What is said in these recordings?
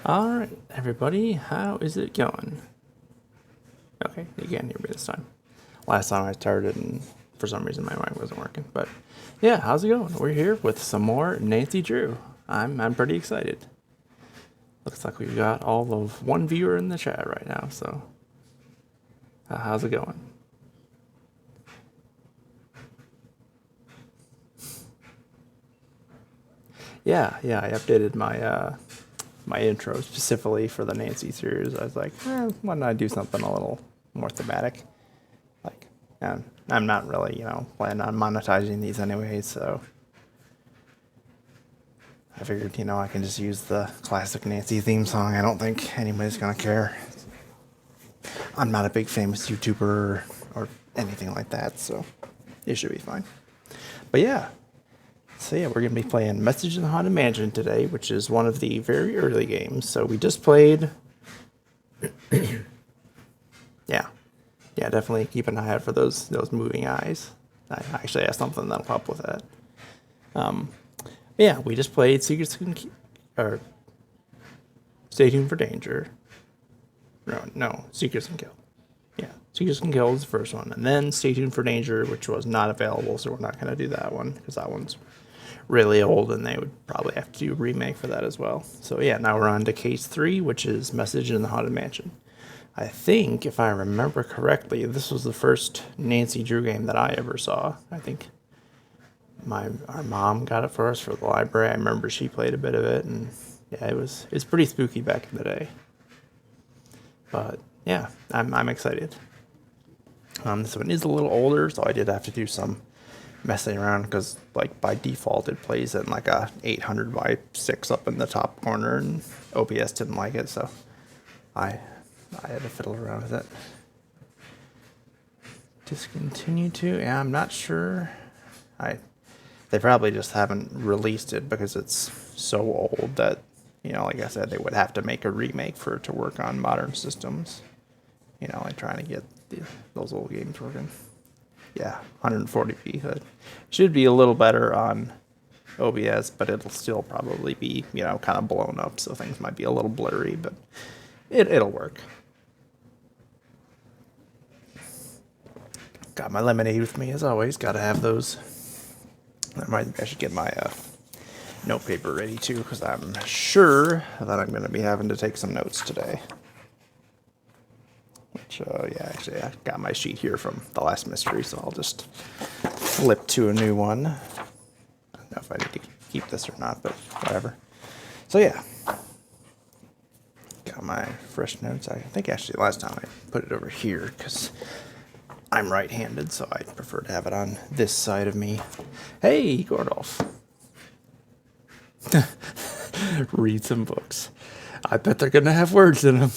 Alright, everybody, how is it going? Okay, you can't hear me this time. Last time I started and for some reason my mic wasn't working. But yeah, how's it going? We're here with some more Nancy Drew. I'm pretty excited. Looks like we've got all of one viewer in the chat right now, so how's it going? Yeah, I updated my my intro specifically for the Nancy series. I was like, why don't I do something a little more thematic? Like, I'm not really, planning on monetizing these anyway, so I figured, I can just use the classic Nancy theme song. I don't think anybody's gonna care. I'm not a big famous YouTuber or anything like that, so it should be fine. But yeah. So yeah, we're going to be playing Message in the Haunted Mansion today, which is one of the very early games. So we just played... yeah, definitely keep an eye out for those moving eyes. I actually have something that'll help with that. Yeah, we just played Secrets or Stay Tuned for Danger. No, Secrets and Kill. Yeah, Secrets and Kill is the first one. And then Stay Tuned for Danger, which was not available, so we're not going to do that one, because that one's really old, and they would probably have to do a remake for that as well. So yeah, now we're on to case 3, which is Message in the Haunted Mansion. I think, if I remember correctly, this was the first Nancy Drew game that I ever saw. I think our mom got it for us for the library. I remember she played a bit of it, and yeah, it's pretty spooky back in the day. But yeah, I'm excited. This one is a little older, so I did have to do some messing around, because like by default it plays in like a 800 by 6 up in the top corner, and OBS didn't like it, so I had to fiddle around with it. Discontinue to, yeah, I'm not sure. They probably just haven't released it because it's so old that, like I said, they would have to make a remake for it to work on modern systems. Like trying to get those old games working. Yeah, 140p. It should be a little better on OBS, but it'll still probably be, kind of blown up, so things might be a little blurry, but it'll work. Got my lemonade with me, as always. Gotta have those. I should get my note paper ready, too, because I'm sure that I'm going to be having to take some notes today. Which, yeah, actually, I got my sheet here from the last mystery, so I'll just flip to a new one. I don't know if I need to keep this or not, but whatever. So, yeah. Got my fresh notes. I think, actually, last time I put it over here, because I'm right-handed, so I prefer to have it on this side of me. Hey, Gordolf. Read some books. I bet they're going to have words in them.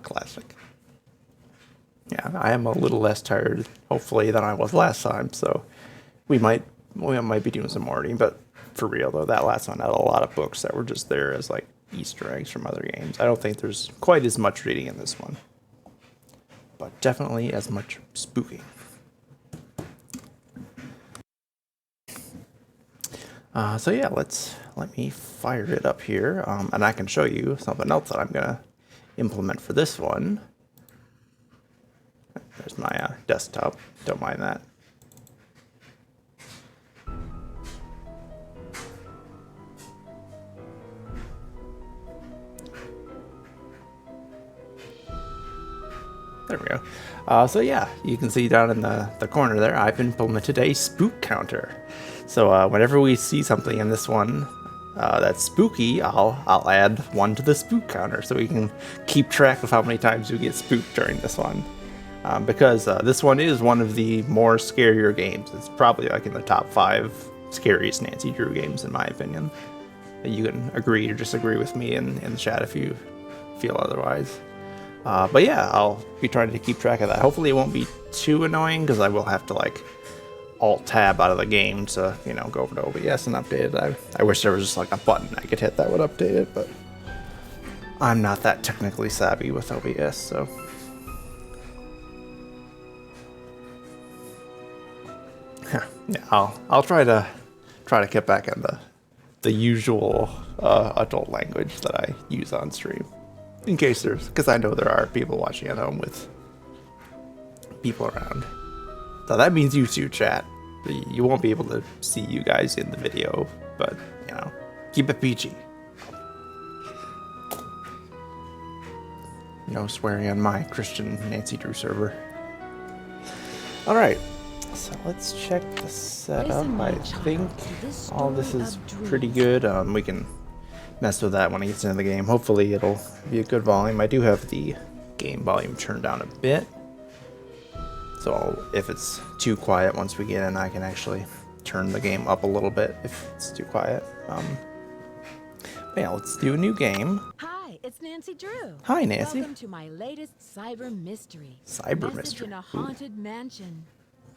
Classic. Yeah, I am a little less tired, hopefully, than I was last time, so we might be doing some more reading, but for real, though, that last one had a lot of books that were just there as, like, Easter eggs from other games. I don't think there's quite as much reading in this one, but definitely as much spooking. So yeah, let me fire it up here, and I can show you something else that I'm gonna implement for this one. There's my desktop. Don't mind that. There we go. So yeah, you can see down in the corner there, I've implemented a Spook Counter. So whenever we see something in this one that's spooky, I'll add one to the Spook Counter, so we can keep track of how many times we get spooked during this one. Because this one is one of the more scarier games. It's probably like in the top 5 scariest Nancy Drew games, in my opinion. You can agree or disagree with me in the chat if you feel otherwise. But yeah, I'll be trying to keep track of that. Hopefully it won't be too annoying, because I will have to like Alt-Tab out of the game to, go over to OBS and update it. I wish there was just like a button I could hit that would update it, but I'm not that technically savvy with OBS, so. Yeah, I'll try to get back in the the usual adult language that I use on stream. In case because I know there are people watching at home with people around. So that means you too, chat. You won't be able to see you guys in the video, but, you know, keep it PG. No swearing on my Christian Nancy Drew server. Alright, so let's check the setup. I think all this is pretty good. We can mess with that when it gets into the game. Hopefully it'll be a good volume. I do have the game volume turned down a bit. So if it's too quiet once we get in, I can actually turn the game up a little bit if it's too quiet. But yeah, let's do a new game. Hi, it's Nancy Drew. Hi, Nancy. Welcome to my latest cyber mystery. Cyber Message mystery. in a haunted mansion.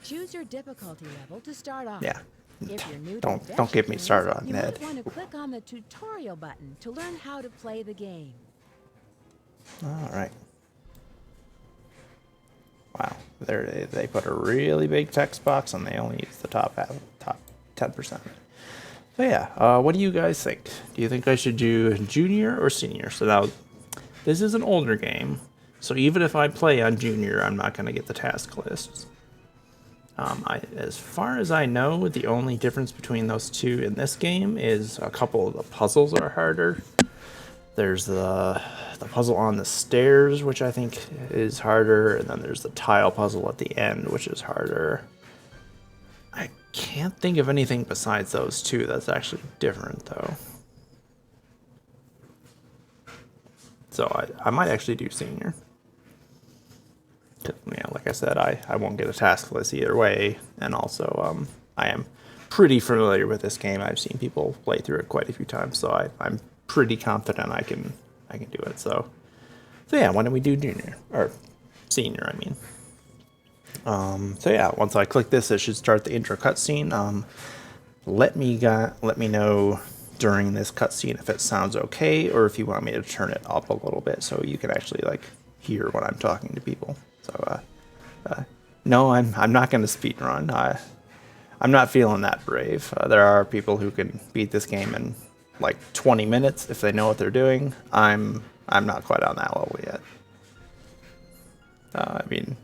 Choose your difficulty level to start off. Yeah. If you're new to Don't get me adventure started on games, Ned. You might want to click on the tutorial button to learn how to play the game. All right. Wow, there they put a really big text box and they only use the top 10%. So yeah, what do you guys think? Do you think I should do junior or senior? So now, this is an older game, so even if I play on junior, I'm not going to get the task lists. As far as I know, the only difference between those two in this game is a couple of the puzzles are harder. There's the puzzle on the stairs, which I think is harder, and then there's the tile puzzle at the end, which is harder. I can't think of anything besides those two that's actually different, though. So I might actually do senior. Yeah, like I said, I won't get a task list either way, and also I am pretty familiar with this game. I've seen people play through it quite a few times, so I'm pretty confident I can do it. So yeah, why don't we do junior or senior? I mean. So yeah, once I click this, it should start the intro cutscene. Let me know during this cutscene if it sounds okay, or if you want me to turn it up a little bit so you can actually like hear when I'm talking to people. So no, I'm not going to speed run. I'm not feeling that brave. There are people who can beat this game in like 20 minutes if they know what they're doing. I'm not quite on that level yet. I mean,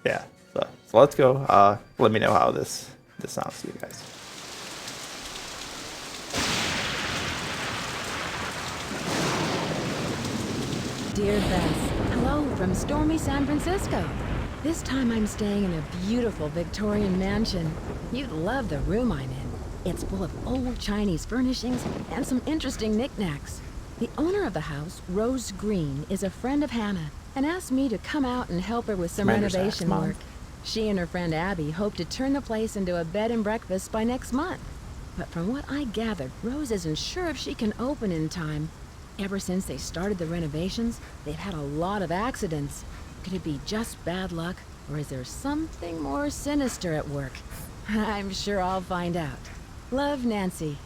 yeah. So let's go. Let me know how this sounds to you guys. Dear Bess, hello from stormy San Francisco. This time I'm staying in a beautiful Victorian mansion. You'd love the room I'm in. It's full of old Chinese furnishings and some interesting knickknacks. The owner of the house, Rose Green, is a friend of Hannah and asked me to come out and help her with some renovation work. She and her friend Abby hope to turn the place into a bed and breakfast by next month. But from what I gathered, Rose isn't sure if she can open in time. Ever since they started the renovations, they've had a lot of accidents. Could it be just bad luck, or is there something more sinister at work? I'm sure I'll find out. Love, Nancy.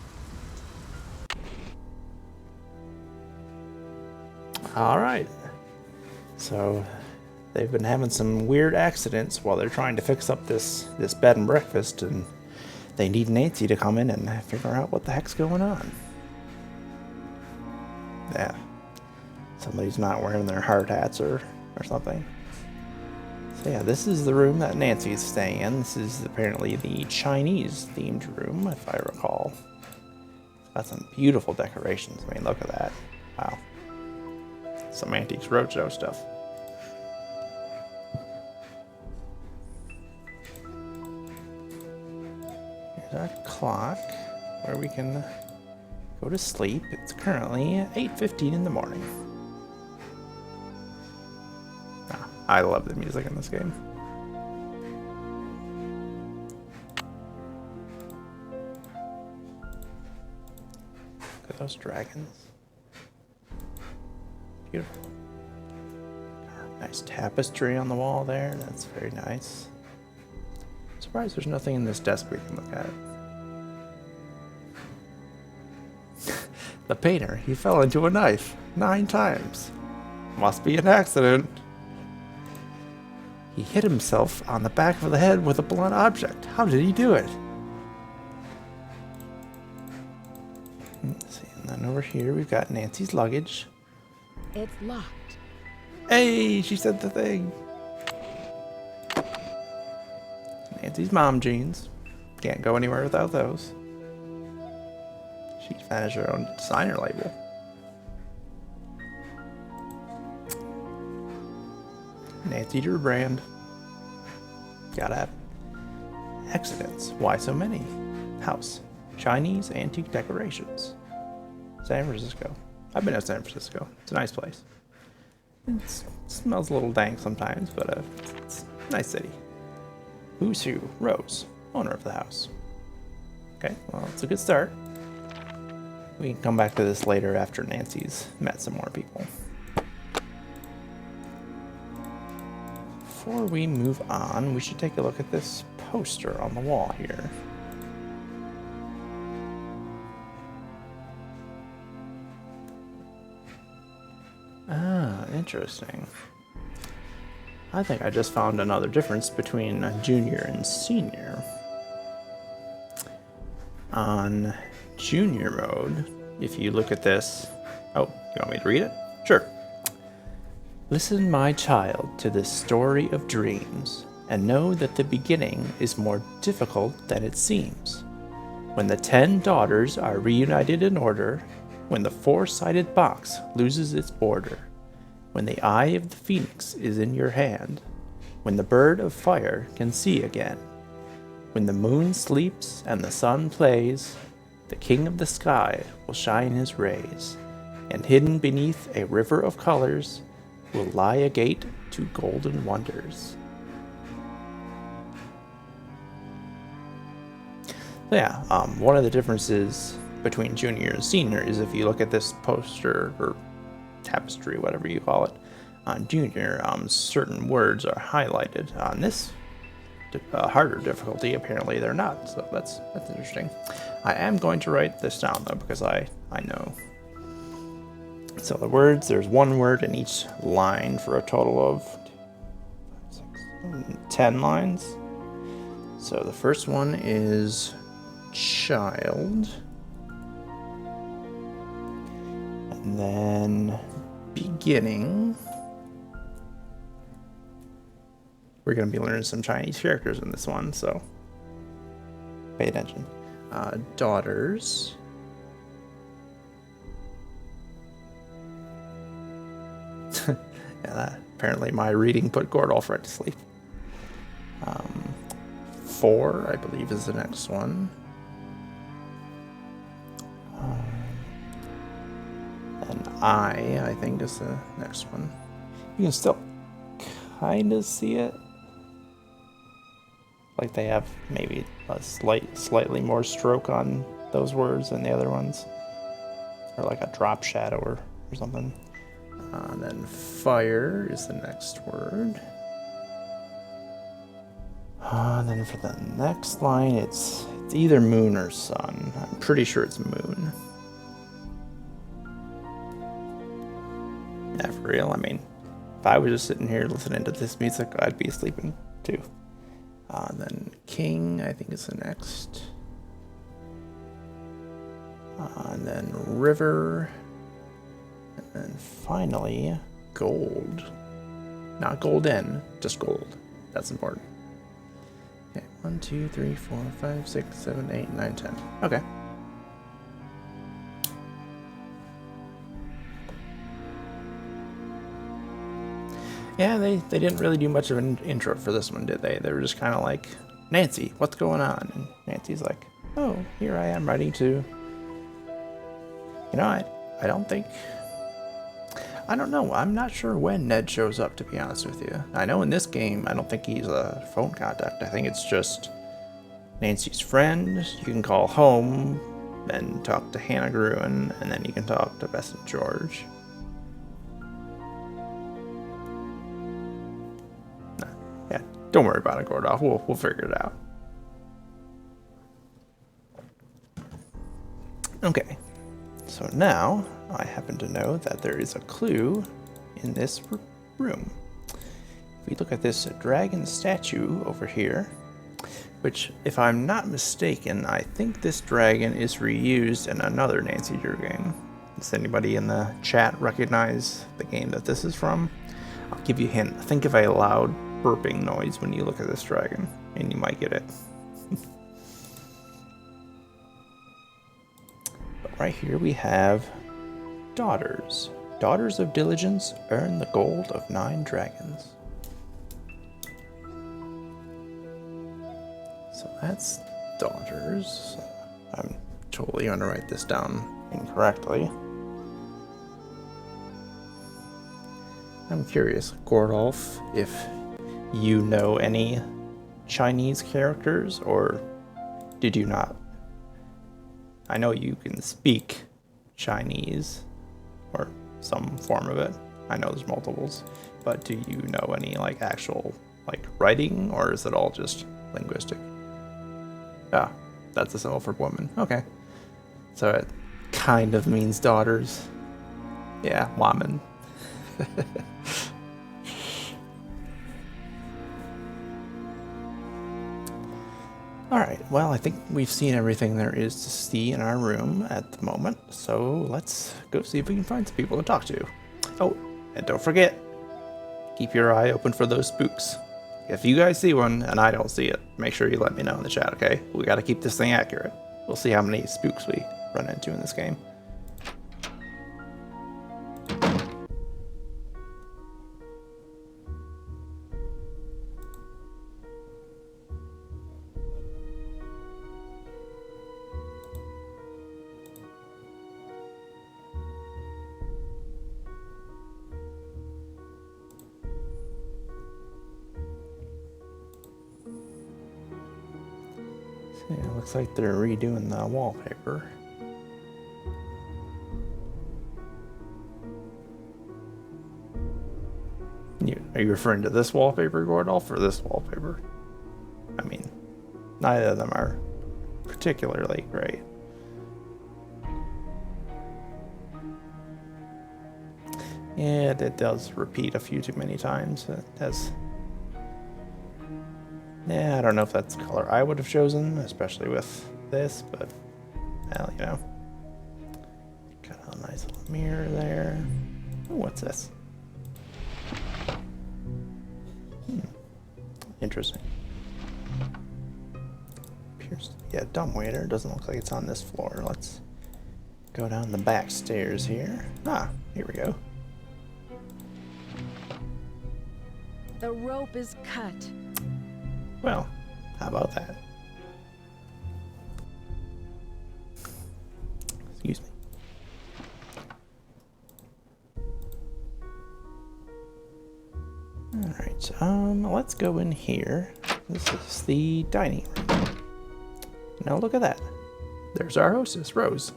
All right. So they've been having some weird accidents while they're trying to fix up this bed and breakfast, and they need Nancy to come in and figure out what the heck's going on. Yeah. Somebody's not wearing their hard hats or something. So yeah, this is the room that Nancy's staying in. This is apparently the Chinese themed room, if I recall. It's got some beautiful decorations. I mean, look at that. Wow. Some Antiques Roadshow stuff. Here's our clock where we can go to sleep. It's currently 8:15 in the morning. I love the music in this game. Look at those dragons. Beautiful. Nice tapestry on the wall there. That's very nice. I'm surprised there's nothing in this desk we can look at. The painter, he fell into a knife 9 times. Must be an accident. He hit himself on the back of the head with a blunt object. How did he do it? Let's see, and then over here we've got Nancy's luggage. It's locked. Hey, she said the thing. Nancy's mom jeans. Can't go anywhere without those. She managed her own designer label. Nancy Drew brand. Gotta have accidents. Why so many? House. Chinese antique decorations. San Francisco. I've been to San Francisco. It's a nice place. It smells a little dank sometimes, but it's a nice city. Who's who? Rose, owner of the house. Okay, well, it's a good start. We can come back to this later after Nancy's met some more people. Before we move on, we should take a look at this poster on the wall here. Ah, interesting. I think I just found another difference between a junior and senior. On junior mode, if you look at this... Oh, you want me to read it? Sure. Listen, my child, to this story of dreams, and know that the beginning is more difficult than it seems. When the 10 daughters are reunited in order, when the 4-sided box loses its border, when the eye of the phoenix is in your hand, when the bird of fire can see again, when the moon sleeps and the sun plays, the king of the sky will shine his rays, and hidden beneath a river of colors will lie a gate to golden wonders. So yeah, one of the differences between junior and senior is if you look at this poster or tapestry, whatever you call it, on junior, certain words are highlighted. On this harder difficulty, apparently they're not, so that's interesting. I am going to write this down though, because I know. So the words, there's one word in each line for a total of 10 lines. So the first one is child. And then beginning. We're going to be learning some Chinese characters in this one, so pay attention. Daughters. Yeah, apparently my reading put Gordolph right to sleep. 4, I believe, is the next one. And I think, is the next one. You can still kind of see it. Like they have maybe a slightly more stroke on those words than the other ones. Or like a drop shadow or something. Then fire is the next word. Then for the next line, it's either moon or sun. I'm pretty sure it's moon. Yeah, for real. I mean, if I was just sitting here listening to this music, I'd be sleeping too. Then king, I think, is the next. And then river. And then finally, gold. Not golden, just gold. That's important. Okay, 1, 2, 3, 4, 5, 6, 7, 8, 9, 10. Okay. Yeah, they didn't really do much of an intro for this one, did they? They were just kind of like, Nancy, what's going on? And Nancy's like, oh, here I am writing to... You know, I don't think... I don't know. I'm not sure when Ned shows up, to be honest with you. I know in this game, I don't think he's a phone contact. I think it's just Nancy's friend. You can call home and talk to Hannah Gruen, and then you can talk to Bess and George. Yeah, don't worry about it, Gordolph. We'll figure it out. Okay, so now I happen to know that there is a clue in this room. If we look at this dragon statue over here, Which, if I'm not mistaken, I think this dragon is reused in another Nancy Drew game. Does anybody in the chat recognize the game that this is from? I'll give you a hint. Think of a loud burping noise when you look at this dragon, and you might get it. But right here we have daughters. Daughters of diligence earn the gold of 9 dragons. So that's daughters. I'm totally going to write this down incorrectly. I'm curious, Gordolf, if you know any Chinese characters, or did you not? I know you can speak Chinese, or some form of it. I know there's multiples, but do you know any like actual like writing, or is it all just linguistic? Ah, that's a symbol for woman. Okay. So it kind of means daughters. Yeah, woman. Alright, well, I think we've seen everything there is to see in our room at the moment, so let's go see if we can find some people to talk to. Oh, and don't forget, keep your eye open for those spooks. If you guys see one and I don't see it, make sure you let me know in the chat, okay? We gotta keep this thing accurate. We'll see how many spooks we run into in this game. Yeah, looks like they're redoing the wallpaper. Are you referring to this wallpaper, Gordolf, or this wallpaper? I mean, neither of them are particularly great. Yeah, that does repeat a few too many times. It has. Yeah, I don't know if that's the color I would have chosen, especially with this, but, well, you know. Got a nice little mirror there. Ooh, what's this? Interesting. Appears to be a dumbwaiter. Doesn't look like it's on this floor. Let's go down the back stairs here. Ah, here we go. The rope is cut. Well, how about that? Excuse me. Alright, let's go in here. This is the dining room. Now look at that. There's our hostess, Rose.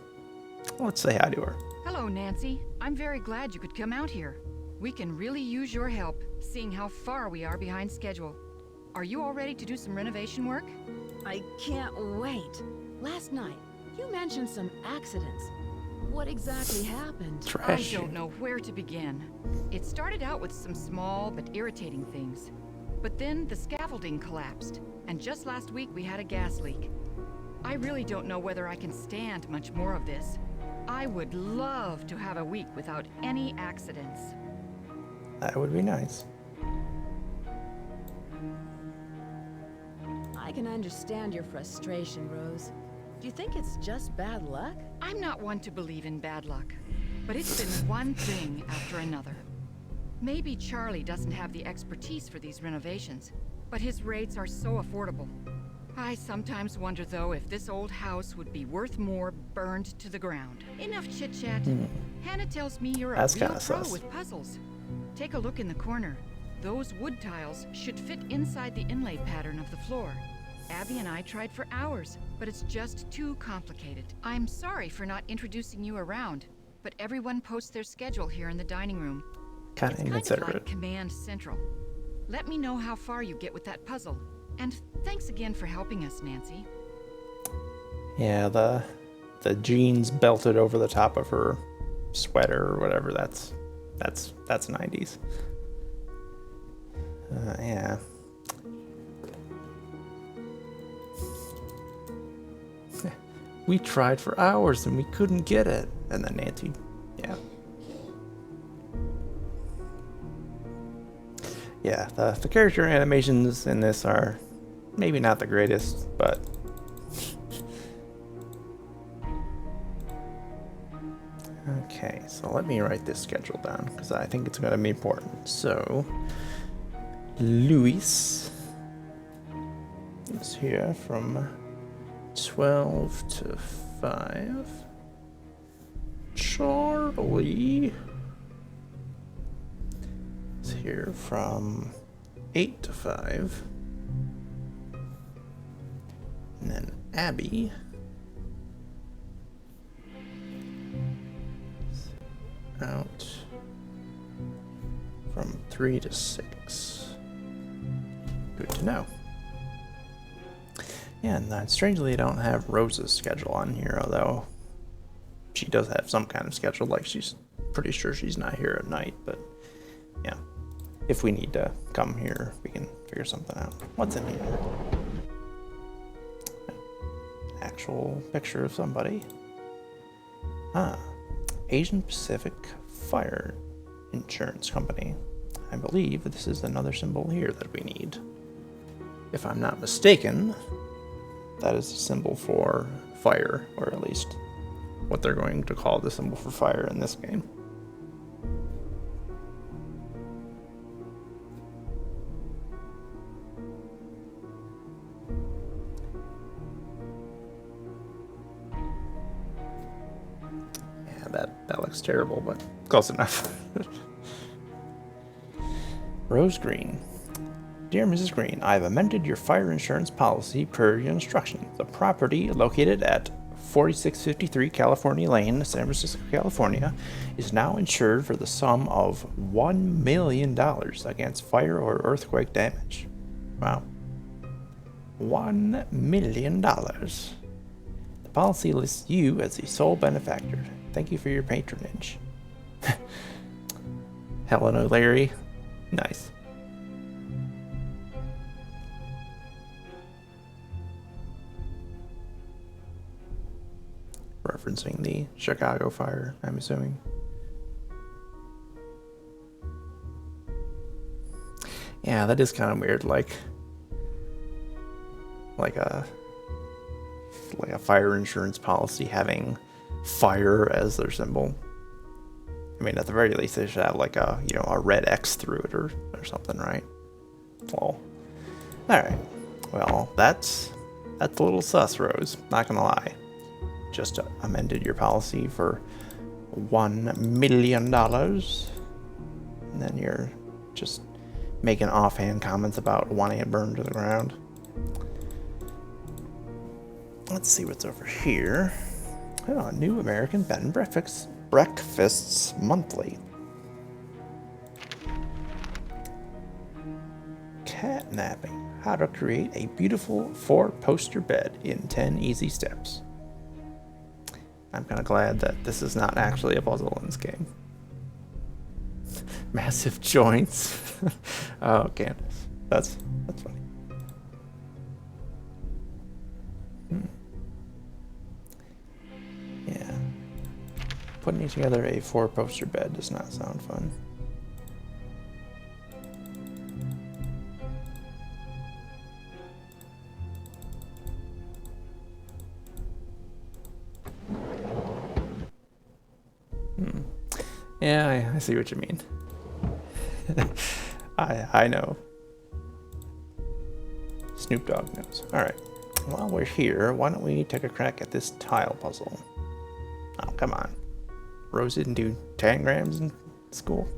Let's say hi to her. Hello, Nancy. I'm very glad you could come out here. We can really use your help, seeing how far we are behind schedule. Are you all ready to do some renovation work? I can't wait. Last night, you mentioned some accidents. What exactly happened? Trash. I don't know where to begin. It started out with some small but irritating things. But then the scaffolding collapsed, and just last week we had a gas leak. I really don't know whether I can stand much more of this. I would love to have a week without any accidents. That would be nice. I can understand your frustration, Rose. Do you think it's just bad luck? I'm not one to believe in bad luck, but it's been one thing after another. Maybe Charlie doesn't have the expertise for these renovations, but his rates are so affordable. I sometimes wonder, though, if this old house would be worth more burned to the ground. Enough chit-chat. Hannah tells me you're That's a real kinda pro sus. with puzzles. Take a look in the corner. Those wood tiles should fit inside the inlay pattern of the floor. Abby and I tried for hours, but it's just too complicated. I'm sorry for not introducing you around, but everyone posts their schedule here in the dining room. Kind It's of kind of inconsiderate. like Command Central. Let me know how far you get with that puzzle. And thanks again for helping us, Nancy. Yeah, the jeans belted over the top of her sweater or whatever. That's 90s. Yeah. We tried for hours and we couldn't get it. And then Nancy, yeah. Yeah, the character animations in this are maybe not the greatest, but okay, so let me write this schedule down because I think it's going to be important. So, Luis is here from 12 to 5. Charlie is here from 8 to 5. And then Abby is out from 3 to 6. Good to know. Yeah, and strangely, I don't have Rose's schedule on here, although she does have some kind of schedule, like she's pretty sure she's not here at night, but yeah. If we need to come here, we can figure something out. What's in here? Actual picture of somebody. Ah, Asian Pacific Fire Insurance Company. I believe this is another symbol here that we need. If I'm not mistaken, that is a symbol for fire, or at least what they're going to call the symbol for fire in this game. Yeah, that looks terrible, but close enough. Rose Green. Dear Mrs. Green, I have amended your fire insurance policy per your instructions. The property located at 4653 California Lane, San Francisco, California, is now insured for the sum of $1 million against fire or earthquake damage. Wow. $1 million. The policy lists you as the sole benefactor. Thank you for your patronage. Helen O'Leary. Nice. Referencing the Chicago fire, I'm assuming. Yeah, that is kind of weird, like a fire insurance policy having fire as their symbol. I mean, at the very least, they should have like a red X through it or something, right? Well, all right. Well, that's a little sus, Rose. Not gonna lie. Just amended your policy for $1 million, and then you're just making offhand comments about wanting it burned to the ground. Let's see what's over here. Oh, New American Bed and Breakfasts Monthly. Catnapping. How to create a beautiful 4-poster bed in 10 easy steps. I'm kind of glad that this is not actually a puzzle in this game. Massive joints. Oh, Candace. That's funny. Yeah. Putting together a 4-poster bed does not sound fun. Yeah, I see what you mean. I know. Snoop Dogg knows. Alright. While we're here, why don't we take a crack at this tile puzzle? Oh, come on. Rose didn't do tangrams in school.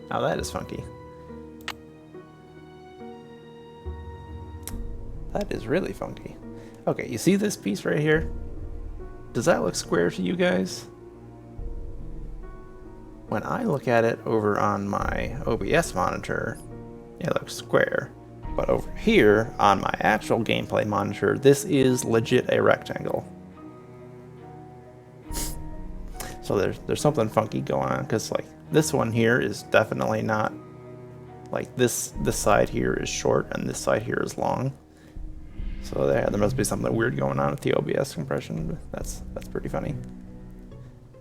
Oh, that is funky. That is really funky. Okay, you see this piece right here? Does that look square to you guys? When I look at it over on my OBS monitor, it looks square. But over here, on my actual gameplay monitor, this is legit a rectangle. So there's something funky going on, because like this one here is definitely not Like this side here is short and this side here is long. So there must be something weird going on with the OBS compression. That's pretty funny.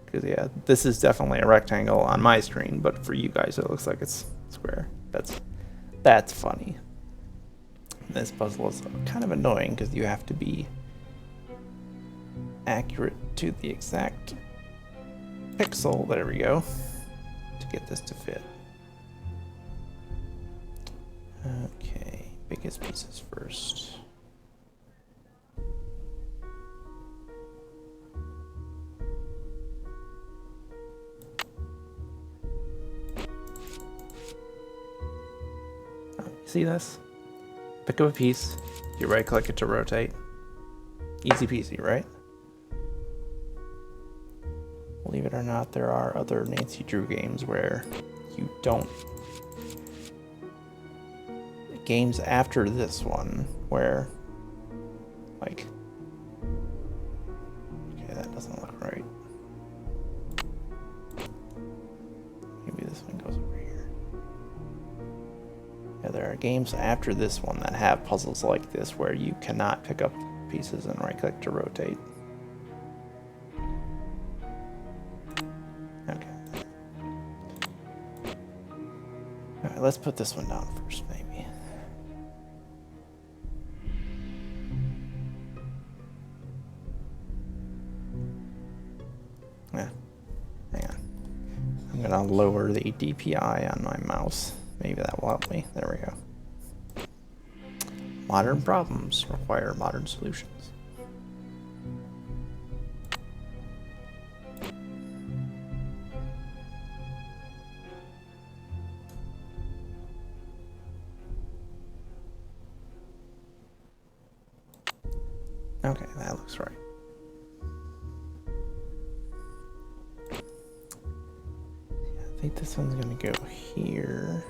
Because yeah, this is definitely a rectangle on my screen, but for you guys it looks like it's square. That's funny. This puzzle is kind of annoying because you have to be accurate to the exact pixel, there we go, to get this to fit. Okay, biggest pieces first. See this? Pick up a piece, you right click it to rotate. Easy peasy, right? Believe it or not, there are other Nancy Drew games where you don't. Games after this one where, like, okay, that doesn't look right. Maybe this one goes over here. Yeah, there are games after this one that have puzzles like this where you cannot pick up pieces and right click to rotate. Okay. Alright, let's put this one down first, maybe. Yeah. Hang on. I'm gonna lower the DPI on my mouse. Maybe that will help me. There we go. Modern problems require modern solutions. Okay, that looks right. I think this one's gonna go here.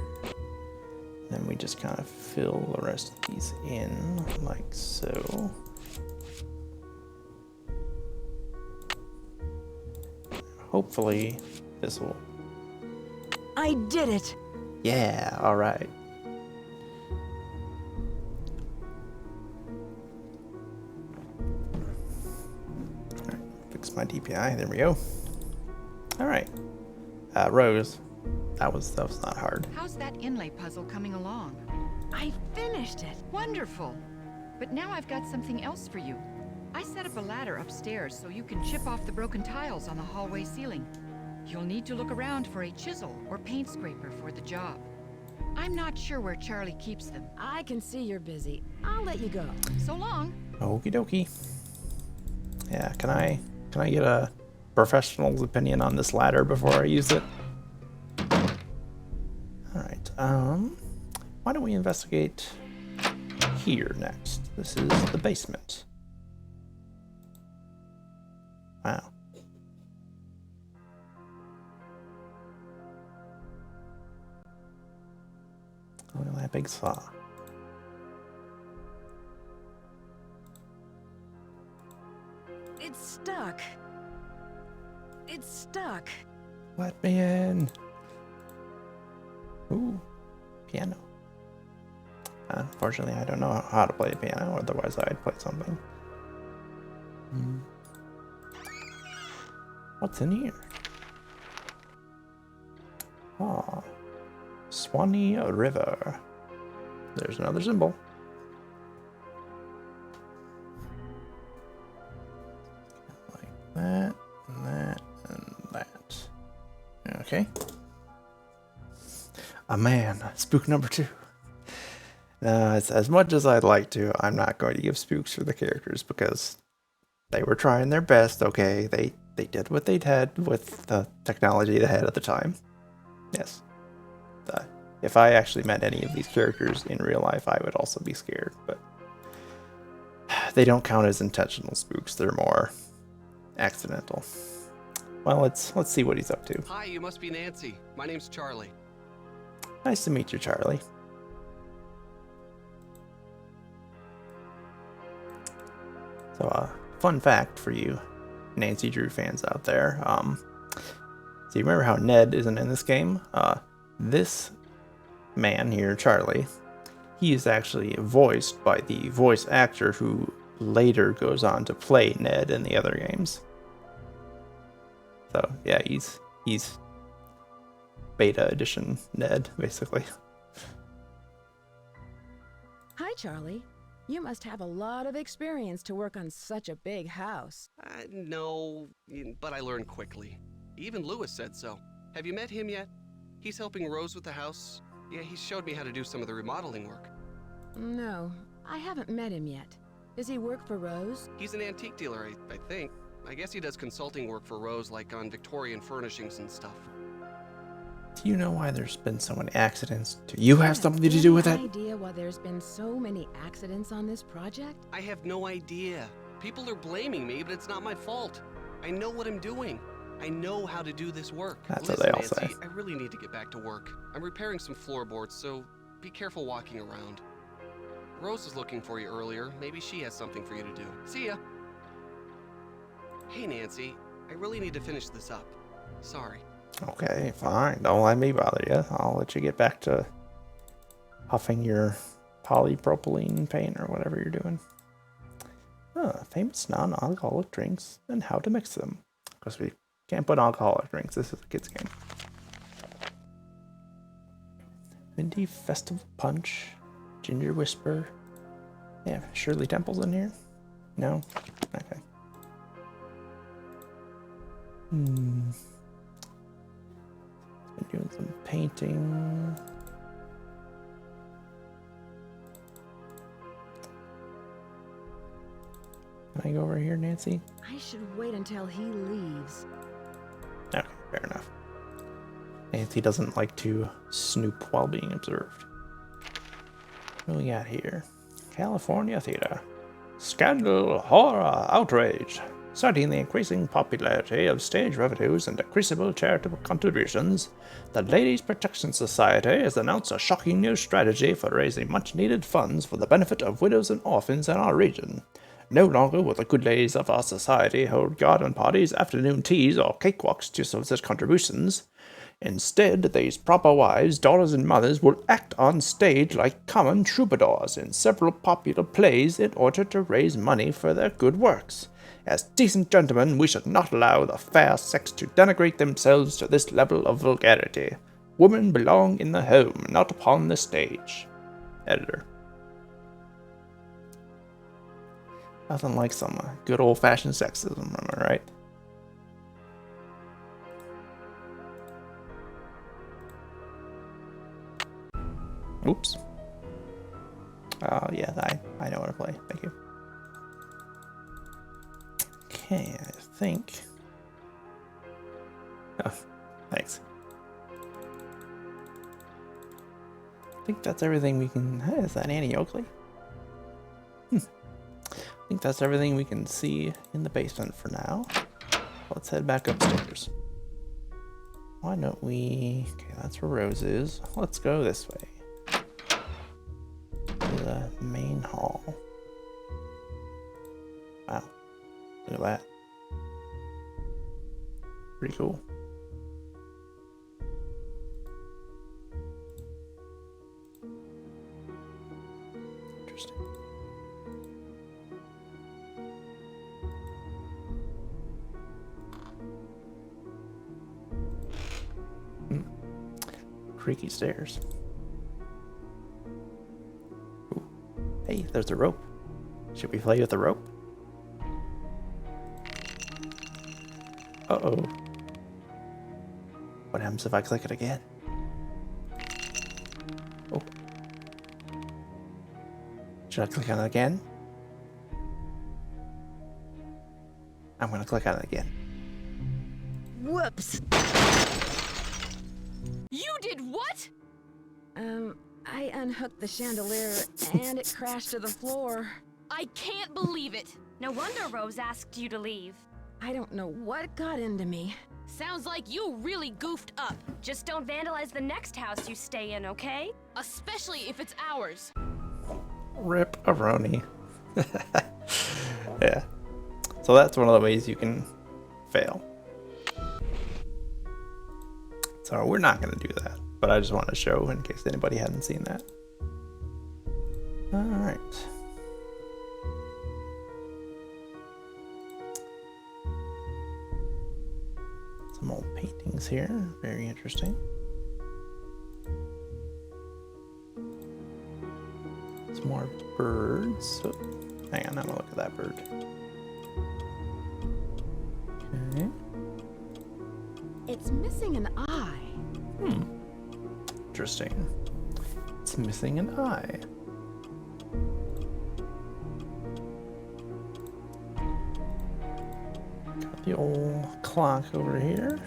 Then we just kind of fill the rest of these in like so. Hopefully this will. I did it! Yeah, all right. All right, fix my DPI. There we go. All right, Rose. That was not hard. How's that inlay puzzle coming along? I finished it! Wonderful! But now I've got something else for you. I set up a ladder upstairs so you can chip off the broken tiles on the hallway ceiling. You'll need to look around for a chisel or paint scraper for the job. I'm not sure where Charlie keeps them. I can see you're busy. I'll let you go. So long. Okie dokie. Yeah, can I get a professional's opinion on this ladder before I use it? Alright, why don't we investigate here next? This is the basement. Wow. Look at that big saw. It's stuck. It's stuck. Let me in. Ooh, piano. Unfortunately, I don't know how to play a piano, otherwise I'd play something. What's in here? Ah, Swanee River. There's another symbol. Like that, and that, and that. Okay. Oh man, spook number 2. As much as I'd like to, I'm not going to give spooks for the characters because they were trying their best, okay? They did what they had with the technology they had at the time. Yes. If I actually met any of these characters in real life, I would also be scared, but they don't count as intentional spooks. They're more accidental. Well, let's see what he's up to. Hi, you must be Nancy. My name's Charlie. Nice to meet you, Charlie. So, fun fact for you Nancy Drew fans out there. So you remember how Ned isn't in this game? This man here, Charlie, he is actually voiced by the voice actor who later goes on to play Ned in the other games. So yeah, he's beta edition Ned, basically. Hi, Charlie. You must have a lot of experience to work on such a big house. No, but I learned quickly. Even Lewis said so. Have you met him yet? He's helping Rose with the house. Yeah, he showed me how to do some of the remodeling work. No, I haven't met him yet. Does he work for Rose? He's an antique dealer, I think. I guess he does consulting work for Rose, like on Victorian furnishings and stuff. Do you know why there's been so many accidents? Do you have something to do with it? Any idea why there's been so many accidents on this project? I have no idea. People are blaming me, but it's not my fault. I know what I'm doing. I know how to do this work. That's Listen, what they all Nancy, say. I really need to get back to work. I'm repairing some floorboards, so be careful walking around. Rose was looking for you earlier. Maybe she has something for you to do. See ya. Hey, Nancy. I really need to finish this up. Sorry. Okay, fine. Don't let me bother you. I'll let you get back to huffing your polypropylene paint or whatever you're doing. Famous non-alcoholic drinks and how to mix them. Because we can't put alcoholic drinks. This is a kid's game. Windy Festival Punch. Ginger Whisper. Yeah, Shirley Temple's in here? No? Okay. Been doing some painting. Can I go over here, Nancy? I should wait until he leaves. Okay, fair enough. Nancy doesn't like to snoop while being observed. What do we got here? California Theater. Scandal, horror, outrage. Citing the increasing popularity of stage revenues and decreasable charitable contributions, the Ladies Protection Society has announced a shocking new strategy for raising much-needed funds for the benefit of widows and orphans in our region. No longer will the good ladies of our society hold garden parties, afternoon teas, or cakewalks to solicit contributions. Instead, these proper wives, daughters, and mothers will act on stage like common troubadours in several popular plays in order to raise money for their good works. As decent gentlemen, we should not allow the fair sex to denigrate themselves to this level of vulgarity. Women belong in the home, not upon the stage. Editor. Nothing like some good old-fashioned sexism, am I right? Oops. Yeah, I know how to play. Thank you. Okay, I think... Oh, thanks. I think that's everything we can... Hey, is that Annie Oakley? I think that's everything we can see in the basement for now. Let's head back upstairs. Why don't we... Okay, that's where Rose is. Let's go this way. To the main hall. Wow. Look at that. Pretty cool. Interesting. Creaky stairs. Ooh. Hey, there's a rope. Should we play with the rope? Uh-oh. What happens if I click it again? Oh. Should I click on it again? I'm gonna click on it again. Whoops! You did what? I unhooked the chandelier and it crashed to the floor. I can't believe it. No wonder Rose asked you to leave. I don't know what got into me. Sounds like you really goofed up. Just don't vandalize the next house you stay in, okay? Especially if it's ours. Rip-a-roni. Yeah. So that's one of the ways you can fail. So we're not going to do that. but I just want to show in case anybody hadn't seen that. All right. Some old paintings here, very interesting. Some more birds. Oh, hang on, I'm gonna look at that bird. Okay. It's missing an eye. Interesting. It's missing an eye. Got the old clock over here.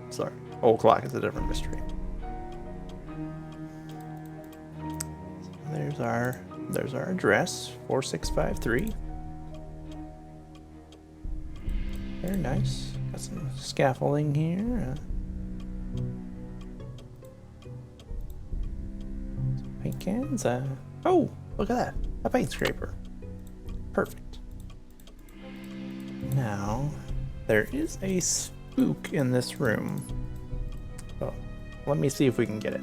Sorry, old clock is a different mystery. So there's our address, 4653. Very nice. Got some scaffolding here. Some paint cans. Oh, look at that. A paint scraper. Perfect. Now, there is a spook in this room. Oh, let me see if we can get it.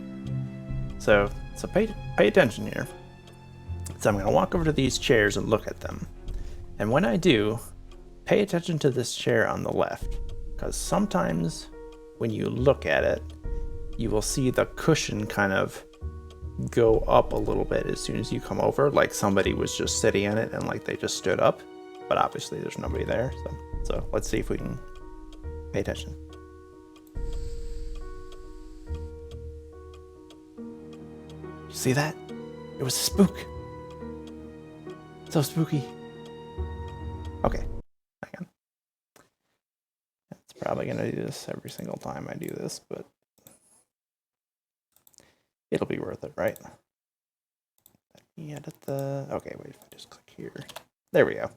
So pay attention here. So I'm going to walk over to these chairs and look at them. And when I do, pay attention to this chair on the left, because sometimes when you look at it, you will see the cushion kind of go up a little bit as soon as you come over, like somebody was just sitting in it and like they just stood up, but obviously there's nobody there. So let's see if we can pay attention. You see that? It was a spook. So spooky. Okay. It's probably going to do this every single time I do this, but it'll be worth it, right? Okay, wait, if I just click here. There we go.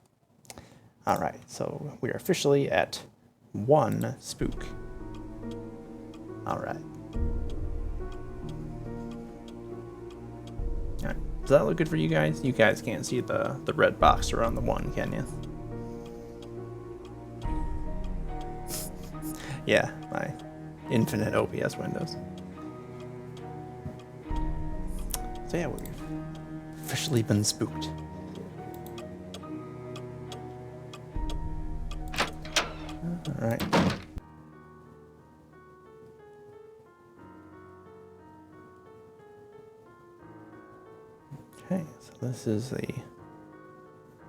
All right, so we're officially at 1 spook. All right. All right. Does that look good for you guys? You guys can't see the red box around the 1, can you? Yeah, my infinite OBS windows. So yeah, we've officially been spooked. All right. Okay, so this is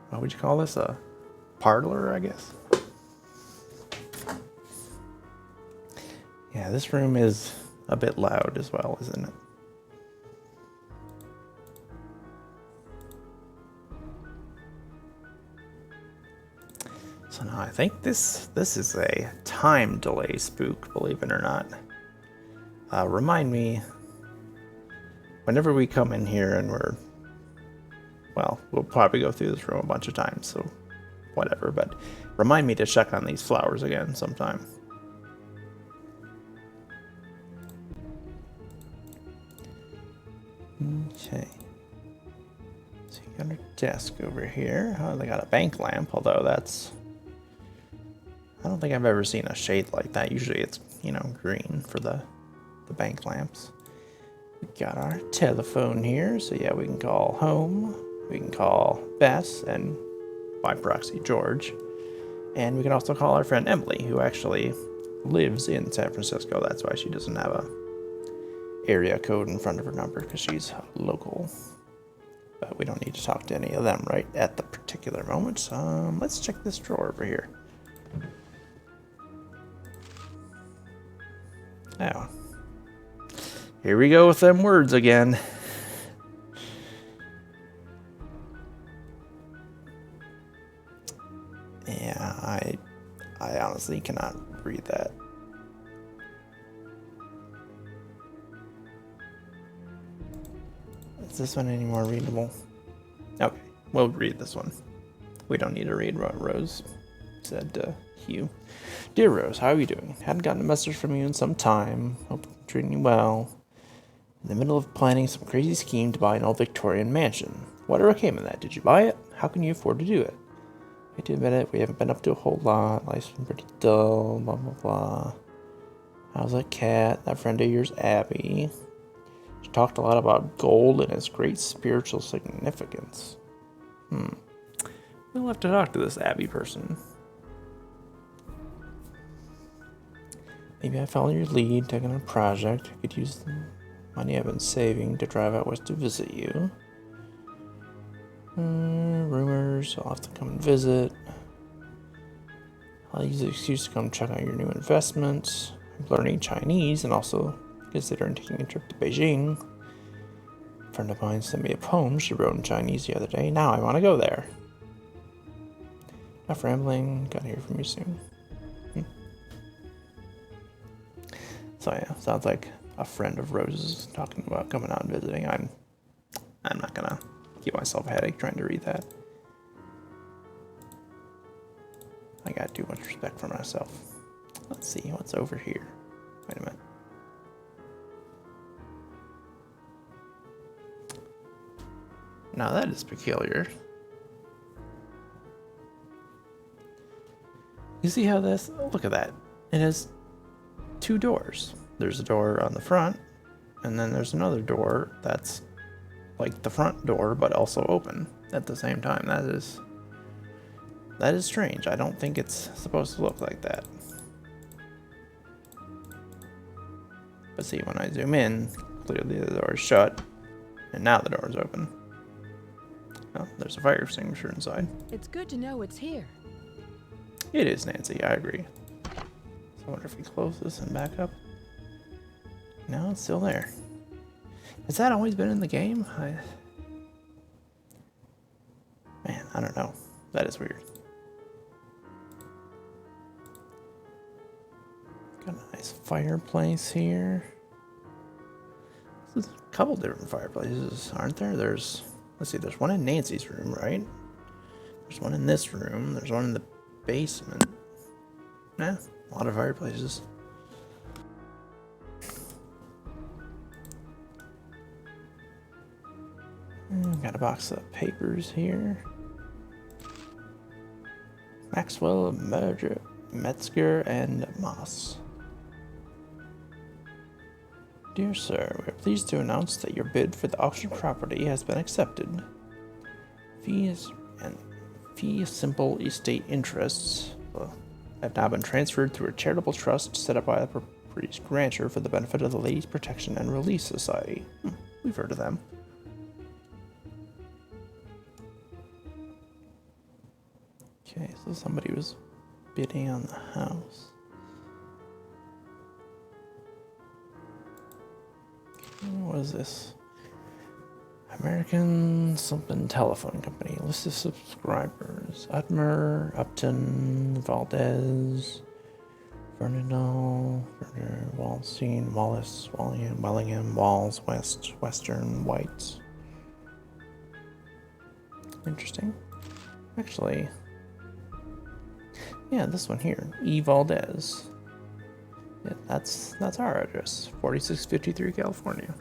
what would you call this? A parlor, I guess. Yeah, this room is a bit loud as well, isn't it? So now I think this is a time delay spook, believe it or not. Remind me, whenever we come in here and we'll probably go through this room a bunch of times, so whatever, but remind me to check on these flowers again sometime. Okay. So you got a desk over here. Oh, they got a bank lamp, although I don't think I've ever seen a shade like that. Usually it's, green for the bank lamps. We got our telephone here, so yeah, we can call home. We can call Bess, and by proxy, George. And we can also call our friend Emily, who actually lives in San Francisco. That's why she doesn't have a area code in front of her number, because she's local. But we don't need to talk to any of them right at the particular moment. Let's check this drawer over here. Now, here we go with them words again. Yeah, I honestly cannot read that. Is this one any more readable? Okay, we'll read this one. We don't need to read what Rose said to Hugh. Dear Rose, how are you doing? Hadn't gotten a message from you in some time. Hope I'm treating you well. In the middle of planning some crazy scheme to buy an old Victorian mansion. Whatever came of that? Did you buy it? How can you afford to do it? I do admit it, we haven't been up to a whole lot. Life's been pretty dull, blah, blah, blah. How's that cat? That friend of yours, Abby. She talked a lot about gold and its great spiritual significance. We'll have to talk to this Abby person. Maybe I follow your lead, taking a project. I could use the money I've been saving to drive out west to visit you. Rumors, I'll have to come and visit. I'll use the excuse to come check out your new investments. I'm learning Chinese and also considering taking a trip to Beijing. A friend of mine sent me a poem she wrote in Chinese the other day. Now I want to go there. Enough rambling. Gotta hear from you soon. So yeah, sounds like a friend of Rose's talking about coming out and visiting. I'm not gonna give myself a headache trying to read that. I got too much respect for myself. Let's see what's over here. Wait a minute. Now that is peculiar. You see how this? Look at that. It has two doors. There's a door on the front, and then there's another door that's like the front door, but also open at the same time. That is strange. I don't think it's supposed to look like that. But see, when I zoom in, clearly the door is shut, and now the door is open. Oh, there's a fire extinguisher inside. It's good to know it's here. It is, Nancy. I agree. So I wonder if we close this and back up. No, it's still there. Has that always been in the game? Man, I don't know. That is weird. Got a nice fireplace here. There's a couple different fireplaces, aren't there? Let's see, there's one in Nancy's room, right? There's one in this room. There's one in the basement. Yeah, a lot of fireplaces. Got a box of papers here. Maxwell, Metzger, and Moss. Dear sir, we are pleased to announce that your bid for the auction property has been accepted. Fees and fee simple estate interests have now been transferred through a charitable trust set up by the property's grantor for the benefit of the Ladies Protection and Release Society. We've heard of them. Okay, so somebody was bidding on the house. What is this? American something telephone company. List of subscribers. Utmer, Upton, Valdez, Vernadal, Werner, Walstein, Wallace, Wellingham, Walls, West, Western, Whites. Interesting. Actually, yeah, this one here. E. Valdez. Yeah, that's our address. 4653 California.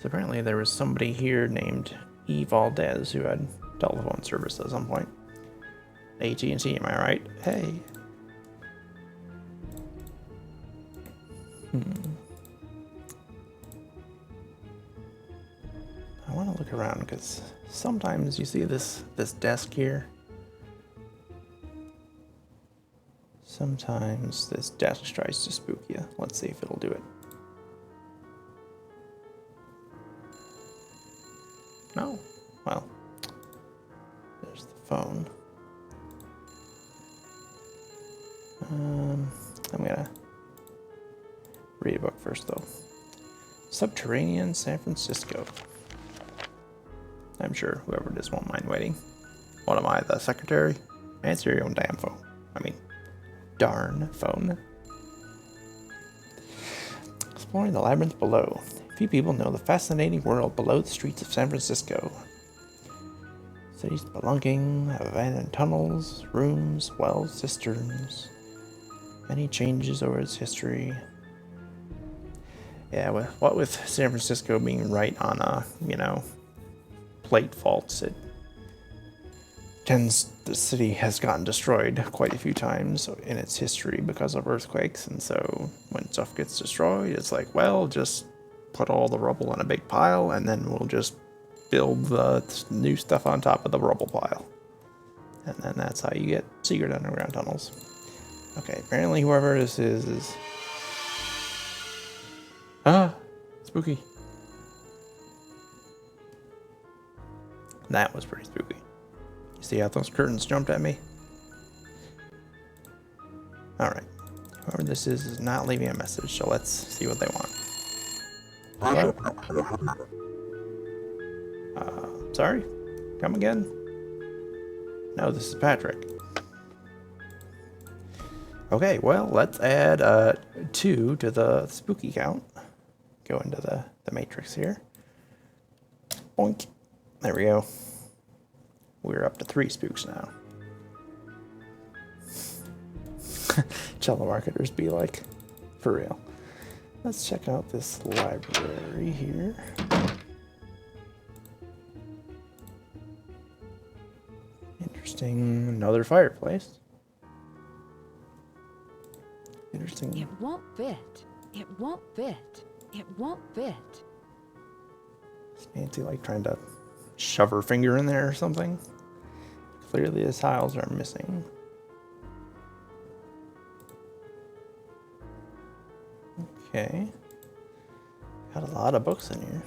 So apparently there was somebody here named E. Valdez who had telephone service at some point. AT&T, am I right? Hey. I want to look around because sometimes you see this desk here. Sometimes this desk tries to spook you. Let's see if it'll do it. No. Well, there's the phone. I'm gonna read a book first, though. Subterranean San Francisco. I'm sure whoever it is won't mind waiting. What am I, the secretary? Answer your own damn phone. Darn phone. Exploring the labyrinth below. Few people know the fascinating world below the streets of San Francisco. Cities belonging, abandoned tunnels, rooms, wells, cisterns. Many changes over its history. Yeah, with San Francisco being right on a, plate faults, it the city has gotten destroyed quite a few times in its history because of earthquakes, and so when stuff gets destroyed, it's like, well, just put all the rubble in a big pile, and then we'll just build the new stuff on top of the rubble pile. And then that's how you get secret underground tunnels. Okay, apparently whoever this is... Ah! Spooky. That was pretty spooky. You see how those curtains jumped at me? Alright. Whoever this is not leaving a message, so let's see what they want. Hello? Sorry? Come again? No, this is Patrick. Okay, well, let's add 2 to the spooky count. Go into the matrix here. Boink. There we go. We're up to 3 spooks now. Telemarketers be like, for real. Let's check out this library here. Interesting. Another fireplace. Interesting. It won't fit. It won't fit. It won't fit. Is Nancy like trying to shove her finger in there or something? Clearly the tiles are missing. Okay. Got a lot of books in here.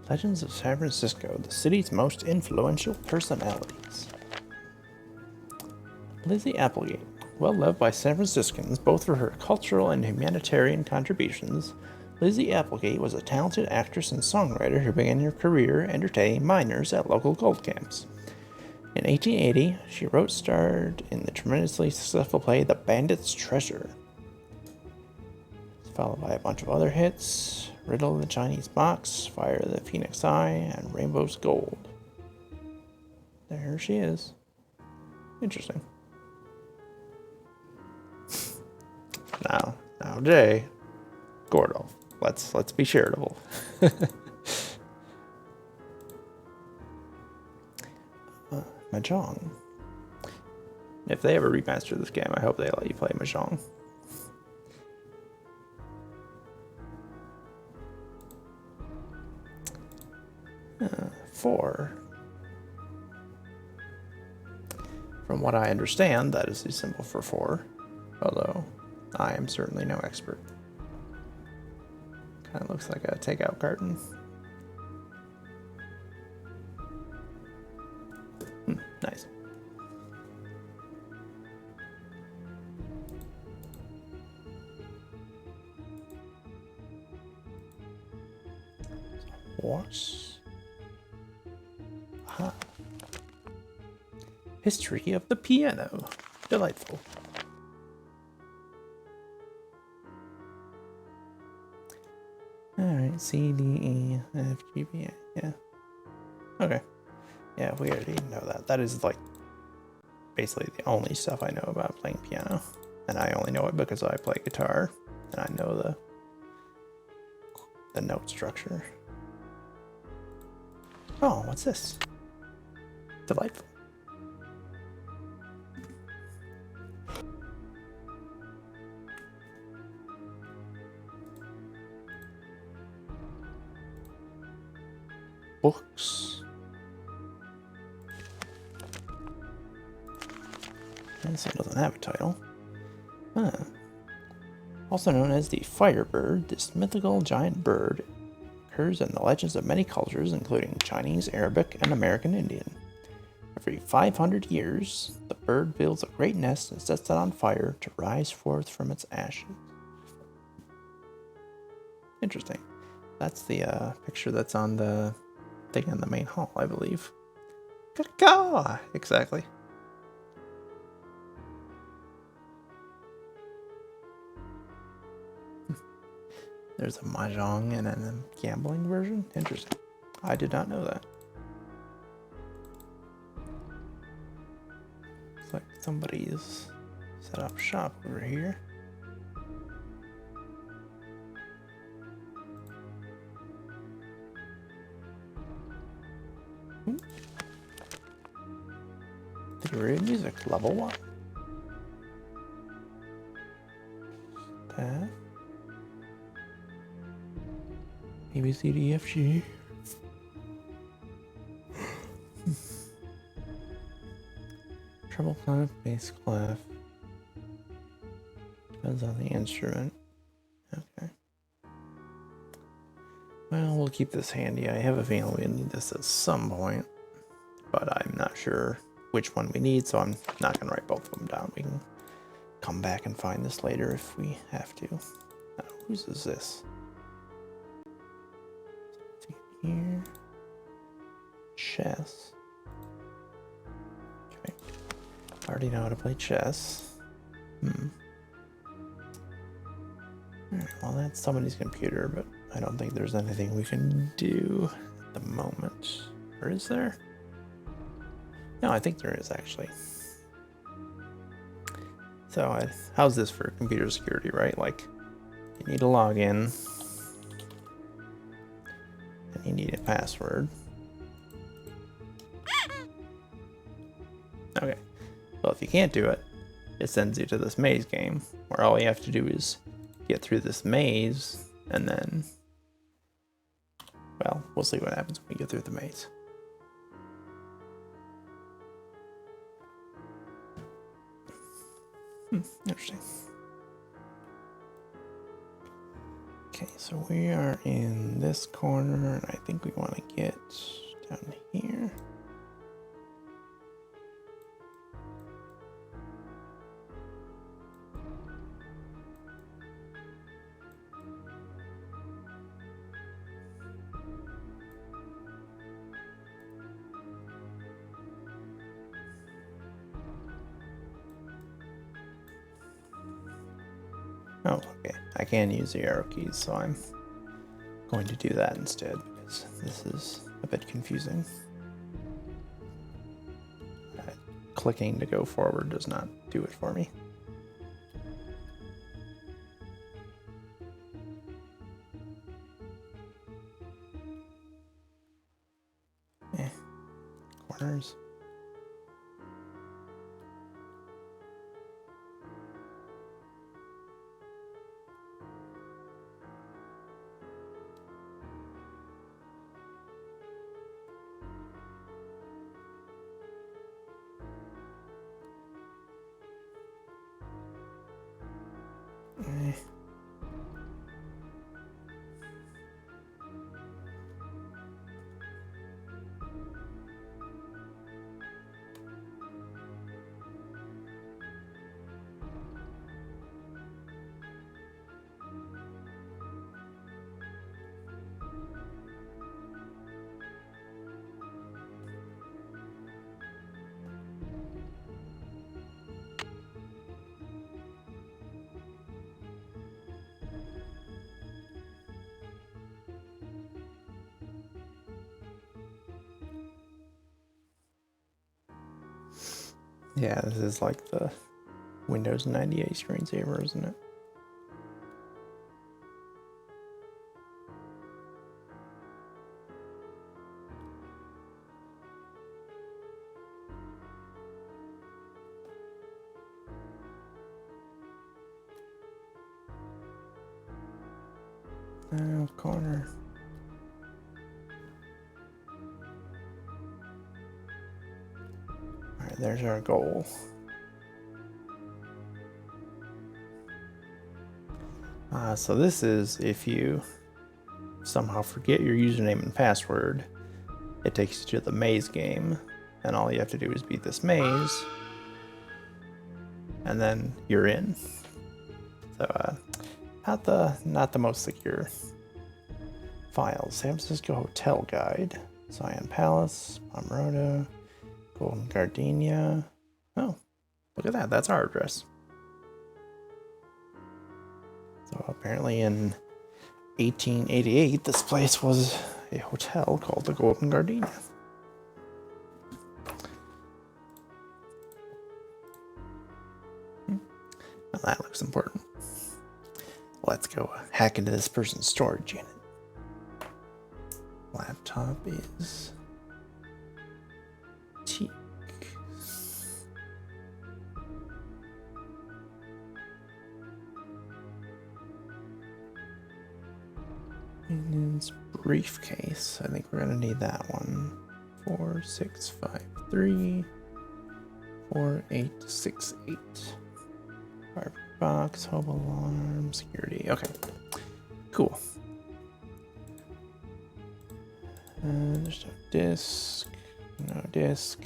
Legends of San Francisco, the city's most influential personalities. Lizzie Applegate, well loved by San Franciscans both for her cultural and humanitarian contributions, Lizzie Applegate was a talented actress and songwriter who began her career entertaining miners at local gold camps. In 1880, she starred in the tremendously successful play The Bandit's Treasure, followed by a bunch of other hits: Riddle of the Chinese Box, Fire of the Phoenix Eye, and Rainbow's Gold. There she is. Interesting. Now, Jay, Gordo, let's be charitable. Mahjong. If they ever remaster this game, I hope they let you play Mahjong. Four. From what I understand, that is the symbol for 4, although I am certainly no expert. Kind of looks like a takeout carton. Nice. What? Aha. History of the piano. Delightful. Alright, C, D, E, F, G, B, A. Yeah. Okay. Yeah, we already know that. That is like basically the only stuff I know about playing piano. And I only know it because I play guitar and I know the note structure. Oh, what's this? Delightful. Books. This one doesn't have a title. Huh. Also known as the Firebird, this mythical giant bird occurs in the legends of many cultures, including Chinese, Arabic, and American Indian. Every 500 years, the bird builds a great nest and sets it on fire to rise forth from its ashes. Interesting. That's the picture that's on the thing in the main hall, I believe. Caw! Exactly. There's a mahjong and a gambling version? Interesting. I did not know that. Looks like somebody's set up shop over here. Theory of music, level 1. That. A, B, C, D, F, G. Treble clef, bass clef. Depends on the instrument. Okay. Well, we'll keep this handy. I have a feeling we need this at some point, but I'm not sure which one we need, so I'm not going to write both of them down. We can come back and find this later if we have to. Now, whose is this? Here. Chess. Okay. I already know how to play chess. Alright, well, that's somebody's computer, but I don't think there's anything we can do at the moment. Or is there? No, I think there is, actually. So, how's this for computer security, right? Like, you need to log in. And you need a password. Okay. Well, if you can't do it, it sends you to this maze game, where all you have to do is get through this maze, and then, well, we'll see what happens when we get through the maze. Interesting. Okay, so we are in this corner, and I think we want to get down here. Oh, okay. I can use the arrow keys, so I'm going to do that instead, because this is a bit confusing. Clicking to go forward does not do it for me. Corners. Yeah, this is like the Windows 98 screensaver, isn't it? Oh, corner. Alright, there's our goal. So this is if you somehow forget your username and password, it takes you to the maze game, and all you have to do is beat this maze, and then you're in. So not the most secure files. San Francisco Hotel Guide, Zion Palace, Pomerode, Golden Gardenia. Oh, look at that. That's our address. So apparently in 1888, this place was a hotel called the Golden Gardenia. Well, that looks important. Let's go hack into this person's storage unit. Laptop is It's briefcase. I think we're gonna need that one. 4653 4868. Fire box, home alarm, security. Okay, cool. There's no disc. No disc.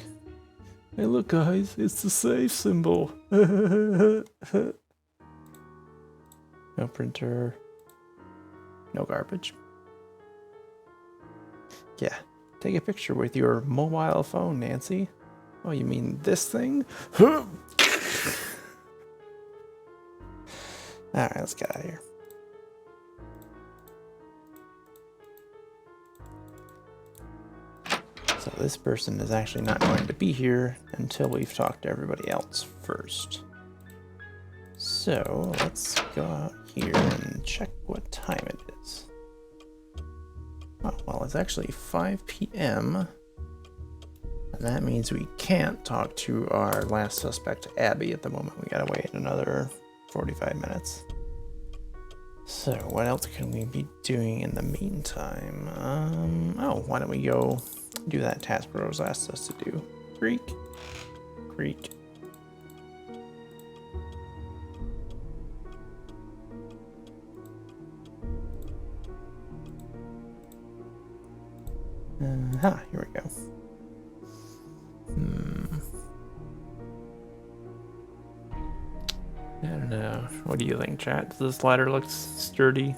Hey, look, guys, it's the safe symbol. No printer. No garbage. Yeah, take a picture with your mobile phone, Nancy. Oh, you mean this thing? Alright, let's get out of here. So this person is actually not going to be here until we've talked to everybody else first. So let's go out here and check what time it is. Oh, well, it's actually 5 p.m. And that means we can't talk to our last suspect, Abby, at the moment. We gotta wait another 45 minutes. So what else can we be doing in the meantime? Oh, why don't we go do that task Rose asked us to do. Creek. Here we go. I don't know. What do you think, chat? Does this ladder look sturdy?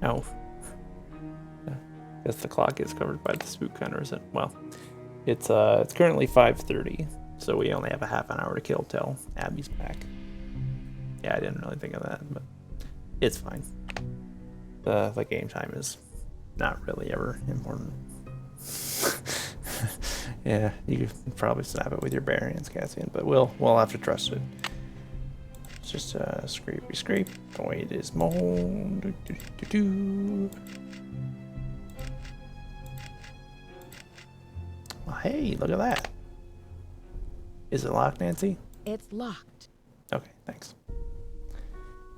Oh. Guess the clock is covered by the spook counter, isn't it? Well, it's currently 5:30, so we only have a half an hour to kill till Abby's back. Yeah, I didn't really think of that, but it's fine. The game time is not really ever important. Yeah, you could probably snap it with your bare hands, Cassian, but we'll have to trust it. It's just scrape. Void is mold. Well, hey, look at that. Is it locked, Nancy? It's locked. Okay, thanks.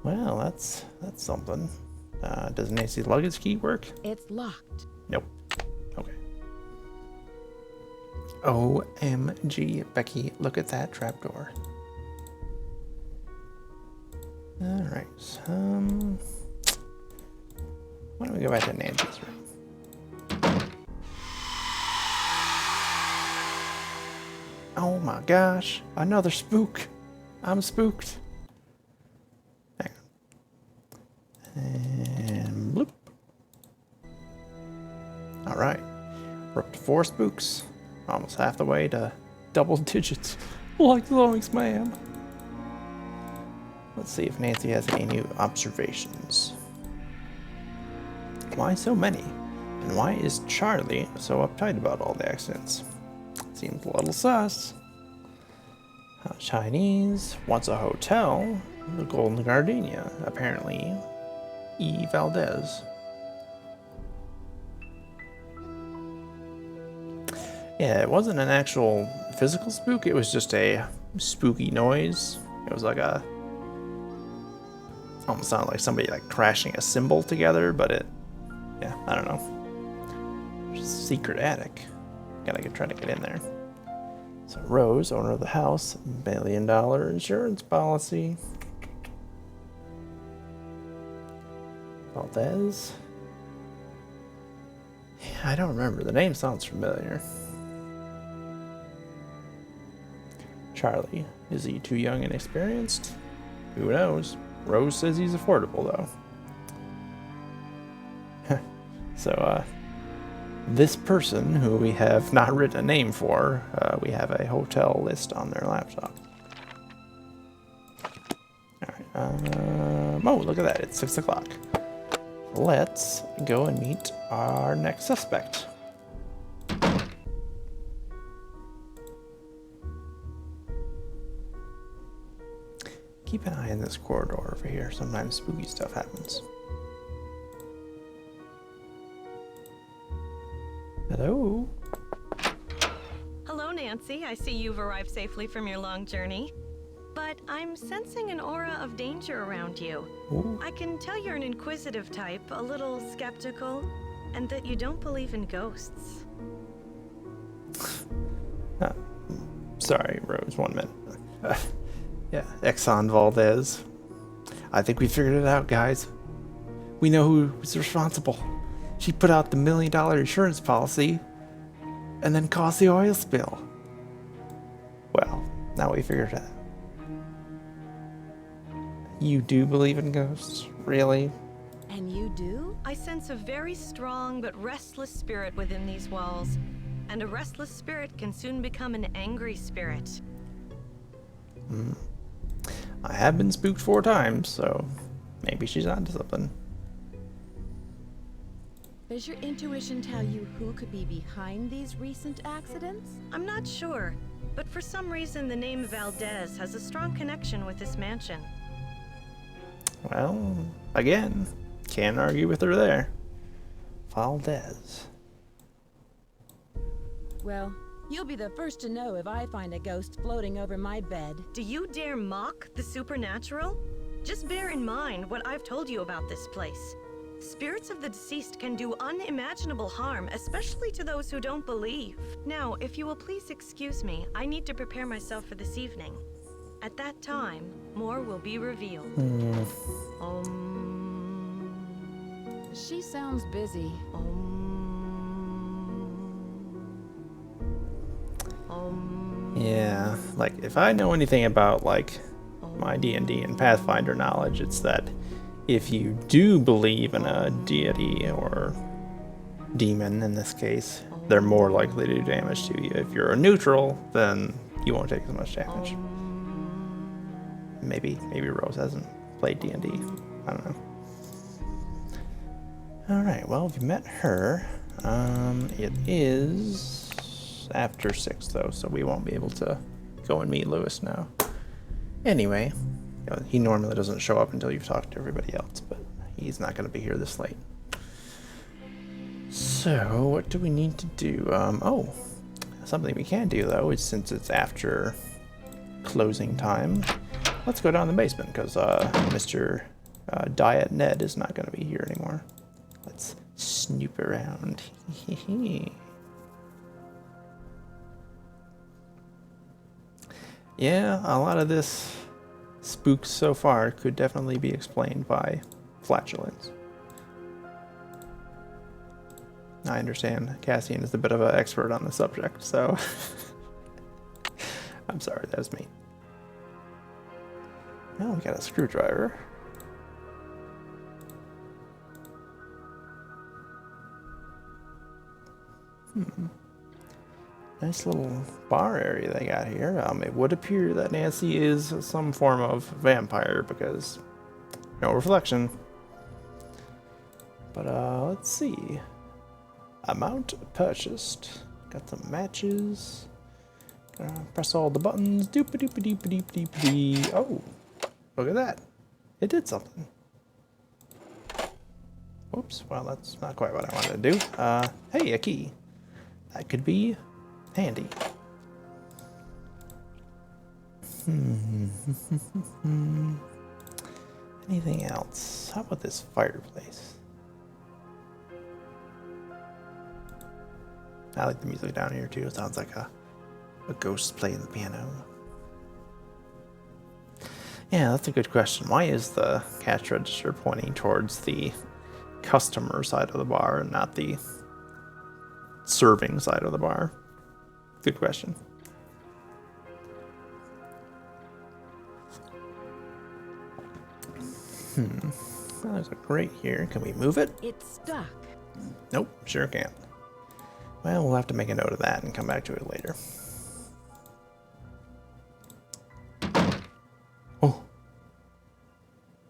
Well, that's something. Does Nancy's luggage key work? It's locked. Nope. Okay. OMG, Becky, look at that trapdoor. Alright, why don't we go back to Nancy's room? Oh my gosh, another spook. I'm spooked. Hang on. And bloop. Alright, we're up to 4 spooks. Almost half the way to double digits. Like Zoinks, ma'am. Let's see if Nancy has any new observations. Why so many? And why is Charlie so uptight about all the accidents? Seems a little sus. Chinese wants a hotel. The Golden Gardenia, apparently. Valdez. Yeah, it wasn't an actual physical spook, it was just a spooky noise. It was like almost sounded like somebody like crashing a cymbal together, but yeah, I don't know. Secret attic. Gotta try to get in there. So Rose, owner of the house, $1 million insurance policy. Valdez. Yeah, I don't remember. The name sounds familiar. Charlie. Is he too young and experienced? Who knows? Rose says he's affordable, though. So, this person, who we have not written a name for, we have a hotel list on their laptop. Alright, oh, look at that. It's 6 o'clock. Let's go and meet our next suspect. Keep an eye on this corridor over here. Sometimes spooky stuff happens. Hello? Hello, Nancy. I see you've arrived safely from your long journey. but I'm sensing an aura of danger around you. Ooh. I can tell you're an inquisitive type, a little skeptical, and that you don't believe in ghosts. Sorry, Rose, 1 minute. Yeah, Exxon Valdez. I think we figured it out, guys. We know who's responsible. She put out the $1 million insurance policy and then caused the oil spill. Well, now we figured it out. You do believe in ghosts? Really? And you do? I sense a very strong but restless spirit within these walls, and a restless spirit can soon become an angry spirit. I have been spooked 4 times, so maybe she's onto something. Does your intuition tell you who could be behind these recent accidents? I'm not sure, but for some reason the name Valdez has a strong connection with this mansion. Well, again, can't argue with her there. Valdez. Well, you'll be the first to know if I find a ghost floating over my bed. Do you dare mock the supernatural? Just bear in mind what I've told you about this place. Spirits of the deceased can do unimaginable harm, especially to those who don't believe. Now, if you will please excuse me, I need to prepare myself for this evening. At that time, more will be revealed. She sounds busy. Yeah, like if I know anything about like my D&D and Pathfinder knowledge, it's that if you do believe in a deity or demon in this case, they're more likely to do damage to you. If you're a neutral, then you won't take as much damage. Maybe Rose hasn't played D&D. I don't know. All right, well, we've met her. It is after 6 though, so we won't be able to go and meet Lewis now. Anyway, he normally doesn't show up until you've talked to everybody else, but he's not going to be here this late. So, what do we need to do? Oh, something we can do though is, since it's after closing time, let's go down the basement because Mr. Diet Ned is not going to be here anymore. Let's snoop around. Yeah, a lot of this spook so far could definitely be explained by flatulence. I understand Cassian is a bit of an expert on the subject, so I'm sorry, that was me. Now we got a screwdriver. Nice little bar area they got here. It would appear that Nancy is some form of vampire because no reflection. But let's see. Amount purchased. Got some matches. Press all the buttons. Doop-a-doop-a-doop-a-doop-a-doop-a-dee. Oh, look at that. It did something. Whoops. Well, that's not quite what I wanted to do. Hey, a key. That could be handy. Anything else? How about this fireplace? I like the music down here too. It sounds like a ghost playing the piano. Yeah, that's a good question. Why is the cash register pointing towards the customer side of the bar and not the serving side of the bar? Good question. Well, there's a grate here. Can we move it? It's stuck. Nope, sure can't. Well, we'll have to make a note of that and come back to it later. Oh.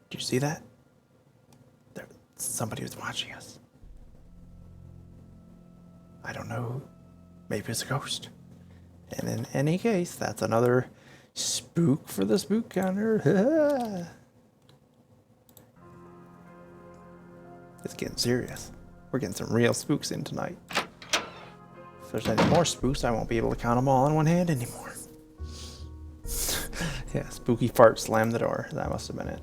Did you see that? Somebody was watching us. I don't know. Maybe it's a ghost. And in any case, that's another spook for the Spook Counter. It's getting serious. We're getting some real spooks in tonight. If there's any more spooks, I won't be able to count them all on one hand anymore. Yeah, spooky fart slammed the door. That must have been it.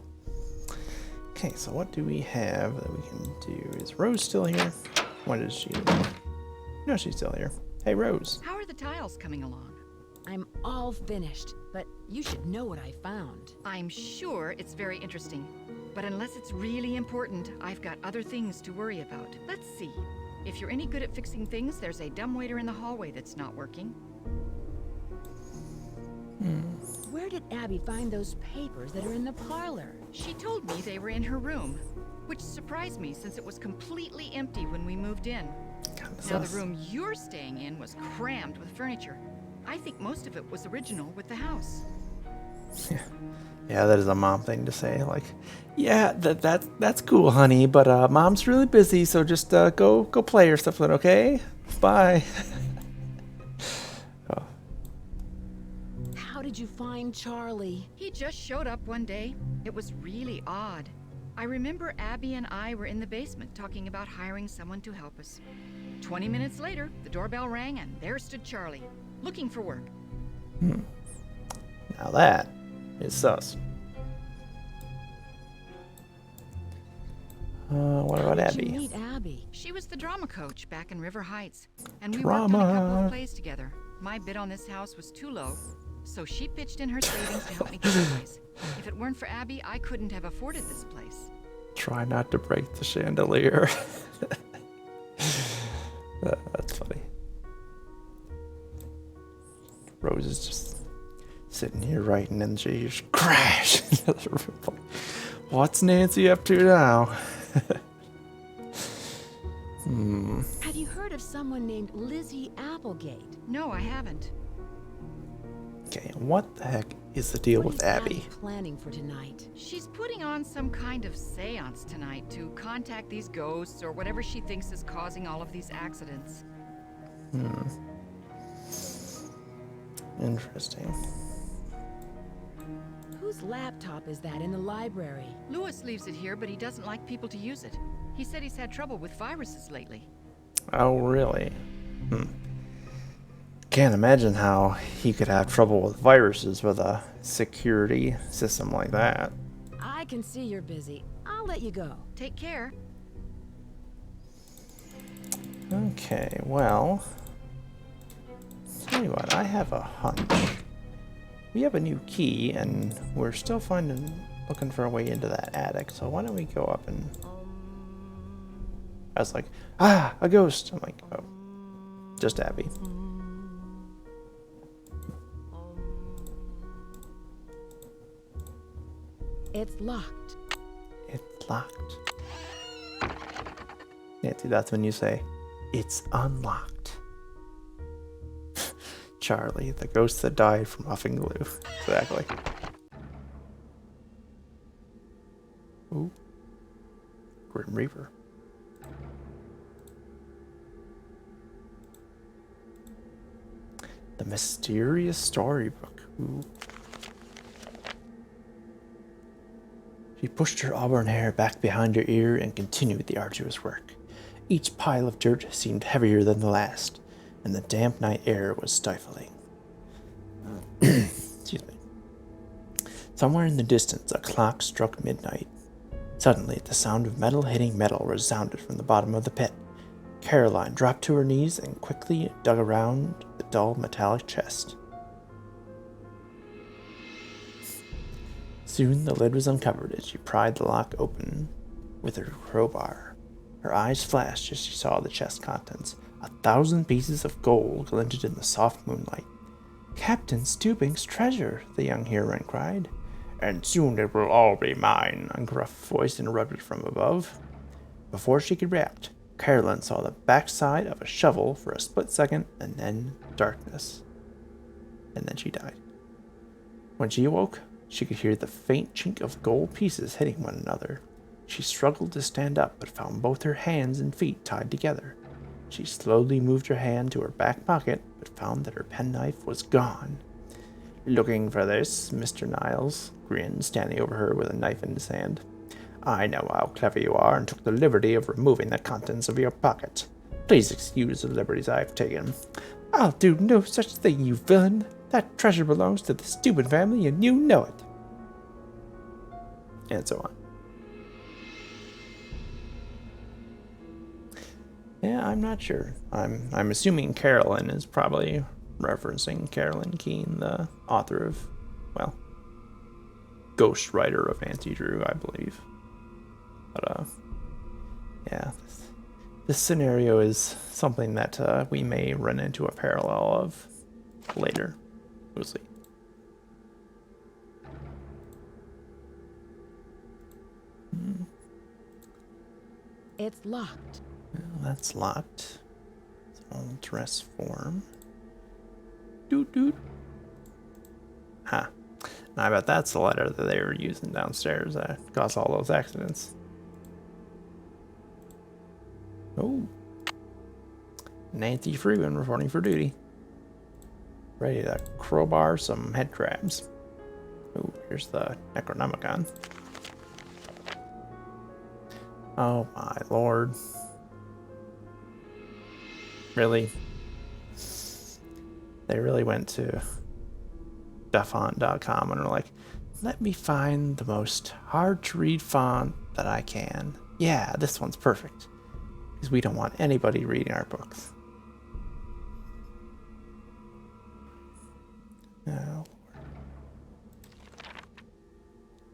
Okay, so what do we have that we can do? Is Rose still here? When did she leave? No, she's still here. Hey, Rose. How are the tiles coming along? I'm all finished, but you should know what I found. I'm sure it's very interesting. But unless it's really important, I've got other things to worry about. Let's see. If you're any good at fixing things, there's a dumbwaiter in the hallway that's not working. Where did Abby find those papers that are in the parlor? She told me they were in her room, which surprised me since it was completely empty when we moved in. Now the room you're staying in was crammed with furniture. I think most of it was original with the house. Yeah, that is a mom thing to say. Like, yeah, that's cool, honey, but mom's really busy, so just go play or something, okay? Bye. Oh. How did you find Charlie? He just showed up one day. It was really odd. I remember Abby and I were in the basement talking about hiring someone to help us. 20 minutes later, the doorbell rang and there stood Charlie, looking for work. Now that is sus. What about How did Abby? you meet Abby? She was the drama coach back in River Heights, and we worked on a couple Drama. of plays together. My bid on this house was too low, so she pitched in her savings to help me get the place. If it weren't for Abby, I couldn't have afforded this place. Try not to break the chandelier. That's funny. Rose is just sitting here writing and she just crash into the room. What's Nancy up to now? Have you heard of someone named Lizzie Applegate? No, I haven't. Okay, what the heck is the deal What with is Abby? planning for tonight? She's putting on some kind of seance tonight to contact these ghosts or whatever she thinks is causing all of these accidents. Interesting. Whose laptop is that in the library? Lewis leaves it here, but he doesn't like people to use it. He said he's had trouble with viruses lately. Oh, really? Can't imagine how he could have trouble with viruses with a security system like that. I can see you're busy. I'll let you go. Take care. Okay, well, tell you what, I have a hunch. We have a new key, and we're still looking for a way into that attic. So why don't we go up and? I was like, a ghost. I'm like, oh, just Abby. It's locked. It's locked. Nancy, that's when you say, it's unlocked. Charlie, the ghost that died from huffing glue. Exactly. Ooh. Grim Reaper. The Mysterious Storybook. Ooh. She pushed her auburn hair back behind her ear and continued the arduous work. Each pile of dirt seemed heavier than the last, and the damp night air was stifling. Excuse me. Somewhere in the distance, a clock struck midnight. Suddenly, the sound of metal hitting metal resounded from the bottom of the pit. Caroline dropped to her knees and quickly dug around the dull metallic chest. Soon the lid was uncovered as she pried the lock open with her crowbar. Her eyes flashed as she saw the chest contents. 1,000 pieces of gold glinted in the soft moonlight. "Captain Stubing's treasure," the young heroine cried. "And soon it will all be mine," a gruff voice interrupted from above. Before she could react, Caroline saw the backside of a shovel for a split second, and then darkness. And then she died. When she awoke, she could hear the faint chink of gold pieces hitting one another. She struggled to stand up, but found both her hands and feet tied together. She slowly moved her hand to her back pocket, but found that her penknife was gone. "Looking for this?" Mr. Niles grinned, standing over her with a knife in his hand. "I know how clever you are, and took the liberty of removing the contents of your pocket. Please excuse the liberties I have taken." "I'll do no such thing, you villain," That treasure belongs to the stupid family and you know it. And so on. Yeah, I'm not sure. I'm assuming Carolyn is probably referencing Carolyn Keene, the author of, well, ghostwriter of Nancy Drew, I believe. But yeah, this scenario is something that we may run into a parallel of later. We'll see. It's locked. Well, that's locked. It's on dress form. Doot doot. Huh. I bet that's the letter that they were using downstairs that caused all those accidents. Oh. Nancy Freeman reporting for duty. Ready to crowbar some head crabs. Oh, here's the Necronomicon. Oh my lord. Really? They really went to defont.com and were like, let me find the most hard to read font that I can. Yeah, this one's perfect. Because we don't want anybody reading our books. No.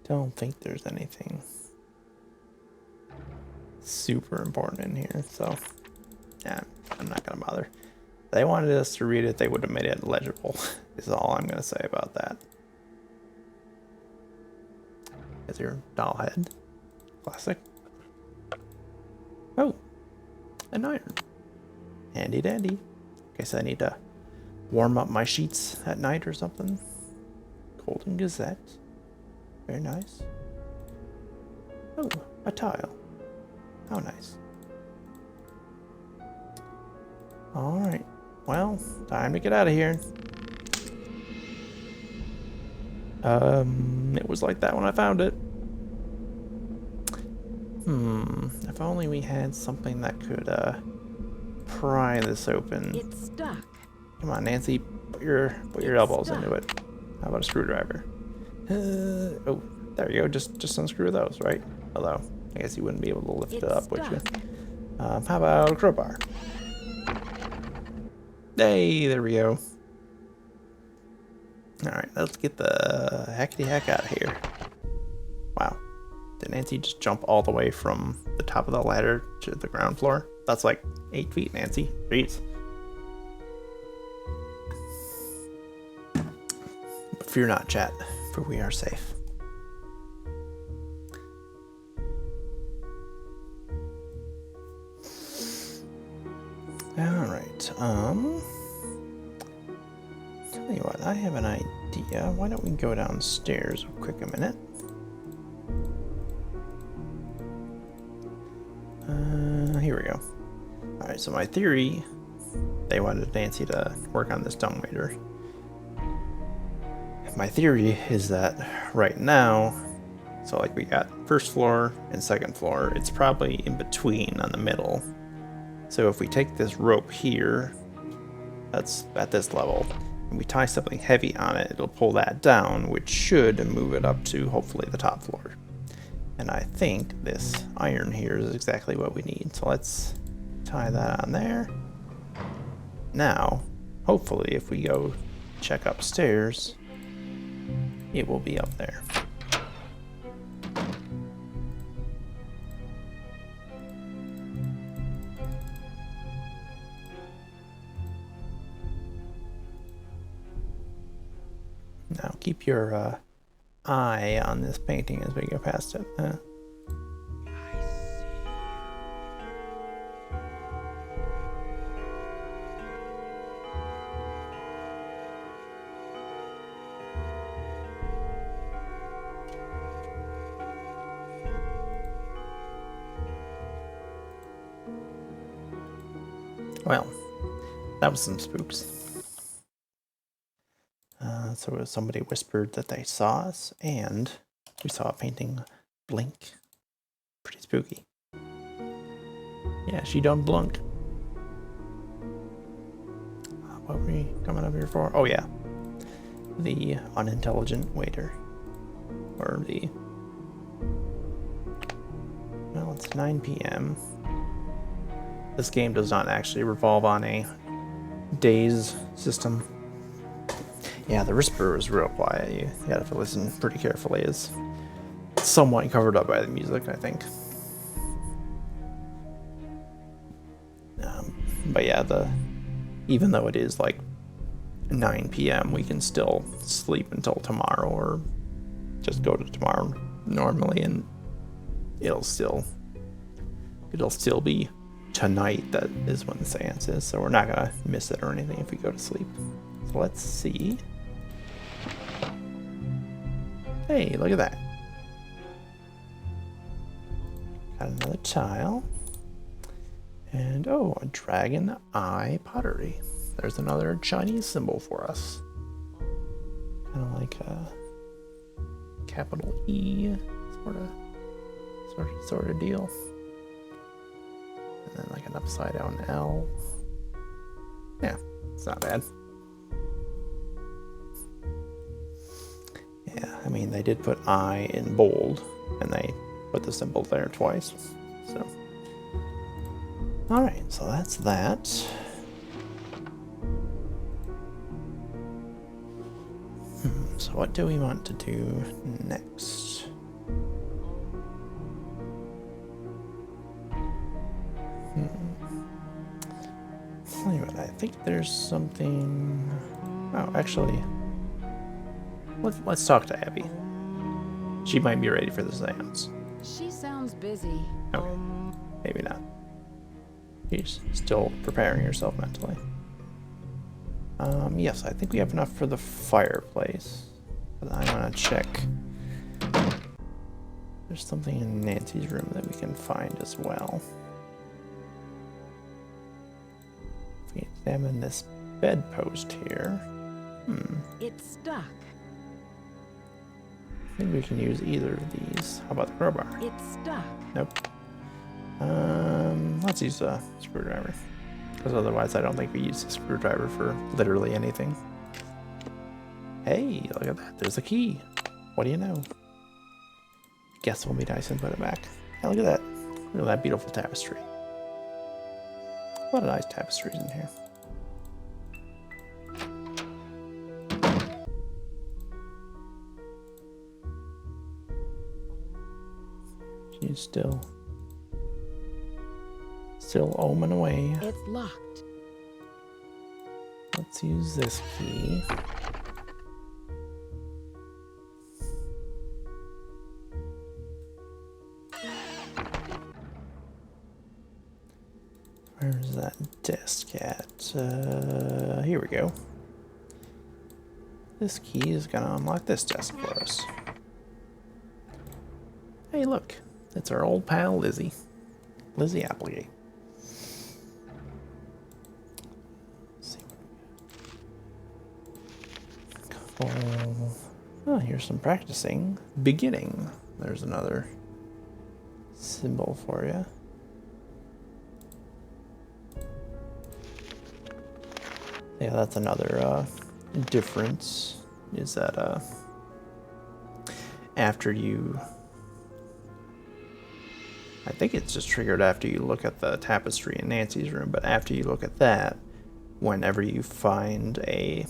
Don't think there's anything super important in here, so yeah, I'm not gonna bother. If they wanted us to read it, they would have made it legible, is all I'm gonna say about that. Is your doll head? Classic. Oh, an iron. Handy dandy. Guess I need to warm up my sheets at night or something. Golden Gazette. Very nice. Oh, a tile. How nice. Alright. Well, time to get out of here. It was like that when I found it. If only we had something that could, pry this open. It's stuck. Come on, Nancy, put your elbows into it. How about a screwdriver? Oh, there you go. Just unscrew those, right? Although, I guess you wouldn't be able to lift it up, would you? How about a crowbar? Hey, there we go. Alright, let's get the heckity heck out of here. Wow. Did Nancy just jump all the way from the top of the ladder to the ground floor? That's like 8 feet, Nancy. Jeez. But fear not, chat, for we are safe. Alright, tell you what, I have an idea. Why don't we go downstairs real quick a minute? Here we go. Alright, so my theory, they wanted Nancy to work on this dumbwaiter. My theory is that right now, so like we got first floor and second floor, it's probably in between on the middle. So if we take this rope here, that's at this level, and we tie something heavy on it, it'll pull that down, which should move it up to hopefully the top floor. And I think this iron here is exactly what we need. So let's tie that on there. Now, hopefully if we go check upstairs, it will be up there. Now keep your eye on this painting as we go past it. Well, that was some spooks. So somebody whispered that they saw us, and we saw a painting blink. Pretty spooky. Yeah, she done blunk. What were we coming up here for? Oh yeah. the unintelligent waiter. Or the... Well, it's 9 p.m. This game does not actually revolve on a days system. Yeah, the whisper is real quiet. You have to listen pretty carefully. It's somewhat covered up by the music, I think. But yeah, even though it is like 9 p.m., we can still sleep until tomorrow, or just go to tomorrow normally, and it'll still be tonight. That is when the seance is, so we're not gonna miss it or anything if we go to sleep. So let's see. Hey, look at that. Got another tile. And oh, a dragon eye pottery. There's another Chinese symbol for us. Kind of like a capital E sort of deal. And then like an upside down L. Yeah, it's not bad. Yeah, I mean, they did put I in bold, and they put the symbol there twice. So, all right, so that's that. So what do we want to do next? Tell you what, I think there's something. Oh, actually, let's talk to Abby. She might be ready for the seance. She sounds busy. Okay, maybe not. She's still preparing herself mentally. Yes, I think we have enough for the fireplace. But I want to check. There's something in Nancy's room that we can find as well. If we examine this bedpost here. It's stuck. I think we can use either of these. How about the crowbar? It's stuck. Nope. Let's use a screwdriver. Because otherwise I don't think we use a screwdriver for literally anything. Hey, look at that. There's a key. What do you know? Guess we'll be nice and put it back. Hey, look at that. Look at that beautiful tapestry. A lot of nice tapestries in here. She's still omen away. It's locked. Let's use this key. Where's that desk at? Here we go. This key is gonna unlock this desk for us. Hey, look. It's our old pal, Lizzie. Lizzie Applegate. Oh, here's some practicing. Beginning. There's another symbol for you. Yeah, that's another difference. Is that after you... I think it's just triggered after you look at the tapestry in Nancy's room, but after you look at that, whenever you find a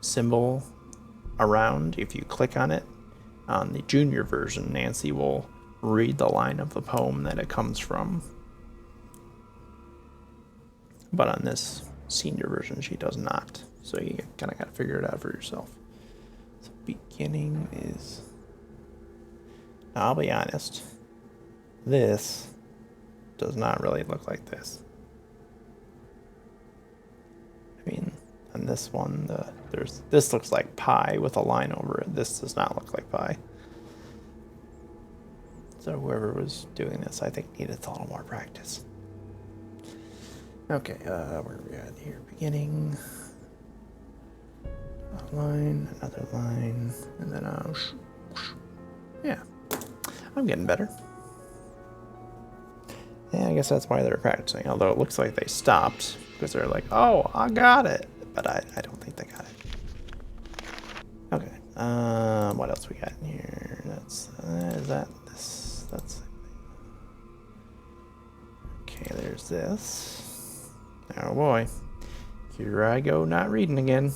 symbol around, if you click on it, on the junior version, Nancy will read the line of the poem that it comes from. But on this senior version, she does not. So you kind of got to figure it out for yourself. So beginning is... Now, I'll be honest. This does not really look like this. I mean, on this one, this looks like pi with a line over it. This does not look like pi. So whoever was doing this, I think, needed a little more practice. Okay, where are we at here? Beginning. A line, another line, and then yeah. I'm getting better. Yeah, I guess that's why they're practicing, although it looks like they stopped, because they're like, oh, I got it. But I don't think they got it. What else we got in here? That's is that this? That's okay. There's this. Oh boy, here I go, not reading again.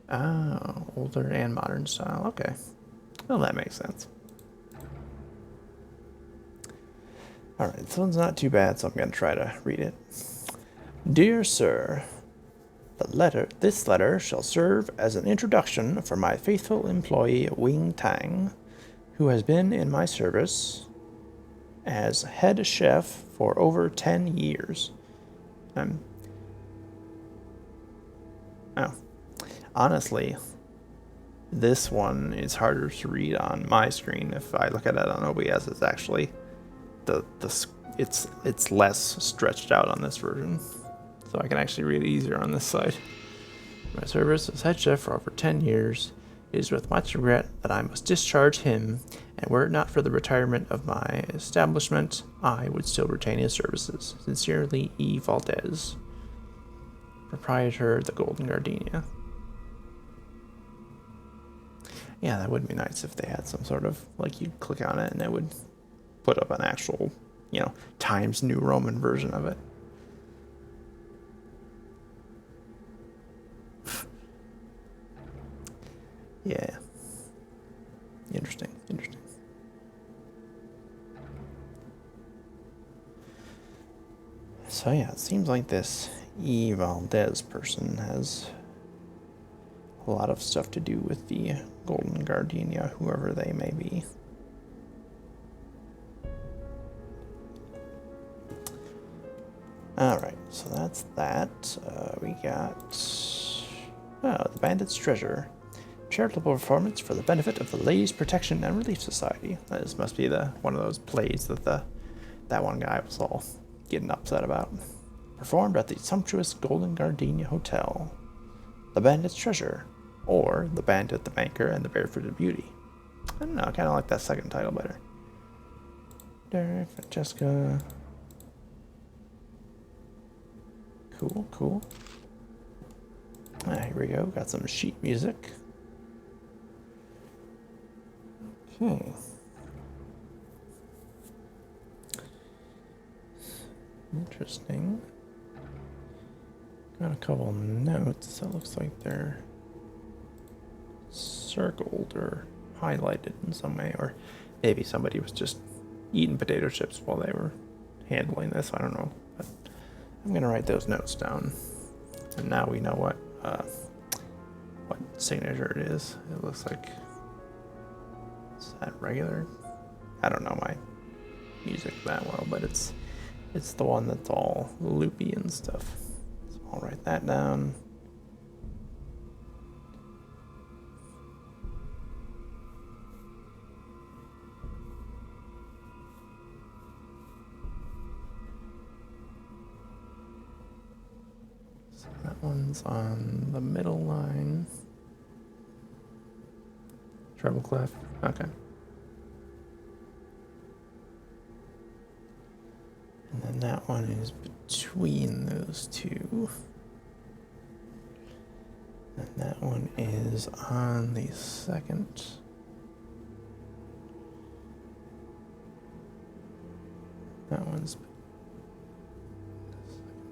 Oh, older and modern style. Okay, well that makes sense. All right, this one's not too bad, so I'm gonna try to read it. Dear Sir. This letter shall serve as an introduction for my faithful employee Wing Tang, who has been in my service as head chef for over 10 years. Honestly, this one is harder to read on my screen. If I look at it on OBS, it's actually it's less stretched out on this version. So I can actually read it easier on this side. My service as head chef for over 10 years. It is with much regret that I must discharge him, and were it not for the retirement of my establishment, I would still retain his services. Sincerely, E. Valdez, proprietor, the Golden Gardenia. Yeah, that would be nice if they had some sort of, like, you'd click on it and it would put up an actual, Times New Roman version of it. Yeah. Interesting. So yeah, it seems like this E. Valdez person has a lot of stuff to do with the Golden Gardenia, whoever they may be. Alright, so that's that. We got The Bandit's Treasure. Charitable performance for the benefit of the Ladies Protection and Relief Society. This must be one of those plays that that one guy was all getting upset about. Performed at the sumptuous Golden Gardenia Hotel. The Bandit's Treasure, or The Bandit, the Banker, and the Barefooted Beauty. I don't know, I kind of like that second title better. Derek, Francesca. Cool. Here we go, got some sheet music. Okay. Interesting. Got a couple notes that looks like they're circled or highlighted in some way, or maybe somebody was just eating potato chips while they were handling this. I don't know, but I'm gonna write those notes down, and now we know what signature it is. It looks like. Is that regular? I don't know my music that well, but it's the one that's all loopy and stuff. So I'll write that down. So that one's on the middle line. Treble clef. Okay. And then that one is between those two. And that one is on the second. That one's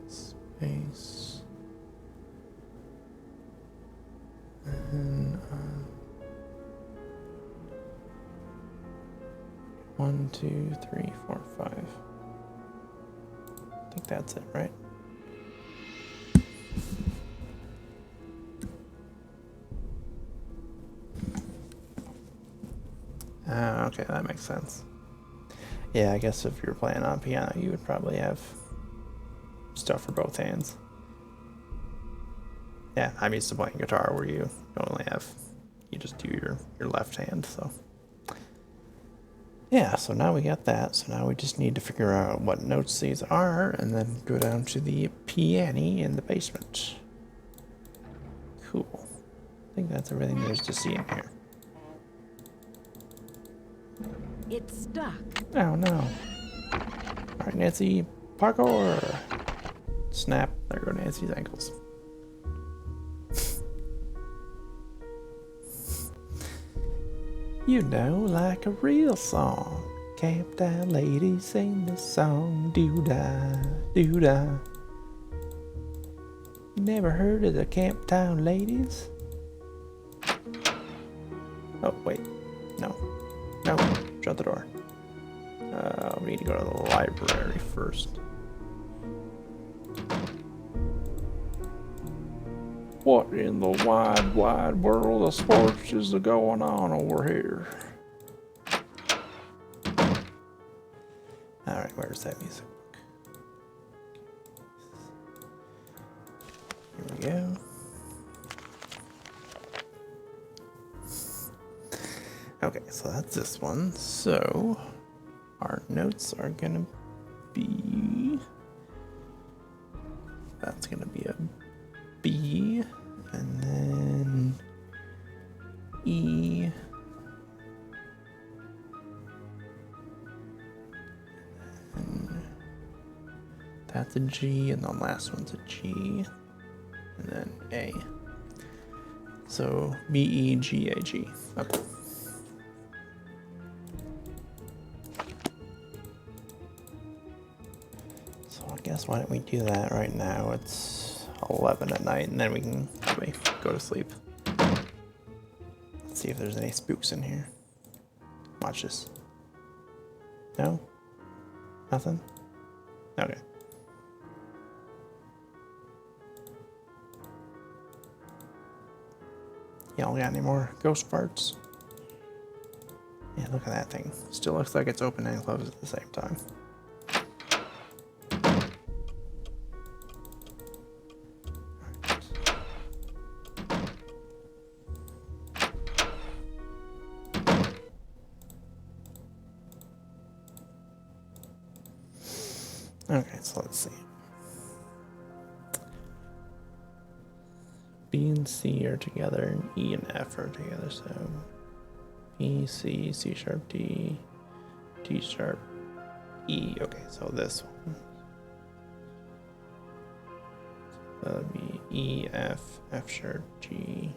space. And 1, 2, 3, 4, 5. I think that's it, right? Okay, that makes sense. Yeah, I guess if you're playing on piano, you would probably have stuff for both hands. Yeah, I'm used to playing guitar where you just do your left hand, so. Yeah, so now we got that. So now we just need to figure out what notes these are and then go down to the piano in the basement. Cool. I think that's everything there is to see in here. It's stuck. Oh no. Alright, Nancy, parkour! Snap. There go Nancy's ankles. You know, like a real song. Camptown ladies sing this song. Doo-dah, doo-dah. You never heard of the Camptown ladies? Oh, wait. No. No. Shut the door. We need to go to the library first. What in the wide, wide world of sports is going on over here? Alright, where's that music book? Here we go. Okay, so that's this one. So, our notes are gonna be... That's gonna be a B, and then E, and that's a G, and the last one's a G, and then A. So B, E, G, A, G. Okay. So I guess why don't we do that right now? It's 11 at night, and then we can probably go to sleep. Let's see if there's any spooks in here. Watch this. No? Nothing? Okay. Y'all got any more ghost farts? Yeah, look at that thing. Still looks like it's open and closed at the same time. Okay, so let's see. B and C are together, and E and F are together, so B, C, C sharp, D, D sharp, E. Okay, so this one. So that would be E, F, F sharp, G,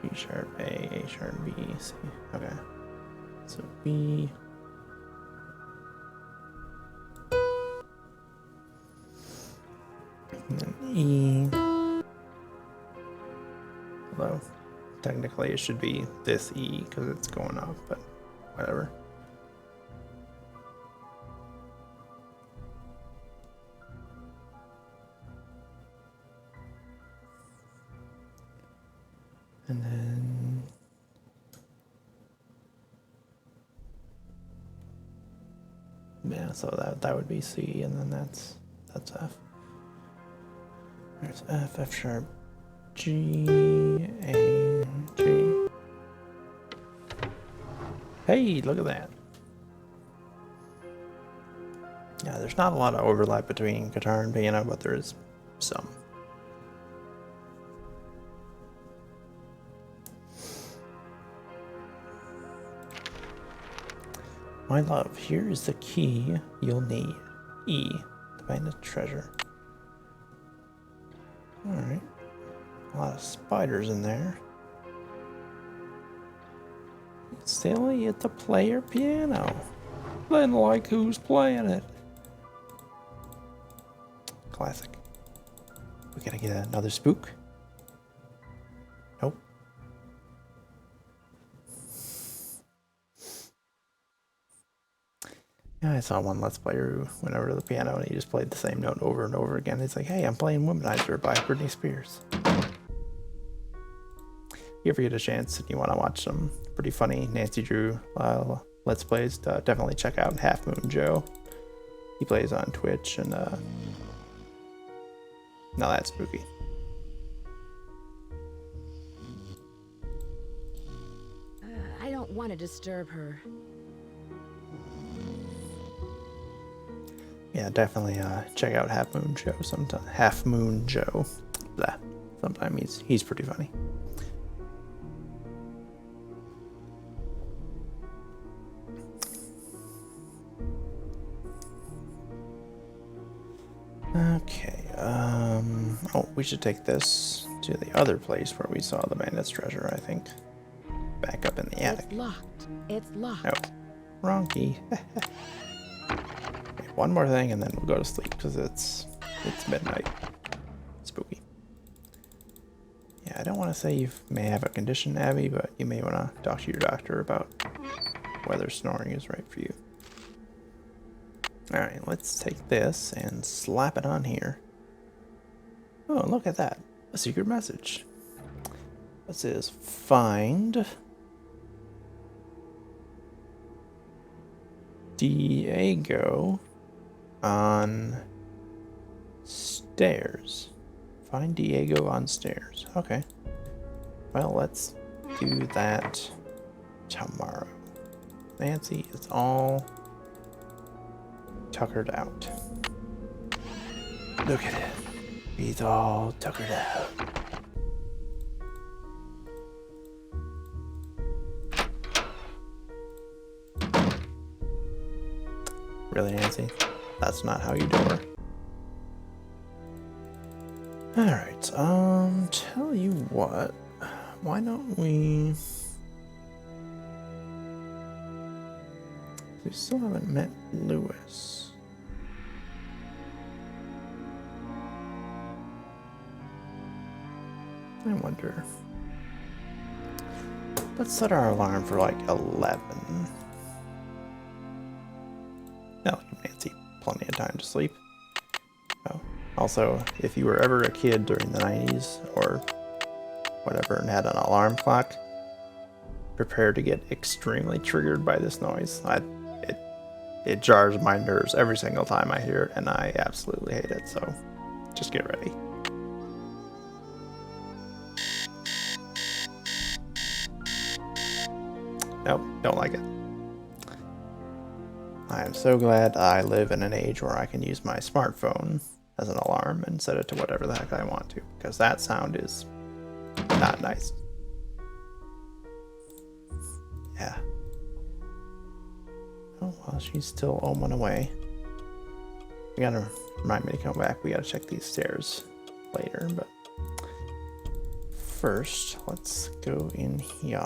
G sharp, A sharp, B, C. Okay, so B. And then E. Although, technically it should be this E because it's going up, but whatever. And then yeah, so that would be C, and then that's F. There's F, F sharp, G, A, G. Hey, look at that. Yeah, there's not a lot of overlap between guitar and piano, but there is some. My love, here is the key you'll need. E, to find the treasure. Alright. A lot of spiders in there. Silly at the player piano. Then like who's playing it? Classic. We gotta get another spook? Nope. Yeah, I saw one Let's Player who went over to the piano and he just played the same note over and over again. He's like, hey, I'm playing Womanizer by Britney Spears. If you ever get a chance and you want to watch some pretty funny Nancy Drew Let's Plays, definitely check out Half Moon Joe. He plays on Twitch, and now that's spooky. I don't want to disturb her. Yeah, definitely check out Half Moon Joe sometime. Half Moon Joe. Blah. Sometime he's pretty funny. Okay, oh, we should take this to the other place where we saw the bandit's treasure, I think. back up in the attic. It's locked. It's locked. Oh, wrong key. Okay, one more thing, and then we'll go to sleep because it's midnight. Spooky. Yeah, I don't want to say you may have a condition, Abby, but you may want to talk to your doctor about whether snoring is right for you. Alright, let's take this and slap it on here. Oh, look at that. A secret message. This is find Diego on stairs. Find Diego on stairs. Okay. Well, let's do that tomorrow. Nancy is all tuckered out. Look at him. He's all tuckered out. Really, Nancy? That's not how you door. Alright, tell you what. Why don't we... We still haven't met Lewis. I wonder. Let's set our alarm for like 11. That'll give Nancy plenty of time to sleep. Oh, also, if you were ever a kid during the 90s or whatever and had an alarm clock, prepare to get extremely triggered by this noise. It jars my nerves every single time I hear it, and I absolutely hate it, so just get ready. Nope, don't like it. I am so glad I live in an age where I can use my smartphone as an alarm and set it to whatever the heck I want to, because that sound is not nice. Yeah. Oh, well, she's still oming away. You gotta remind me to come back. We gotta check these stairs later, but first, let's go in here.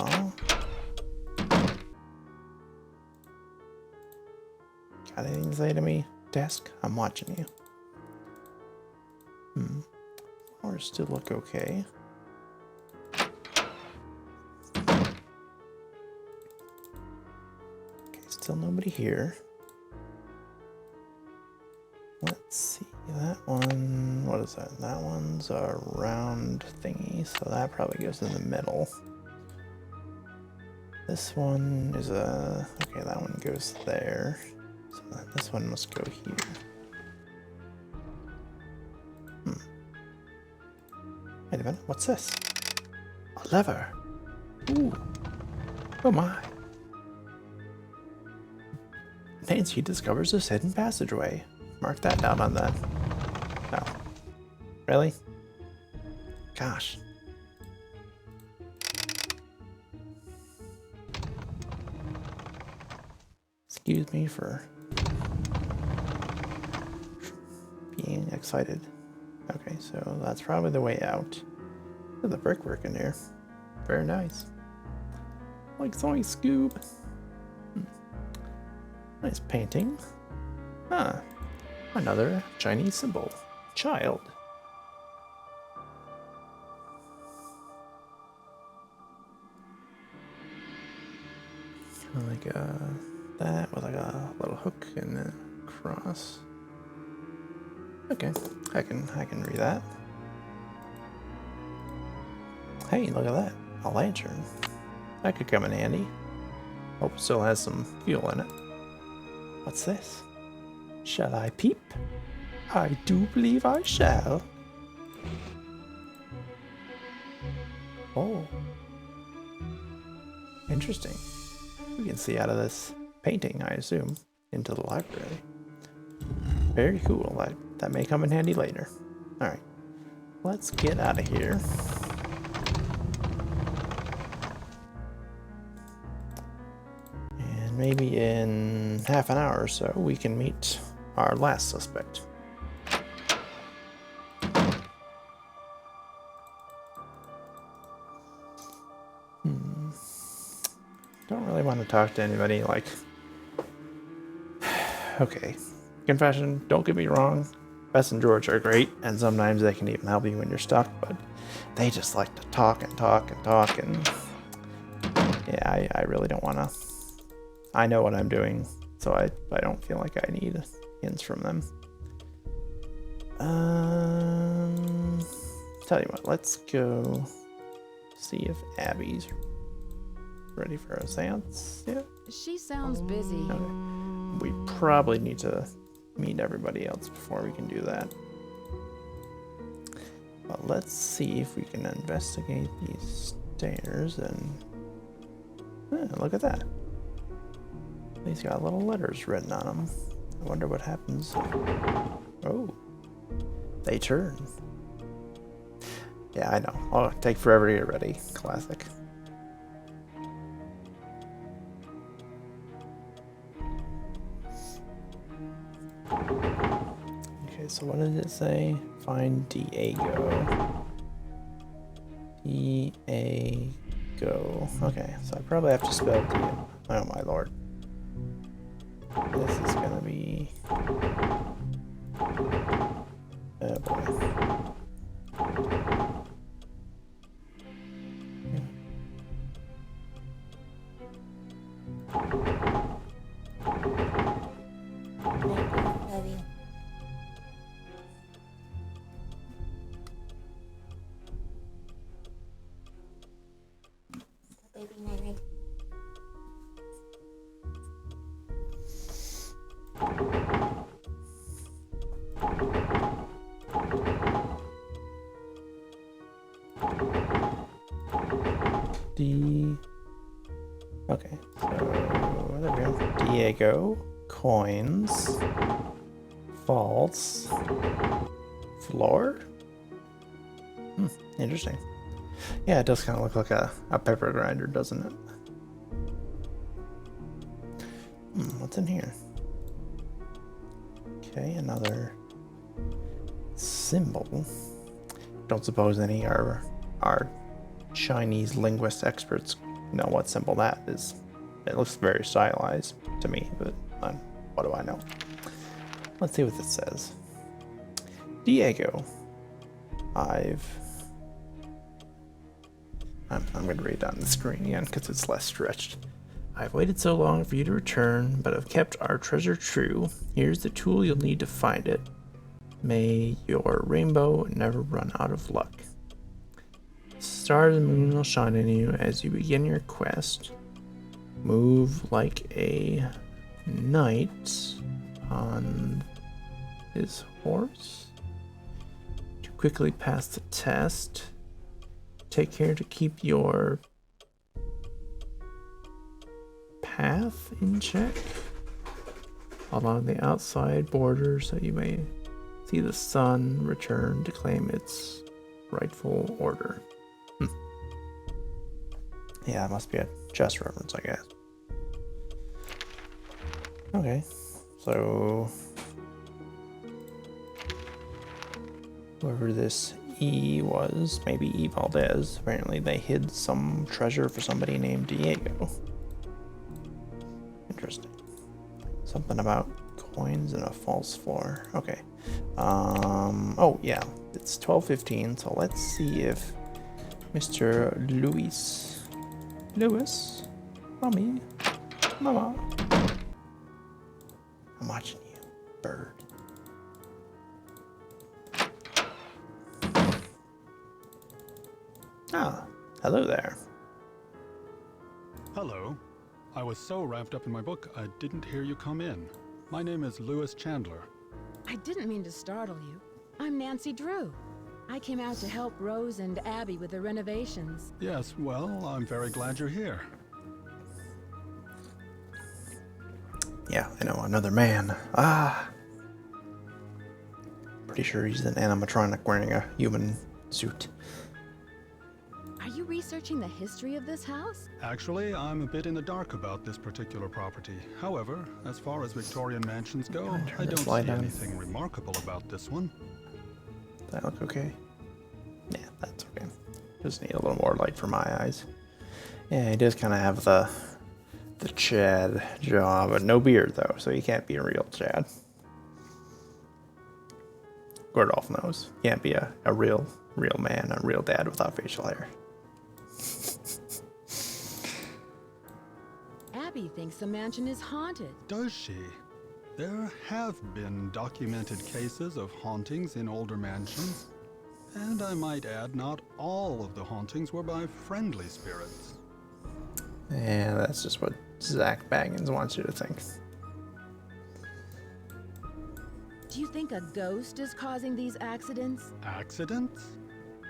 Got anything to say to me? Desk, I'm watching you. Flowers still look okay. Still nobody here. Let's see, that one, what is that? That one's a round thingy, so that probably goes in the middle. This one is a, okay, that one goes there. So this one must go here. Wait a minute, what's this? A lever. Ooh. Oh my. Nancy discovers this hidden passageway. Mark that down on that. No. Really? Gosh. Excuse me for being excited. Okay, so that's probably the way out. Look at the brickwork in here. Very nice. Like soy Scoob. Nice painting. Ah, another Chinese symbol. Child. Like that with like a little hook and a cross. Okay, I can read that. Hey, look at that. A lantern. That could come in handy. Hope it still has some fuel in it. What's this? Shall I peep? I do believe I shall. Oh. Interesting. We can see out of this painting, I assume, into the library. Very cool. That may come in handy later. Alright. Let's get out of here. Maybe in half an hour or so, we can meet our last suspect. want to talk to anybody, like, okay, confession, don't get me wrong, Bess and George are great, and sometimes they can even help you when you're stuck, but they just like to talk and talk and talk, and yeah, I really don't want to. I know what I'm doing, so I don't feel like I need hints from them. Tell you what, let's go see if Abby's ready for a seance. Yeah. She sounds busy. Okay. We probably need to meet everybody else before we can do that. But let's see if we can investigate these stairs and look at that. These got little letters written on them. I wonder what happens. Oh, they turn. Yeah, I know. Oh, take forever to get ready. Classic. Okay, so what did it say? Find Diego. Diego. Okay, so I probably have to spell Diego. Oh my lord. This is gonna be... oh boy. Okay, so there we go. Diego, coins, vaults, floor. Interesting. Yeah, it does kind of look like a pepper grinder, doesn't it? What's in here? Okay, another symbol. Don't suppose any are Chinese linguist experts know what symbol that is. It looks very stylized to me, but what do I know? Let's see what this says. Diego, I'm going to read it on the screen again because it's less stretched. I've waited so long for you to return, but have kept our treasure true. Here's the tool you'll need to find it. May your rainbow never run out of luck. Stars and moon will shine on you as you begin your quest. Move like a knight on his horse. To quickly pass the test, take care to keep your path in check along the outside border so you may see the sun return to claim its rightful order. Yeah, it must be a chess reference, I guess. Okay, so whoever this E was, maybe E Valdez, apparently they hid some treasure for somebody named Diego. Interesting. Something about coins and a false floor. Okay. Oh yeah, it's 12:15, so let's see if Mr. Lewis, mommy, mama, I'm watching you, bird. Ah, hello there. Hello. I was so wrapped up in my book, I didn't hear you come in. My name is Lewis Chandler. I didn't mean to startle you. I'm Nancy Drew. I came out to help Rose and Abby with the renovations. Yes, well, I'm very glad you're here. Yeah, I know, another man. Ah. Pretty sure he's an animatronic wearing a human suit. Are you researching the history of this house? Actually, I'm a bit in the dark about this particular property. However, as far as Victorian mansions go, I don't see anything remarkable about this one. Does that look okay? Yeah, that's okay. Just need a little more light for my eyes. Yeah, it does kind of have the the Chad job, but no beard though, so he can't be a real Chad. Gordolph knows. He can't be a real man, a real dad without facial hair. Abby thinks the mansion is haunted. Does she? There have been documented cases of hauntings in older mansions. And I might add, not all of the hauntings were by friendly spirits. And that's just what Zach Baggins wants you to think. Do you think a ghost is causing these accidents? Accidents?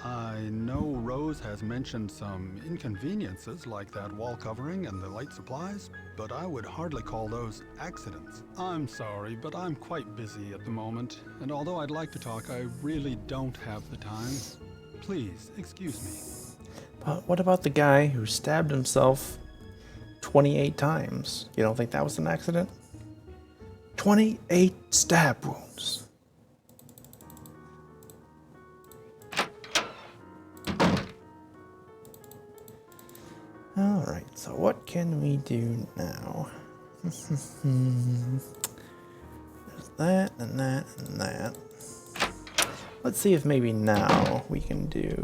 I know Rose has mentioned some inconveniences like that wall covering and the light supplies, but I would hardly call those accidents. I'm sorry, but I'm quite busy at the moment, and although I'd like to talk, I really don't have the time. Please, excuse me. But what about the guy who stabbed himself 28 times? You don't think that was an accident? 28 stab wounds. Alright, so what can we do now? There's that and that and that. Let's see if maybe now we can do,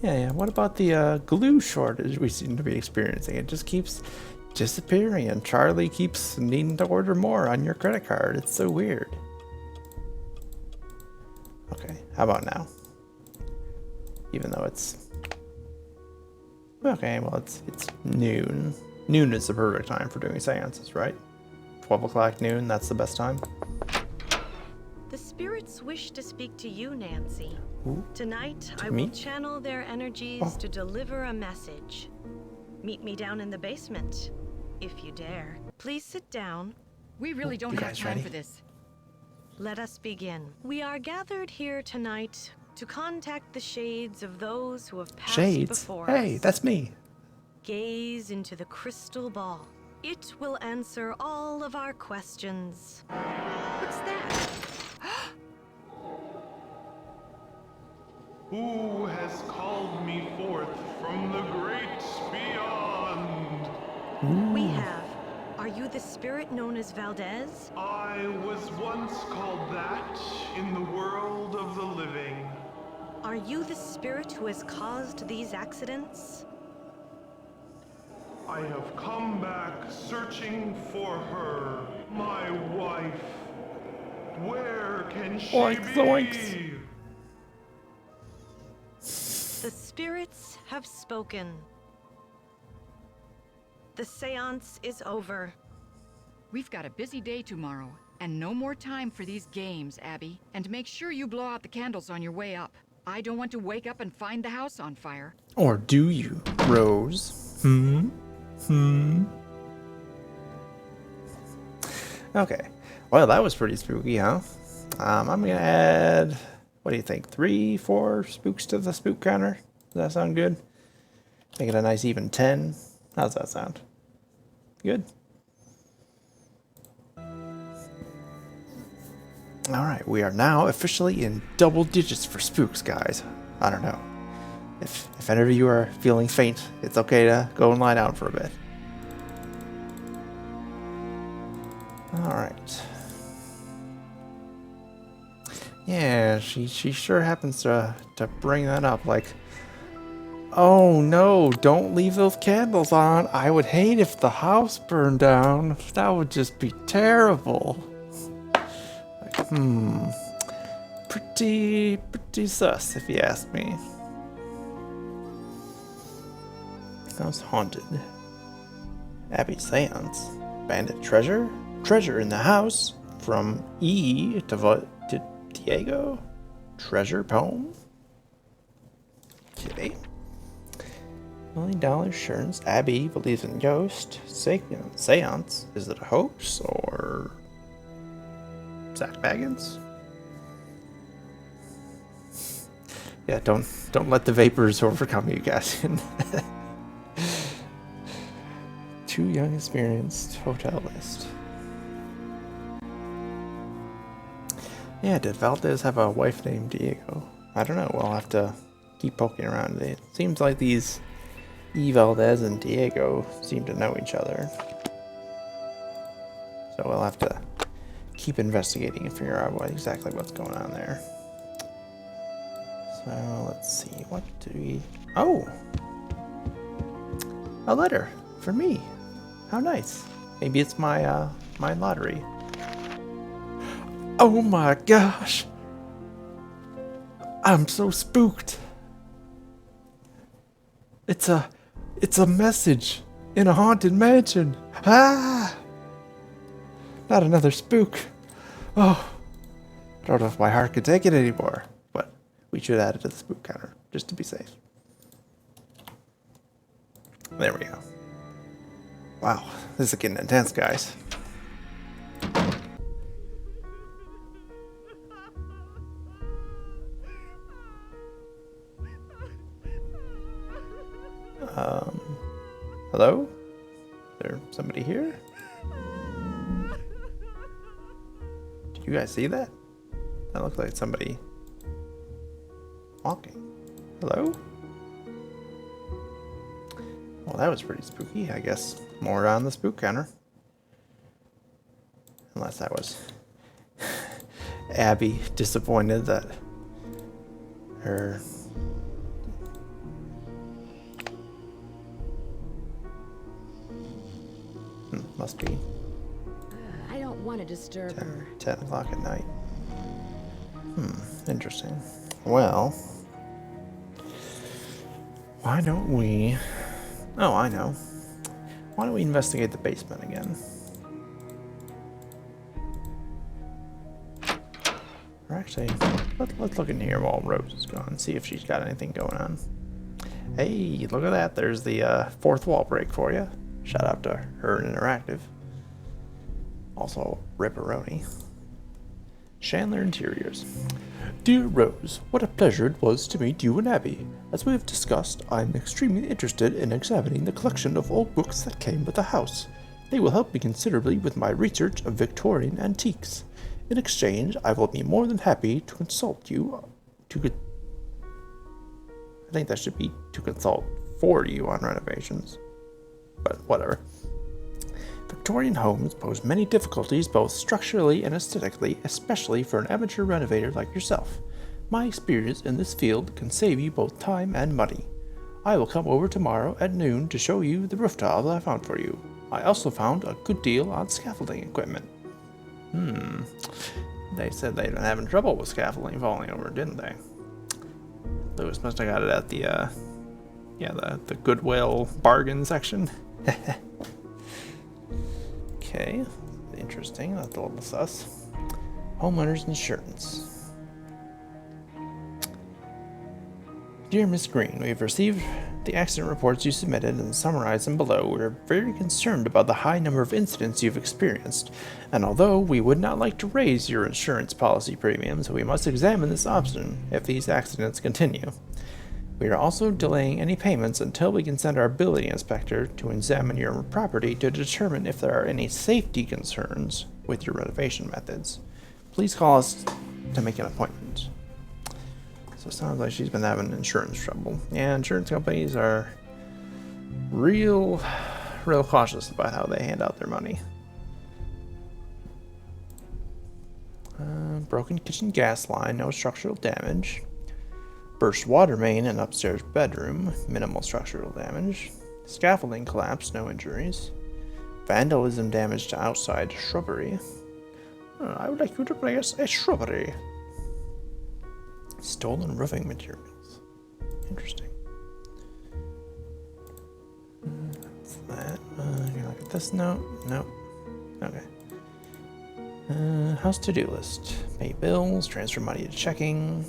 yeah, what about the glue shortage we seem to be experiencing? It just keeps disappearing and Charlie keeps needing to order more on your credit card. It's so weird. Okay, how about now? Even though it's... Okay, well, it's noon. Noon is the perfect time for doing seances, right? 12 o'clock noon, that's the best time. The spirits wish to speak to you, Nancy. Ooh. Tonight, I me? will channel their energies to deliver a message. Meet me down in the basement, if you dare. Please sit down. We really don't you have guys time ready? for this. Let us begin. We are gathered here tonight to contact the shades of those who have passed Shades? before Hey, us. that's me. Gaze into the crystal ball. It will answer all of our questions. What's that? Who has called me forth from the great beyond? We have. Are you the spirit known as Valdez? I was once called that in the world of the living. Are you the spirit who has caused these accidents? I have come back searching for her, my wife. Where can she Oinks, be? oinks. The spirits have spoken. The seance is over. We've got a busy day tomorrow, and no more time for these games, Abby. And make sure you blow out the candles on your way up. I don't want to wake up and find the house on fire. Or do you, Rose? Okay. Well, that was pretty spooky, huh? I'm gonna add, what do you think, 3, 4 spooks to the spook counter? Does that sound good? Make it a nice even 10. How's that sound? Good? Alright, we are now officially in double digits for spooks, guys. I don't know. If any of you are feeling faint, it's okay to go and lie down for a bit. Alright. Yeah, she sure happens to bring that up, like, oh no, don't leave those candles on. I would hate if the house burned down. That would just be terrible. Like, pretty sus, if you ask me. House haunted. Abbey seance. Bandit treasure? Treasure in the house. From E to Diego? Treasure poem? Okay. $1 million insurance. Abby believes in ghost. Seance. Is it a hoax or Zach Baggins? Yeah, don't let the vapors overcome you guys. Too young experienced hotel list. Yeah, did Valdez have a wife named Diego? I don't know. We'll have to keep poking around. It seems like these Valdez and Diego seem to know each other. So we'll have to keep investigating and figure out exactly what's going on there. So let's see, what do we... Oh! A letter for me. How nice. Maybe it's my my lottery. Oh my gosh! I'm so spooked. It's a message in a haunted mansion. Ah! Not another spook. Oh, I don't know if my heart can take it anymore, but we should add it to the spook counter just to be safe. There we go. Wow, this is getting intense, guys. Hello? Is there somebody here? Did you guys see that? That looked like somebody walking. Hello? Well, that was pretty spooky. I guess more on the spook counter. Unless that was Abby disappointed that her... Must be I don't want to disturb her. 10 o'clock at night. Interesting. Well, why don't we... Oh, I know. Why don't we investigate the basement again? Or actually, let's look in here while Rose is gone, see if she's got anything going on. Hey, look at that. There's the fourth wall break for you. Shout out to her Interactive. Also, Ripperoni. Chandler Interiors. Dear Rose, what a pleasure it was to meet you and Abby. As we have discussed, I am extremely interested in examining the collection of old books that came with the house. They will help me considerably with my research of Victorian antiques. In exchange, I will be more than happy to consult you I think that should be to consult for you on renovations. But whatever. Victorian homes pose many difficulties both structurally and aesthetically, especially for an amateur renovator like yourself. My experience in this field can save you both time and money. I will come over tomorrow at noon to show you the roof tile I found for you. I also found a good deal on scaffolding equipment. They said they'd been having trouble with scaffolding falling over, didn't they? Lewis must have got it at the the Goodwill bargain section. Okay, interesting. That's a little sus. Homeowners insurance. Dear Miss Green, we have received the accident reports you submitted and summarized them below. We are very concerned about the high number of incidents you've experienced, and although we would not like to raise your insurance policy premiums, we must examine this option if these accidents continue. We are also delaying any payments until we can send our building inspector to examine your property to determine if there are any safety concerns with your renovation methods. Please call us to make an appointment. So it sounds like she's been having insurance trouble. Yeah, insurance companies are real cautious about how they hand out their money. Broken kitchen gas line, no structural damage. Burst water main in upstairs bedroom, minimal structural damage. Scaffolding collapse, no injuries. Vandalism damage to outside shrubbery. I would like you to bring us a shrubbery. Stolen roofing materials. Interesting. That's that. Can you look at this note? Nope. Okay. House to-do list. Pay bills, transfer money to checking.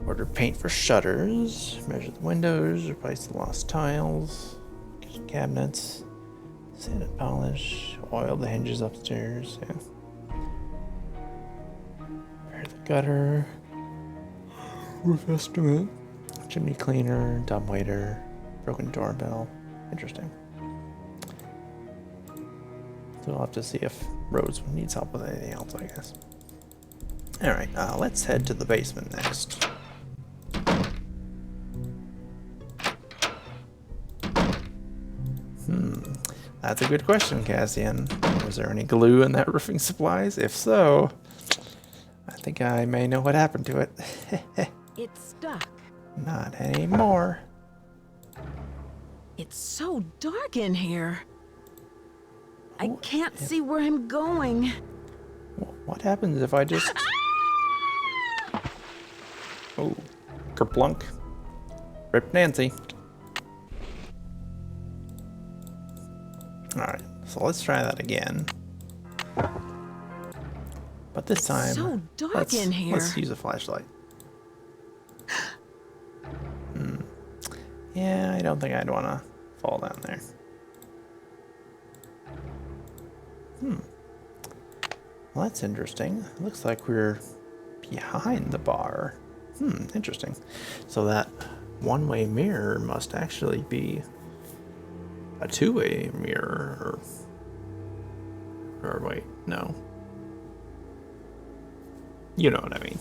Order paint for shutters. Measure the windows. Replace the lost tiles. Kitchen cabinets. Sand and polish. Oil the hinges upstairs. Yeah. Repair the gutter. Roof estimate. Chimney cleaner. Dumbwaiter. Broken doorbell. Interesting. So we'll have to see if Rose needs help with anything else, I guess. Alright, let's head to the basement next. That's a good question, Cassian. Was there any glue in that roofing supplies? If so, I think I may know what happened to it. It's stuck. Not anymore. It's so dark in here. I Oh, can't see where I'm going. What happens if I just... Oh, kerplunk. Rip Nancy. Alright, so let's try that again. But this time, So dark in here. let's use a flashlight. Yeah, I don't think I'd want to fall down there. Well, that's interesting. It looks like we're behind the bar. Interesting. So that one-way mirror must actually be a two-way mirror. Or wait, no. You know what I mean.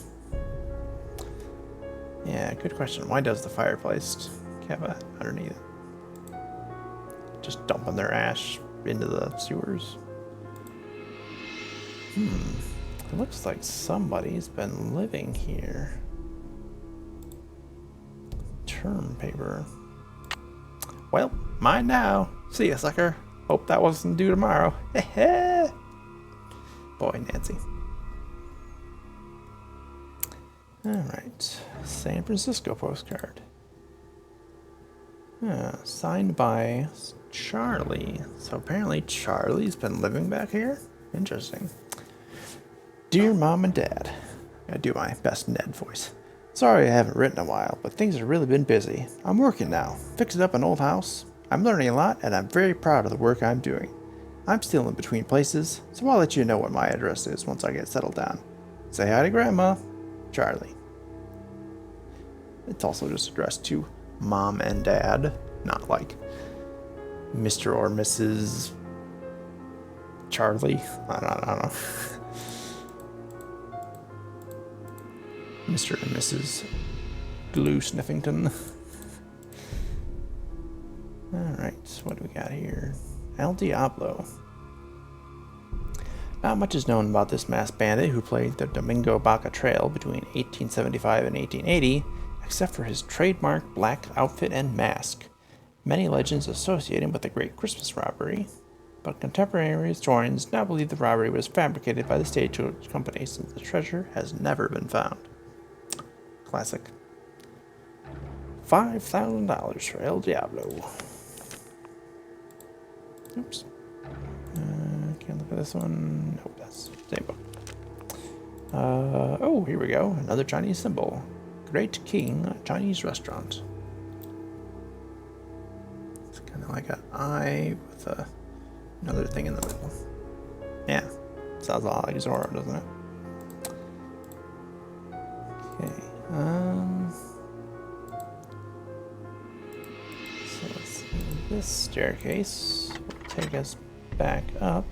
Yeah, good question. Why does the fireplace have a underneath it? Just dumping their ash into the sewers. It looks like somebody's been living here. Term paper. Well, mine now. See ya, sucker. Hope that wasn't due tomorrow. Heh. Boy, Nancy. Alright. San Francisco postcard. Signed by Charlie. So apparently Charlie's been living back here? Interesting. Dear Mom and Dad. I do my best Ned voice. Sorry I haven't written in a while, but things have really been busy. I'm working now, fixing up an old house. I'm learning a lot, and I'm very proud of the work I'm doing. I'm still in between places, so I'll let you know what my address is once I get settled down. Say hi to Grandma. Charlie. It's also just addressed to Mom and Dad, not like Mr. or Mrs. Charlie. I don't know. Mr. and Mrs. Glue Sniffington. Alright, what do we got here? El Diablo. Not much is known about this masked bandit who played the Domingo Baca Trail between 1875 and 1880, except for his trademark black outfit and mask. Many legends associate him with the Great Christmas Robbery, but contemporary historians now believe the robbery was fabricated by the stagecoach company since the treasure has never been found. Classic. $5,000 for El Diablo. Oops. Can't look at this one. Nope, that's the same book. Oh, here we go. Another Chinese symbol. Great King Chinese Restaurant. It's kind of like an eye with another thing in the middle. Yeah, sounds a lot like Zorro, doesn't it? Okay. So let's see. This staircase will take us back up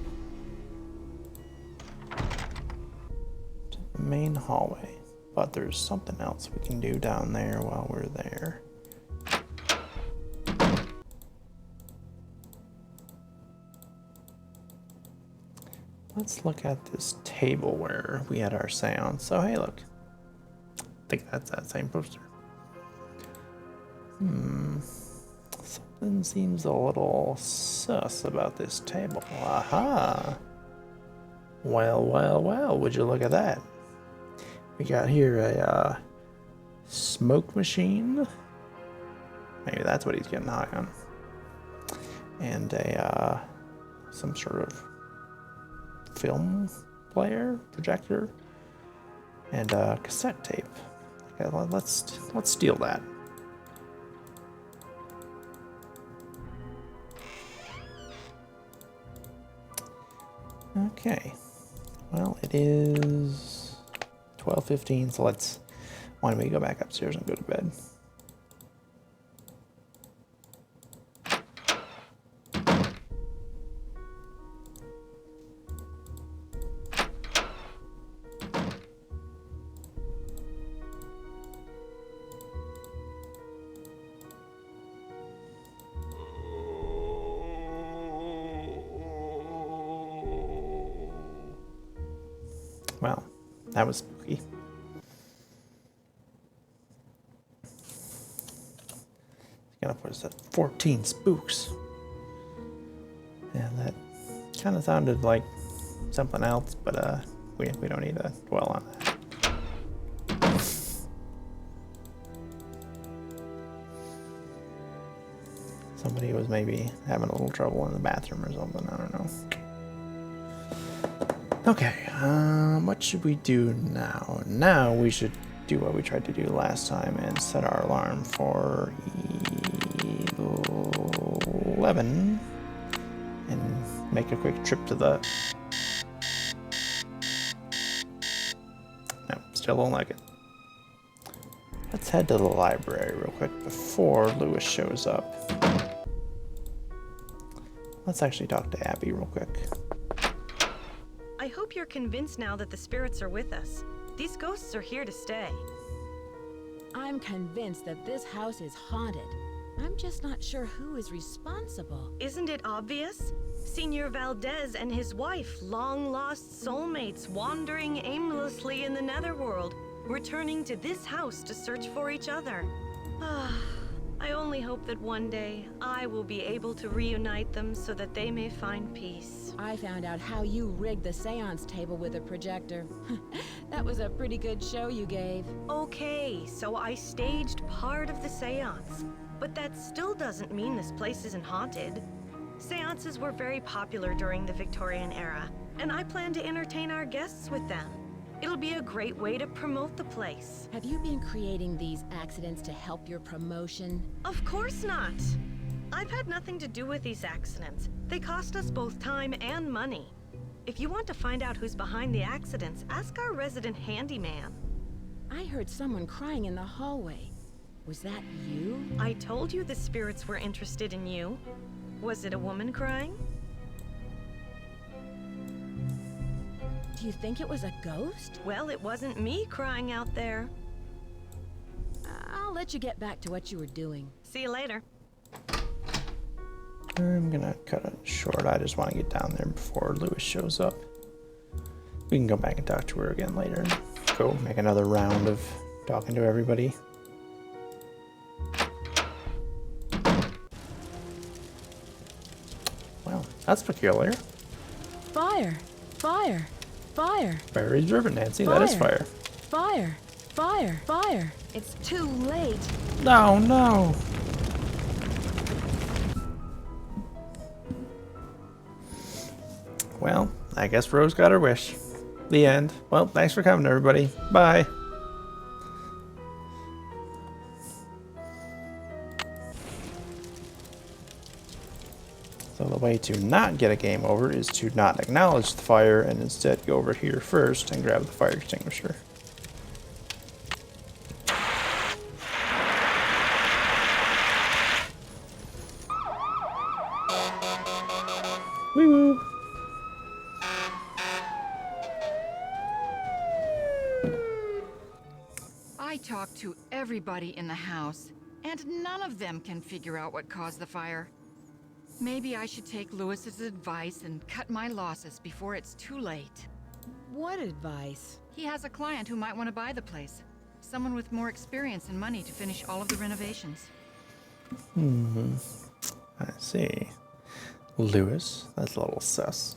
to the main hallway. But there's something else we can do down there while we're there. Let's look at this table where we had our seance. So hey, look. I think that's that same poster. Something seems a little sus about this table. Aha! Well, well, well, would you look at that? We got here a smoke machine. Maybe that's what he's getting high on. And a some sort of film player, projector, and cassette tape. Okay, let's steal that. Okay. Well, it is 12:15, so why don't we go back upstairs and go to bed? Well, that was spooky. Gonna put us at 14 spooks. Yeah, that kind of sounded like something else, but we don't need to dwell on that. Somebody was maybe having a little trouble in the bathroom or something. I don't know. Okay, what should we do now? Now we should do what we tried to do last time and set our alarm for 11 and make a quick trip to the... No, still don't like it. Let's head to the library real quick before Lewis shows up. Let's actually talk to Abby real quick. I hope you're convinced now that the spirits are with us. These ghosts are here to stay. I'm convinced that this house is haunted. I'm just not sure who is responsible. Isn't it obvious? Senior Valdez and his wife, long-lost soulmates wandering aimlessly in the netherworld, returning to this house to search for each other. I only hope that one day I will be able to reunite them so that they may find peace. I found out how you rigged the seance table with a projector. That was a pretty good show you gave. Okay, so I staged part of the seance. But that still doesn't mean this place isn't haunted. Seances were very popular during the Victorian era, and I plan to entertain our guests with them. It'll be a great way to promote the place. Have you been creating these accidents to help your promotion? Of course not. I've had nothing to do with these accidents. They cost us both time and money. If you want to find out who's behind the accidents, ask our resident handyman. I heard someone crying in the hallway. Was that you? I told you the spirits were interested in you. Was it a woman crying? Do you think it was a ghost? Well, it wasn't me crying out there. I'll let you get back to what you were doing. See you later. I'm gonna cut it short. I just want to get down there before Lewis shows up. We can go back and talk to her again later and go make another round of talking to everybody. Well, that's peculiar. Fire! Fire! Fire! Very driven, Nancy. That is fire. Fire! Fire! Fire! It's too late. No, no. Well, I guess Rose got her wish. The end. Well, thanks for coming, everybody. Bye. So the way to not get a game over is to not acknowledge the fire and instead go over here first and grab the fire extinguisher. Woo-woo. I talked to everybody in the house, and none of them can figure out what caused the fire. Maybe I should take Lewis's advice and cut my losses before it's too late. What advice? He has a client who might want to buy the place. Someone with more experience and money to finish all of the renovations. I see. Lewis, that's a little sus.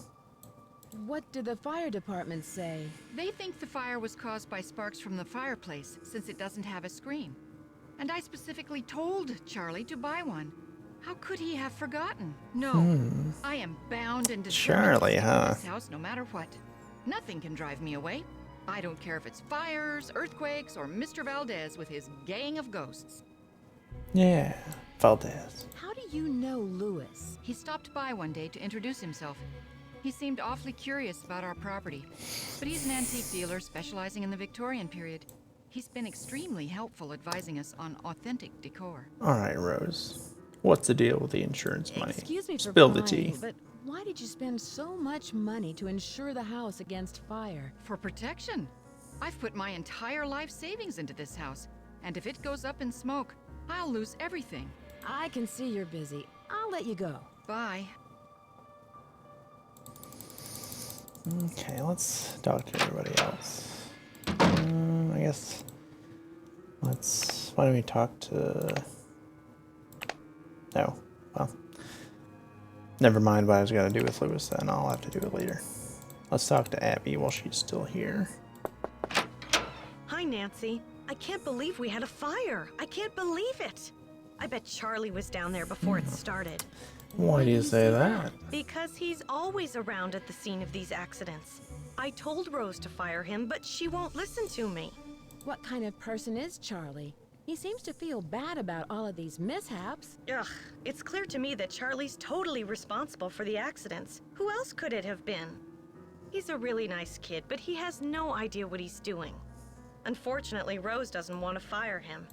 What did the fire department say? They think the fire was caused by sparks from the fireplace, since it doesn't have a screen. And I specifically told Charlie to buy one. How could he have forgotten? No, I am bound and determined Charlie, to stay huh? in this house no matter what. Nothing can drive me away. I don't care if it's fires, earthquakes, or Mr. Valdez with his gang of ghosts. Yeah, Valdez. How do you know Lewis? He stopped by one day to introduce himself. He seemed awfully curious about our property, but he's an antique dealer specializing in the Victorian period. He's been extremely helpful advising us on authentic decor. All right, Rose. What's the deal with the insurance money? Excuse me for Spill the prying, tea. but why did you spend so much money to insure the house against fire? For protection. I've put my entire life savings into this house, and if it goes up in smoke, I'll lose everything. I can see you're busy. I'll let you go. Bye. Okay, let's talk to everybody else. I guess why don't we talk to... No, well, never mind what I was gonna do with Lewis then. I'll have to do it later. Let's talk to Abby while she's still here. Hi, Nancy. I can't believe we had a fire. I can't believe it. I bet Charlie was down there before it started. Why do you say that? Because he's always around at the scene of these accidents. I told Rose to fire him, but she won't listen to me. What kind of person is Charlie? He seems to feel bad about all of these mishaps. Ugh, it's clear to me that Charlie's totally responsible for the accidents. Who else could it have been? He's a really nice kid, but he has no idea what he's doing. Unfortunately, Rose doesn't want to fire him.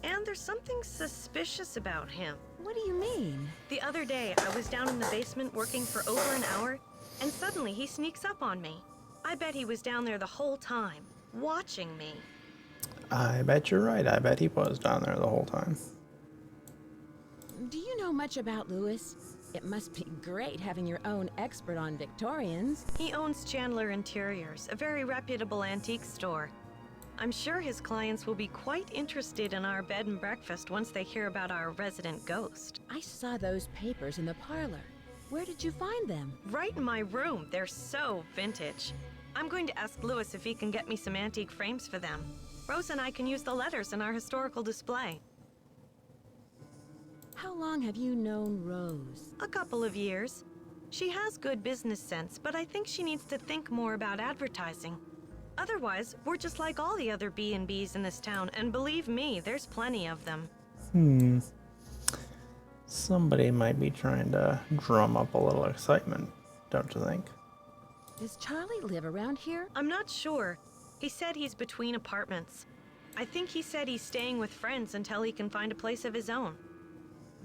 And there's something suspicious about him. What do you mean? The other day, I was down in the basement working for over an hour, and suddenly he sneaks up on me. I bet he was down there the whole time, watching me. I bet you're right. I bet he was down there the whole time. Do you know much about Lewis? It must be great having your own expert on Victorians. He owns Chandler Interiors, a very reputable antique store. I'm sure his clients will be quite interested in our bed and breakfast once they hear about our resident ghost. I saw those papers in the parlor. Where did you find them? Right in my room. They're so vintage. I'm going to ask Lewis if he can get me some antique frames for them. Rose and I can use the letters in our historical display. How long have you known Rose? A couple of years. She has good business sense, but I think she needs to think more about advertising. Otherwise, we're just like all the other B&Bs in this town, and believe me, there's plenty of them. Somebody might be trying to drum up a little excitement, don't you think? Does Charlie live around here? I'm not sure. He said he's between apartments. I think he said he's staying with friends until he can find a place of his own.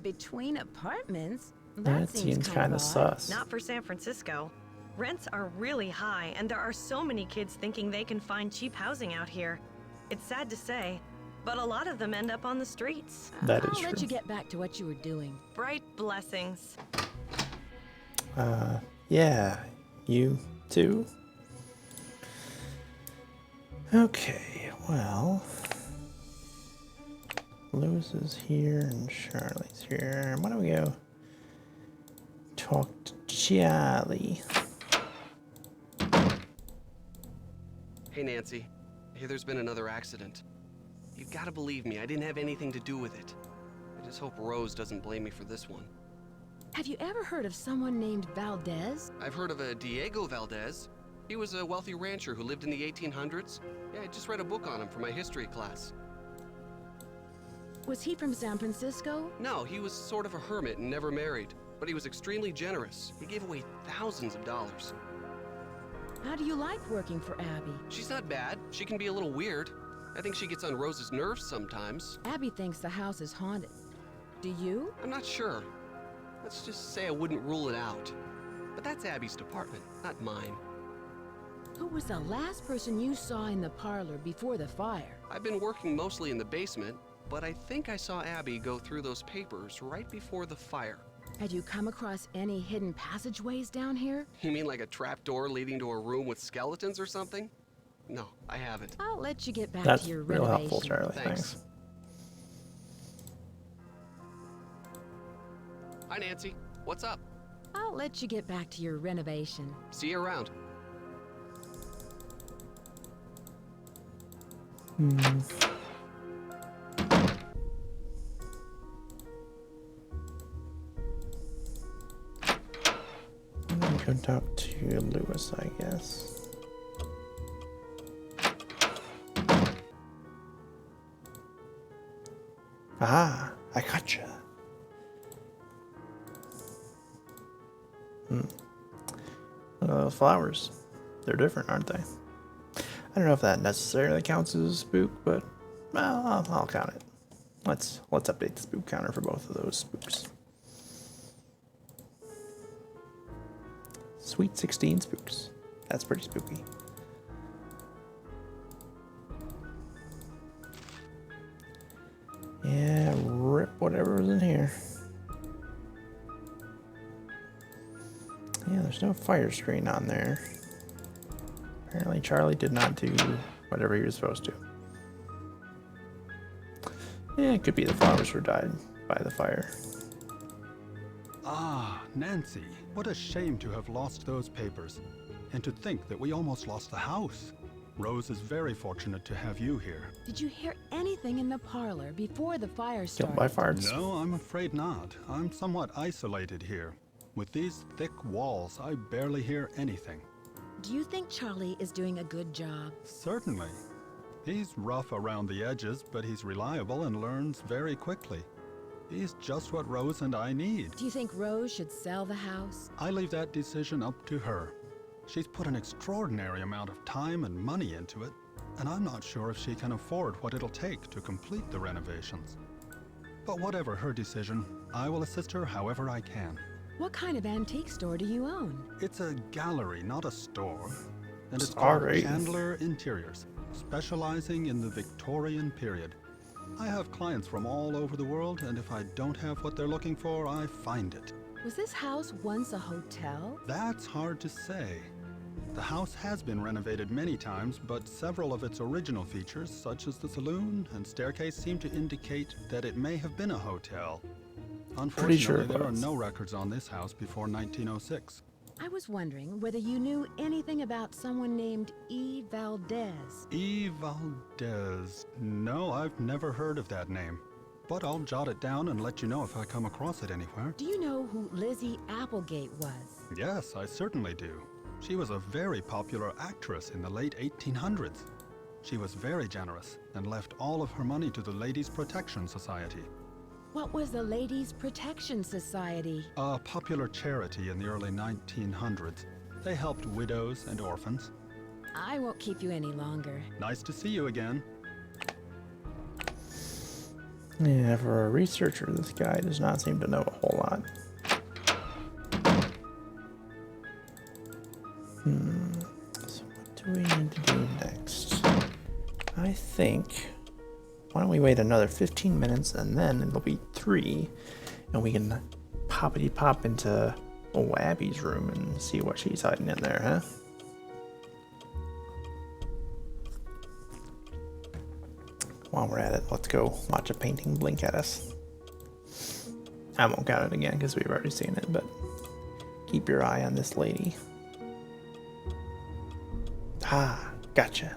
Between apartments? That seems kind of odd. sus. Not for San Francisco. Rents are really high, and there are so many kids thinking they can find cheap housing out here. It's sad to say, but a lot of them end up on the streets. That is I'll true. let you get back to what you were doing. Bright blessings. Yeah, you too? Okay, well, Lewis is here and Charlie's here. Why don't we go talk to Charlie? Hey, Nancy. I hear there's been another accident. You gotta believe me, I didn't have anything to do with it. I just hope Rose doesn't blame me for this one. Have you ever heard of someone named Valdez? I've heard of a Diego Valdez. He was a wealthy rancher who lived in the 1800s. Yeah, I just read a book on him for my history class. Was he from San Francisco? No, he was sort of a hermit and never married, but he was extremely generous. He gave away thousands of dollars. How do you like working for Abby? She's not bad. She can be a little weird. I think she gets on Rose's nerves sometimes. Abby thinks the house is haunted. Do you? I'm not sure. Let's just say I wouldn't rule it out. But that's Abby's department, not mine. Who was the last person you saw in the parlor before the fire? I've been working mostly in the basement, but I think I saw Abby go through those papers right before the fire. Had you come across any hidden passageways down here? You mean like a trapdoor leading to a room with skeletons or something? No, I haven't. I'll let you get back That's to your real renovation. helpful, Charlie. Thanks. Thanks. Hi, Nancy. What's up? I'll let you get back to your renovation. See you around. I'm gonna go talk to Lewis, I guess. Ah, I gotcha. Look at those flowers. They're different, aren't they? I don't know if that necessarily counts as a spook, but well, I'll count it. Let's update the spook counter for both of those spooks. Sweet 16 spooks. That's pretty spooky. Yeah, rip whatever was in here. Yeah, there's no fire screen on there. Apparently Charlie did not do whatever he was supposed to. Yeah, it could be the flowers were died by the fire. Ah, Nancy, what a shame to have lost those papers. And to think that we almost lost the house. Rose is very fortunate to have you here. Did you hear anything in the parlor before the fire started? Killed by farts. No, I'm afraid not. I'm somewhat isolated here. With these thick walls, I barely hear anything. Do you think Charlie is doing a good job? Certainly. He's rough around the edges, but he's reliable and learns very quickly. He's just what Rose and I need. Do you think Rose should sell the house? I leave that decision up to her. She's put an extraordinary amount of time and money into it, and I'm not sure if she can afford what it'll take to complete the renovations. But whatever her decision, I will assist her however I can. What kind of antique store do you own? It's a gallery, not a store. And it's Sorry. called Chandler Interiors, specializing in the Victorian period. I have clients from all over the world, and if I don't have what they're looking for, I find it. Was this house once a hotel? That's hard to say. The house has been renovated many times, but several of its original features, such as the saloon and staircase, seem to indicate that it may have been a hotel. Pretty sure Unfortunately, it there are was. no records on this house before 1906. I was wondering whether you knew anything about someone named E. Valdez. E. Valdez. No, I've never heard of that name. But I'll jot it down and let you know if I come across it anywhere. Do you know who Lizzie Applegate was? Yes, I certainly do. She was a very popular actress in the late 1800s. She was very generous and left all of her money to the Ladies' Protection Society, What was the Ladies' Protection Society? a popular charity in the early 1900s. They helped widows and orphans. I won't keep you any longer. Nice to see you again. Yeah, for a researcher, this guy does not seem to know a whole lot. So what do we need to do next? I think, why don't we wait another 15 minutes and then it'll be 3 and we can poppity pop into old Abby's room and see what she's hiding in there, huh? While we're at it, let's go watch a painting blink at us. I won't count it again because we've already seen it, but keep your eye on this lady. Ah, gotcha.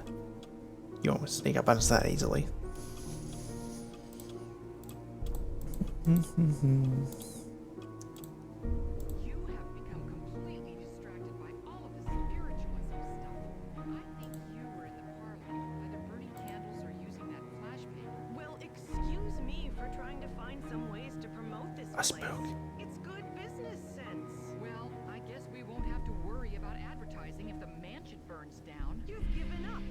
You won't sneak up on us that easily. You have become completely distracted by all of the spiritualism stuff. I think you were in the parlor, either burning candles or using that flashbang. Well, excuse me for trying to find some ways to promote this A place. spook. It's good business sense. Well, I guess we won't have to worry about advertising if the mansion burns down. You've given up.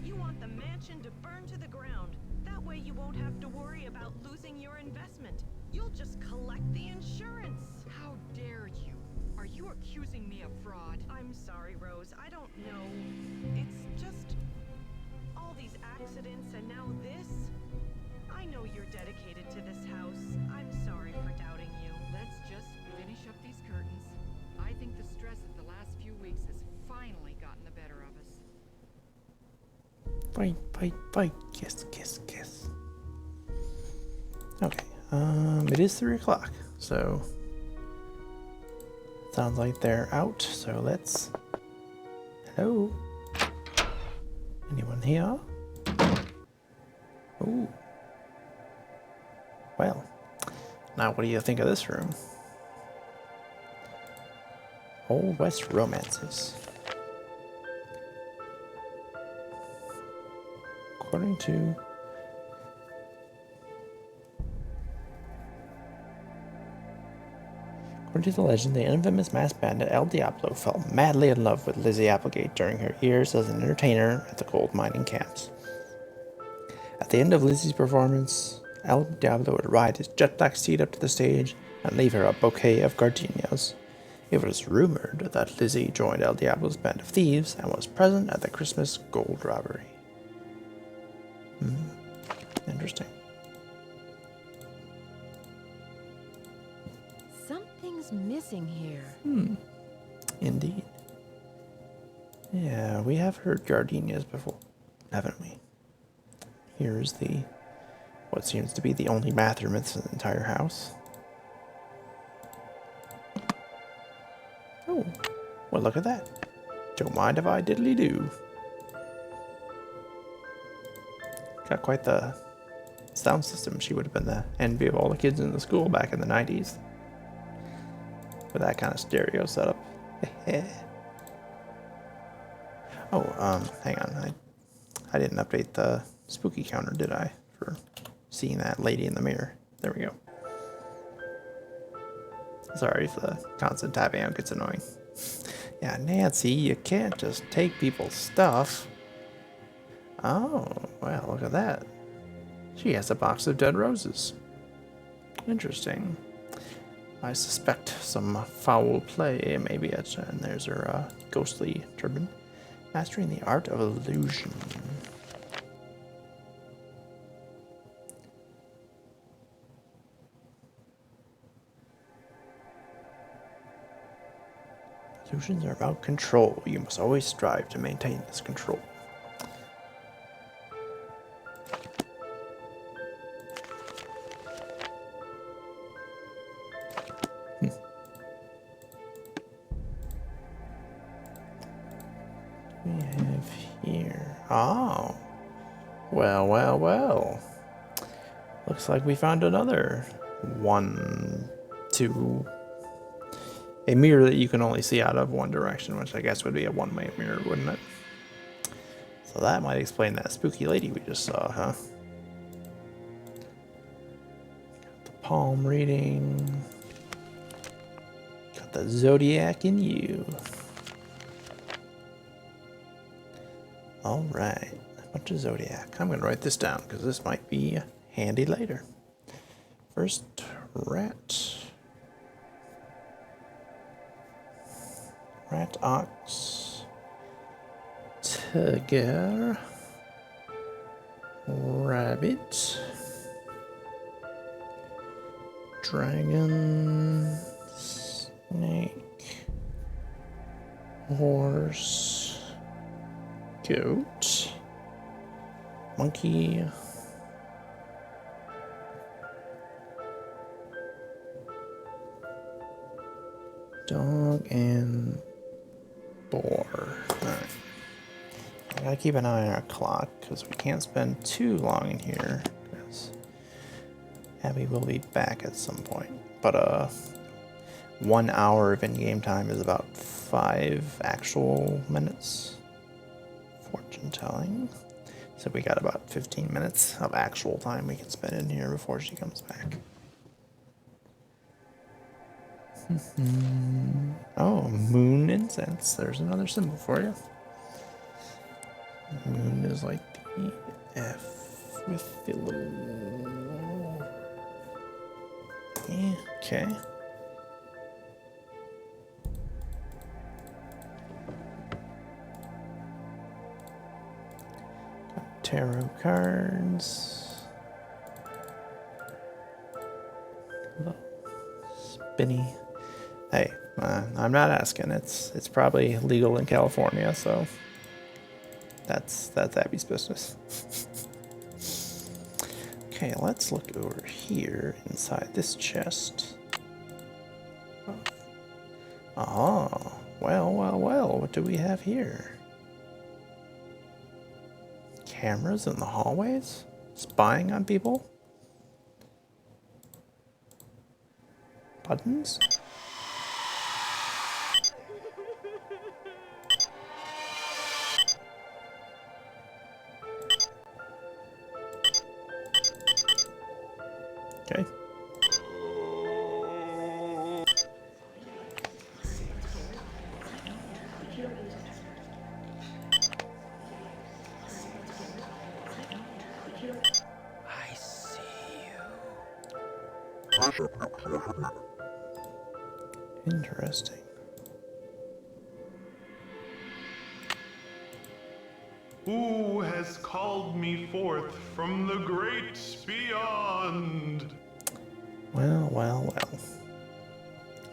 You want the mansion to burn to the ground. That way you won't have to worry about losing your investment. You'll just collect the insurance. How dare you? Are you accusing me of fraud? I'm sorry, Rose. I don't know. It's just all these accidents and now this. I know you're dedicated to this house. I'm sorry for doubting you. Let's just finish up these curtains. I think the stress of the last few weeks has finally gotten the better of us. Fight, fight, fight. Kiss, kiss, kiss. Okay. It is 3 o'clock, so sounds like they're out. So let's. Hello. Anyone here? Ooh. Well, now what do you think of this room? Old West romances. According to the legend, the infamous masked bandit El Diablo fell madly in love with Lizzie Applegate during her years as an entertainer at the gold mining camps. At the end of Lizzie's performance, El Diablo would ride his jet black steed up to the stage and leave her a bouquet of gardenias. It was rumored that Lizzie joined El Diablo's band of thieves and was present at the Christmas gold robbery. Interesting. Something's missing here. Indeed. Yeah, we have heard gardenias before, haven't we? Here's the what seems to be the only bathroom in the entire house. Oh, well, look at that. Don't mind if I diddly do. Got quite the sound system. She would have been the envy of all the kids in the school back in the 90s. With that kind of stereo setup. Oh, hang on. I didn't update the spooky counter, did I? For seeing that lady in the mirror. There we go. Sorry if the constant tapping out gets annoying. Yeah, Nancy, you can't just take people's stuff. Oh, well, look at that. She has a box of dead roses. Interesting. I suspect some foul play, maybe. And there's her ghostly turban. Mastering the art of illusion. Illusions are about control. You must always strive to maintain this control. We have here. Oh. Well, well, well. Looks like we found another a mirror that you can only see out of one direction, which I guess would be a one-way mirror, wouldn't it? So that might explain that spooky lady we just saw, huh? Got the palm reading. Got the zodiac in you. Alright, a bunch of zodiac. I'm going to write this down because this might be handy later. First, rat. Rat, ox, tiger, rabbit, dragon, snake, horse, goat, monkey, dog, and boar. Alright. I gotta keep an eye on our clock because we can't spend too long in here because Abby will be back at some point. But 1 hour of in-game time is about 5 actual minutes. Fortune telling. So we got about 15 minutes of actual time we can spend in here before she comes back. Oh, moon incense. There's another symbol for you. Moon is like the F with the little... Yeah, okay. Got tarot cards. Spinny. Hey, I'm not asking. It's probably legal in California, so that's Abby's business. Okay, let's look over here inside this chest. Oh, well, well, well. What do we have here? Cameras in the hallways? Spying on people? Buttons? Okay. I see you. Interesting. Who has called me forth from the great beyond? Well, well, well.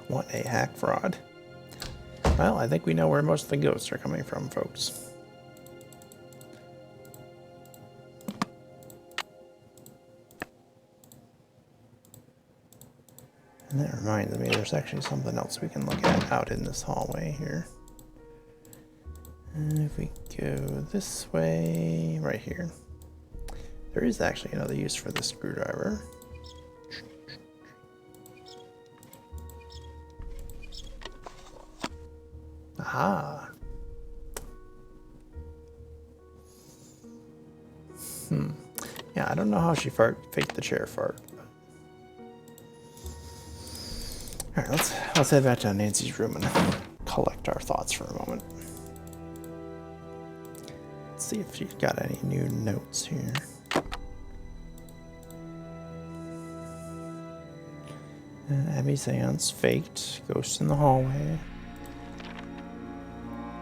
What a hack fraud. Well, I think we know where most of the ghosts are coming from, folks. And that reminds me, there's actually something else we can look at out in this hallway here. And if we go this way, right here, there is actually another use for the screwdriver. Aha. Yeah, I don't know how she faked the chair fart. All right, let's head back to Nancy's room and collect our thoughts for a moment. Let's see if she's got any new notes here. Abby seance faked. Ghost in the hallway.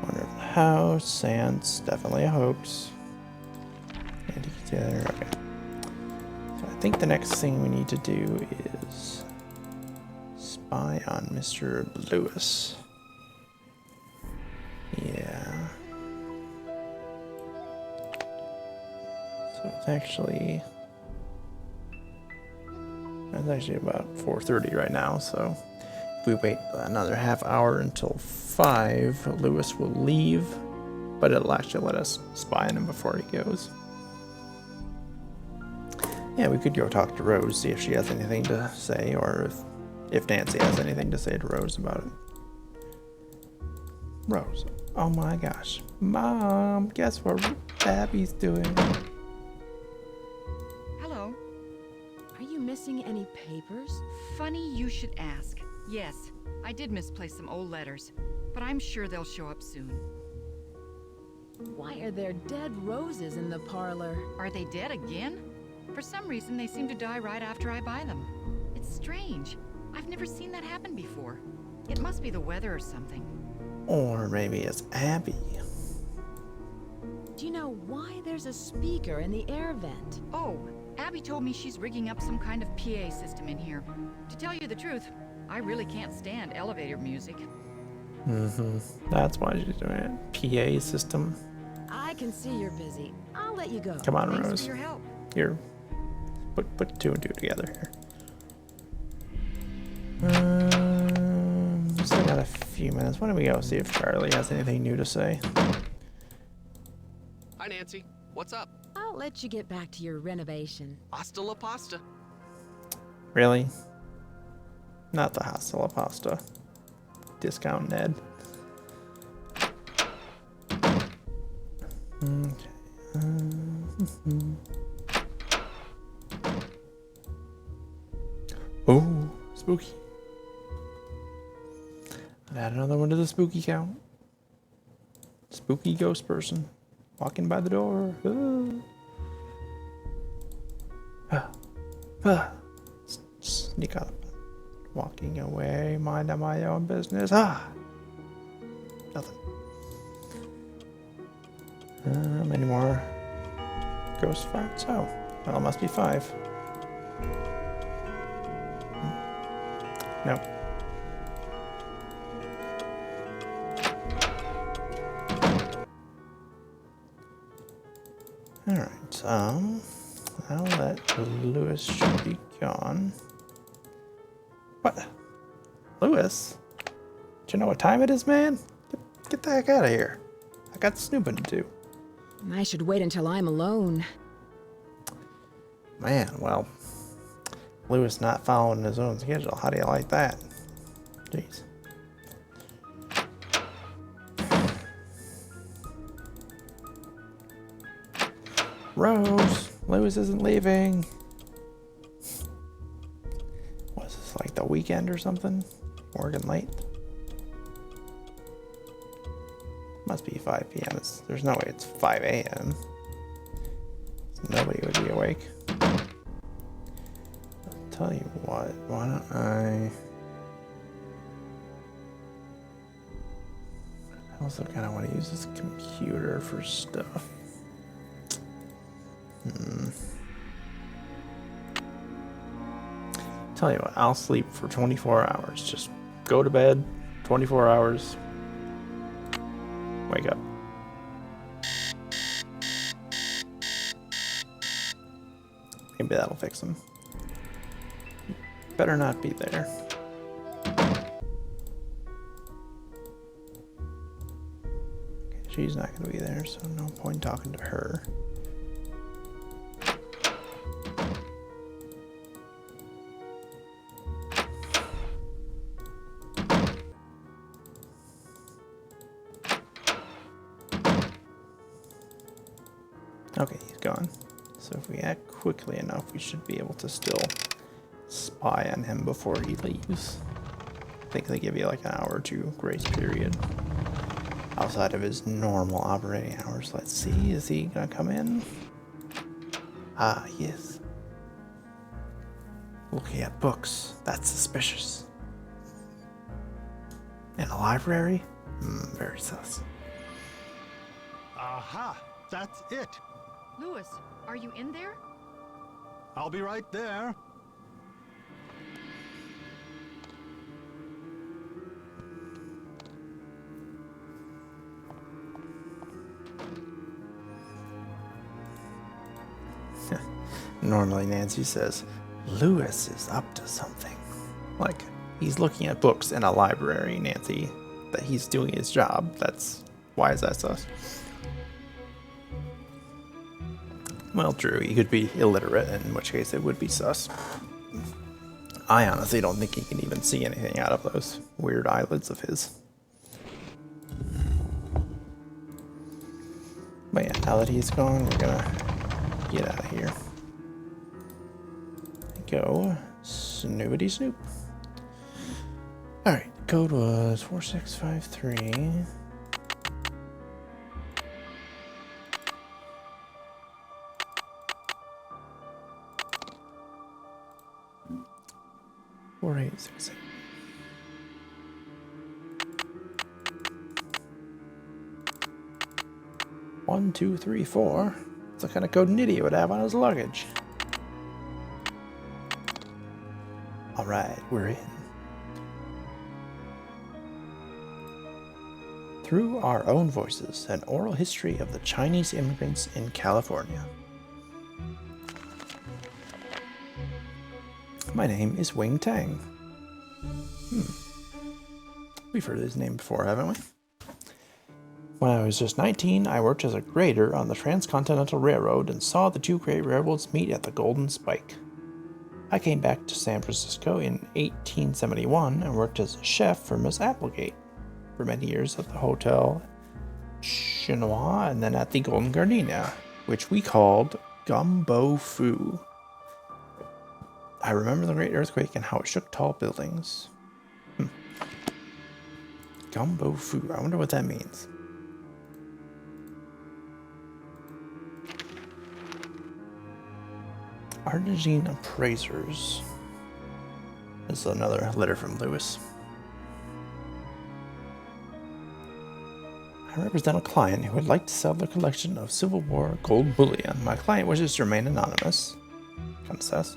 Wonder of the house. Seance definitely a hoax. Antique together. Okay. So I think the next thing we need to do is spy on Mr. Lewis. Yeah. So it's actually about 4:30 right now, so if we wait another half hour until 5, Lewis will leave, but it'll actually let us spy on him before he goes. Yeah, we could go talk to Rose, see if she has anything to say, or if Nancy has anything to say to Rose about it. Rose, oh my gosh. Mom, guess what Abby's doing? Hello. Are you missing any papers? Funny you should ask. Yes, I did misplace some old letters, but I'm sure they'll show up soon. Why are there dead roses in the parlor? Are they dead again? For some reason, they seem to die right after I buy them. It's strange. I've never seen that happen before. It must be the weather or something. Or maybe it's Abby. Do you know why there's a speaker in the air vent? Oh, Abby told me she's rigging up some kind of PA system in here. To tell you the truth, I really can't stand elevator music. That's why she's doing it. PA system. I can see you're busy. I'll let you go. Come on, Thanks Rose. for your help. Here. Put 2 and 2 together here. Still got a few minutes. Why don't we go see if Charlie has anything new to say? Hi, Nancy. What's up? I'll let you get back to your renovation. Hasta la pasta. Really? Not the hasta la pasta. Discount Ned. Okay. Oh, spooky. Add another one to the spooky count. Spooky ghost person walking by the door. Sneak up. Walking away, minding my own business. Nothing. Any more ghost farts? Oh, well, it must be 5. Nope. Alright, I'll let Lewis should be gone. What? Lewis? Do you know what time it is, man? Get the heck out of here. I got snooping to do. I should wait until I'm alone. Man, well, Lewis not following his own schedule. How do you like that? Jeez. Rose, Lewis isn't leaving. Was this like the weekend or something? Working late? Must be 5 p.m. There's no way it's 5 a.m. Nobody would be awake. I'll tell you what, why don't I also kind of want to use this computer for stuff. Tell you what, I'll sleep for 24 hours. Just go to bed, 24 hours, Wake up. Maybe that'll fix him. Better not be there. Okay, she's not going to be there, so no point talking to her. Okay, he's gone. So if we act quickly enough, we should be able to still spy on him before he leaves. I think they give you like an hour or two grace period outside of his normal operating hours. Let's see, is he gonna come in? Ah, yes. Looking at books, that's suspicious. In a library? Very sus. Aha! That's it! Louis, are you in there? I'll be right there. Normally Nancy says, Louis is up to something. Like, he's looking at books in a library, Nancy. That he's doing his job. Why is that sus? Well, true, he could be illiterate, in which case it would be sus. I honestly don't think he can even see anything out of those weird eyelids of his. But yeah, now that he's gone, we're gonna get out of here. Go, snoobity snoop. Alright, code was 4653. Four, 8, 6, 8. One, 2, 3, 4. It's the kind of code an idiot would have on his luggage. Alright, we're in. Through our own voices, an oral history of the Chinese immigrants in California. My name is Wing Tang. We've heard his name before, haven't we? When I was just 19, I worked as a grader on the Transcontinental Railroad and saw the two great railroads meet at the Golden Spike. I came back to San Francisco in 1871 and worked as a chef for Miss Applegate for many years at the Hotel Chinois and then at the Golden Gardenia, which we called Gumbo Foo. I remember the Great Earthquake and how it shook tall buildings. Gumbo Foo, I wonder what that means. Argentine appraisers. This is another letter from Louis. I represent a client who would like to sell their collection of Civil War gold bullion. My client wishes to remain anonymous. Kind of sus.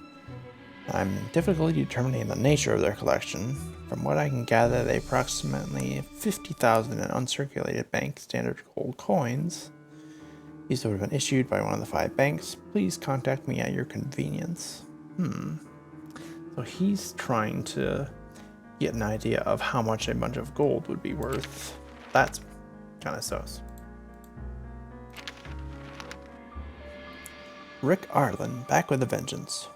I'm in difficulty determining the nature of their collection. From what I can gather, they approximately 50,000 in uncirculated bank standard gold coins. These would have been issued by one of the 5 banks. Please contact me at your convenience. So he's trying to get an idea of how much a bunch of gold would be worth. That's kind of sus. Rick Arlen, back with a vengeance.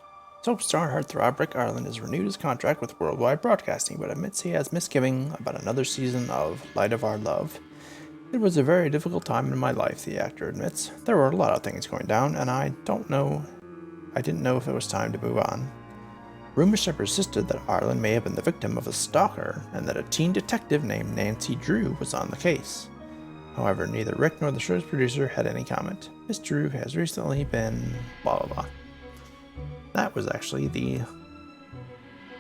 Soap star heartthrob Rick Arlen has renewed his contract with Worldwide Broadcasting, but admits he has misgiving about another season of Light of Our Love. It was a very difficult time in my life, the actor admits. There were a lot of things going down, and I didn't know if it was time to move on. Rumors have persisted that Arlen may have been the victim of a stalker, and that a teen detective named Nancy Drew was on the case. However, neither Rick nor the show's producer had any comment. Miss Drew has recently been blah blah blah. That was actually the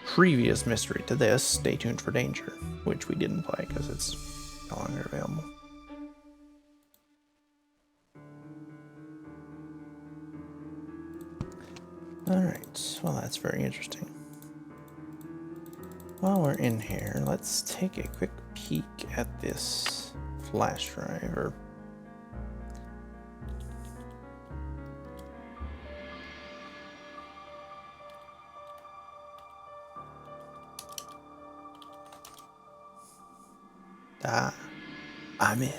previous mystery to this, Stay Tuned for Danger, which we didn't play because it's no longer available. Alright, well that's very interesting. While we're in here, let's take a quick peek at this flash drive or I'm in.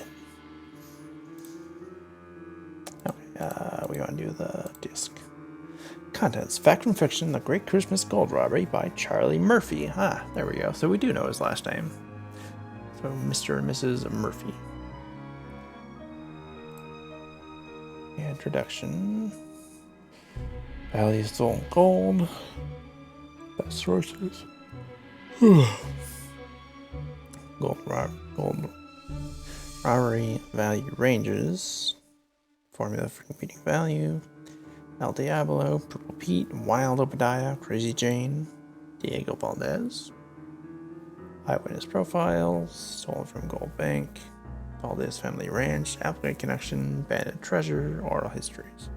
Okay, we want to do the disc. Contents: Fact and Fiction, The Great Christmas Gold Robbery by Charlie Murphy. Ah, there we go. So we do know his last name. So Mr. and Mrs. Murphy. Introduction. Valley of Stolen Gold. Best sources. Gold robbery value ranges. Formula for computing value. El Diablo, Purple Pete, Wild Obadiah, Crazy Jane, Diego Valdez. Eyewitness profiles, stolen from Gold Bank, Valdez Family Ranch, Applegate Connection, Bandit Treasure, oral histories.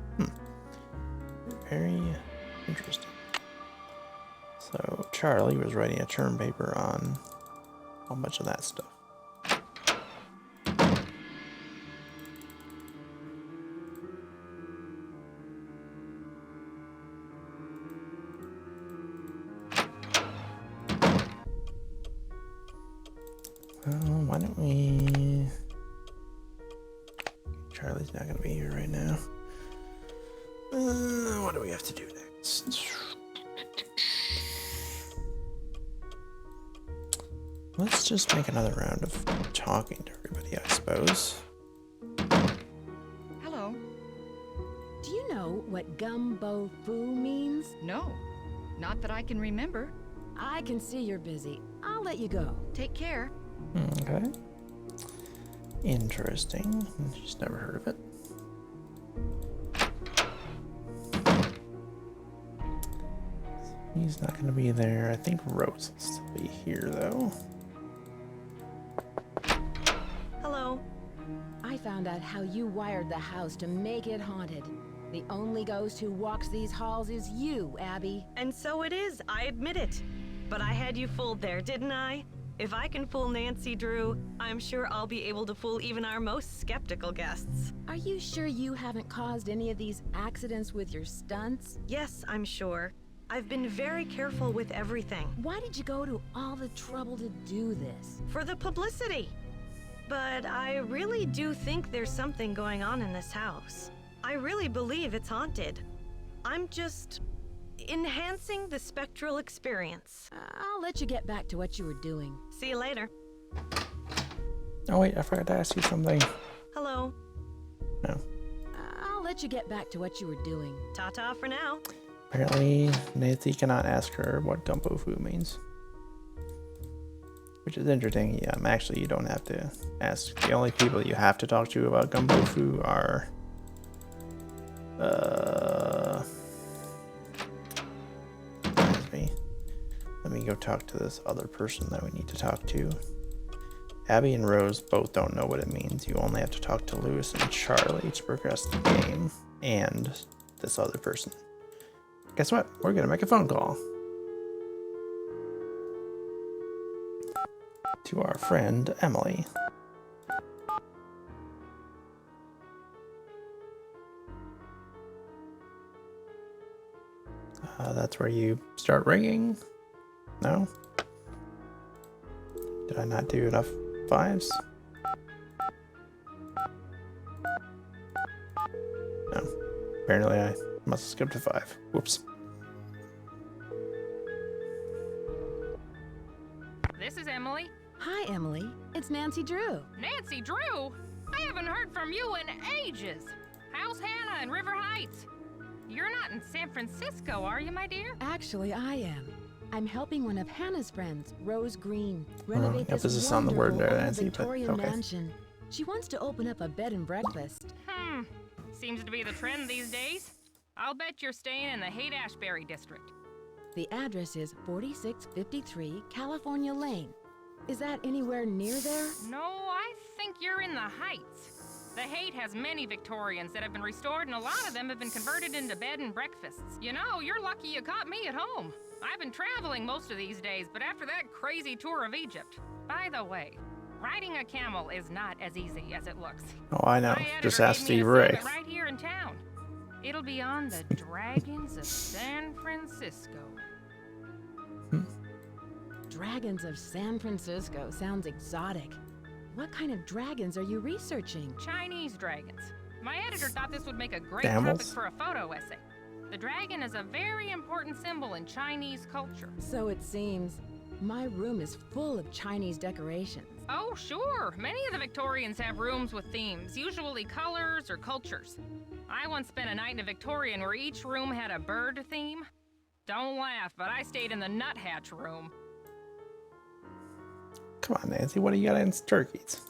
Very interesting. So Charlie was writing a term paper on a bunch of that stuff. Why don't we... Charlie's not going to be here right now. What do we have to do next? Let's just make another round of talking to everybody, I suppose. Hello. Do you know what gumbo foo means? No, not that I can remember. I can see you're busy. I'll let you go. Take care. Okay. Interesting. Just never heard of it. He's not going to be there. I think Rose will still be here, though. Hello. I found out how you wired the house to make it haunted. The only ghost who walks these halls is you, Abby. And so it is, I admit it. But I had you fooled there, didn't I? If I can fool Nancy Drew, I'm sure I'll be able to fool even our most skeptical guests. Are you sure you haven't caused any of these accidents with your stunts? Yes, I'm sure. I've been very careful with everything. Why did you go to all the trouble to do this? For the publicity. But I really do think there's something going on in this house. I really believe it's haunted. I'm just enhancing the spectral experience. I'll let you get back to what you were doing. See you later. Oh wait, I forgot to ask you something. Hello. No. I'll let you get back to what you were doing. Ta-ta for now. Apparently, Nancy cannot ask her what gumbo foo means. Which is interesting. Yeah, actually, you don't have to ask. The only people you have to talk to about gumbo foo are... Let me go talk to this other person that we need to talk to. Abby and Rose both don't know what it means. You only have to talk to Lewis and Charlie to progress the game, and this other person. Guess what? We're gonna make a phone call to our friend Emily. That's where you start ringing. No? Did I not do enough fives? No. Apparently I must have skipped a 5. Whoops. This is Emily. Hi, Emily. It's Nancy Drew. Nancy Drew? I haven't heard from you in ages. How's Hannah in River Heights? You're not in San Francisco, are you, my dear? Actually, I am. I'm helping one of Hannah's friends, Rose Green, renovate this emphasis on the word wonderful there, old Nancy, but Victorian okay. mansion. She wants to open up a bed and breakfast. Seems to be the trend these days. I'll bet you're staying in the Haight-Ashbury district. The address is 4653 California Lane. Is that anywhere near there? No, I think you're in the Heights. The Haight has many Victorians that have been restored, and a lot of them have been converted into bed and breakfasts. You know, you're lucky you caught me at home. I've been traveling most of these days, but after that crazy tour of Egypt. By the way, Riding a camel is not as easy as it looks. Oh, I know. My editor Just gave ask me Steve an Ray. assignment right here in town. It'll be on the Dragons of San Francisco. Dragons of San Francisco sounds exotic. What kind of dragons are you researching? Chinese dragons. My editor thought this would make a great Camels? topic for a photo essay. The dragon is a very important symbol in Chinese culture. So it seems. My room is full of Chinese decorations. Oh, sure. Many of the Victorians have rooms with themes, usually colors or cultures. I once spent a night in a Victorian where each room had a bird theme. Don't laugh, but I stayed in the nuthatch room. Come on, Nancy. What do you got against turkeys?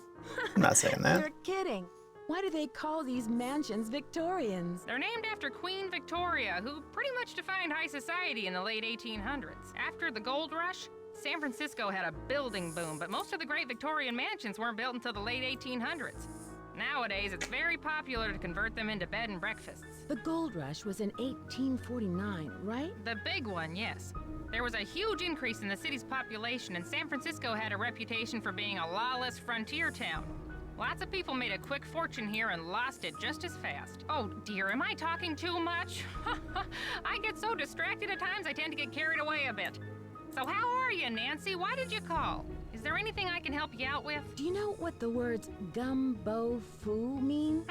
I'm not saying that. You're kidding. Why do they call these mansions Victorians? They're named after Queen Victoria, who pretty much defined high society in the late 1800s. After the gold rush, San Francisco had a building boom, but most of the great Victorian mansions weren't built until the late 1800s. Nowadays, it's very popular to convert them into bed and breakfasts. The gold rush was in 1849, right? The big one, yes. There was a huge increase in the city's population, and San Francisco had a reputation for being a lawless frontier town. Lots of people made a quick fortune here and lost it just as fast. Oh dear, am I talking too much? I get so distracted at times I tend to get carried away a bit. So how are you, Nancy? Why did you call? Is there anything I can help you out with? Do you know what the words gumbo foo mean?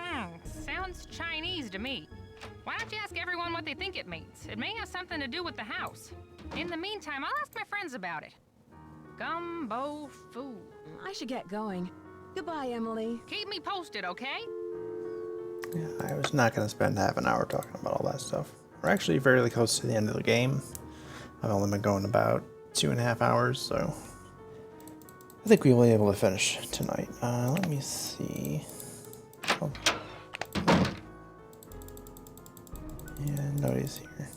Sounds Chinese to me. Why don't you ask everyone what they think it means? It may have something to do with the house. In the meantime, I'll ask my friends about it. Gumbo foo. I should get going. Goodbye, Emily. Keep me posted, okay? Yeah, I was not going to spend half an hour talking about all that stuff. We're actually fairly close to the end of the game. I've only been going about 2.5 hours, so I think we will be able to finish tonight. Let me see. Oh. Yeah, nobody's here.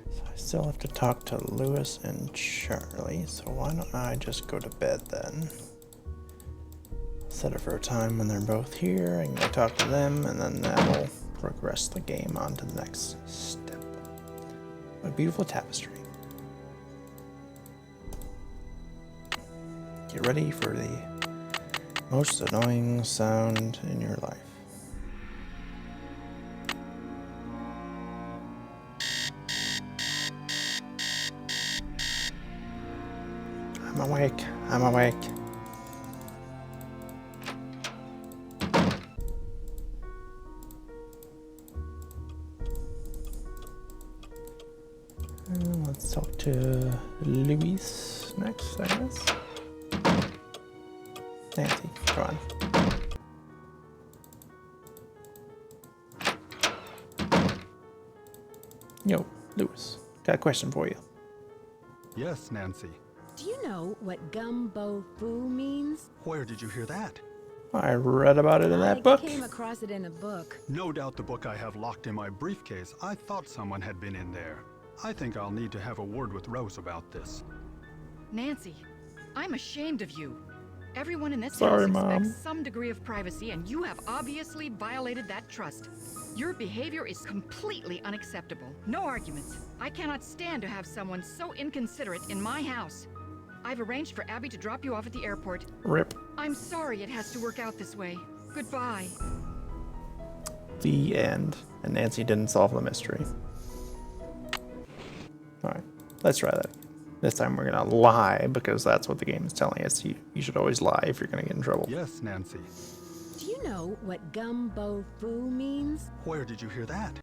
So I still have to talk to Lewis and Charlie, so why don't I just go to bed then? Set it for a time when they're both here. I can go talk to them, and then that will progress the game on to the next step. A beautiful tapestry. Get ready for the most annoying sound in your life. I'm awake. I'm awake. Let's talk to Luis next, I guess. Nancy, come on. Yo, Luis, got a question for you. Yes, Nancy. Do you know what gumbo foo means? Where did you hear that? I read about it in that book. I came across it in a book. No doubt the book I have locked in my briefcase. I thought someone had been in there. I think I'll need to have a word with Rose about this. Nancy, I'm ashamed of you. Everyone in this Sorry, house Mom. expects some degree of privacy, and you have obviously violated that trust. Your behavior is completely unacceptable. No arguments. I cannot stand to have someone so inconsiderate in my house. I've arranged for Abby to drop you off at the airport. Rip. I'm sorry it has to work out this way. Goodbye. The end. And Nancy didn't solve the mystery. Alright, let's try that. This time we're gonna lie, because that's what the game is telling us. You should always lie if you're gonna get in trouble. Yes, Nancy. Do you know what gumbo foo means? Where did you hear that?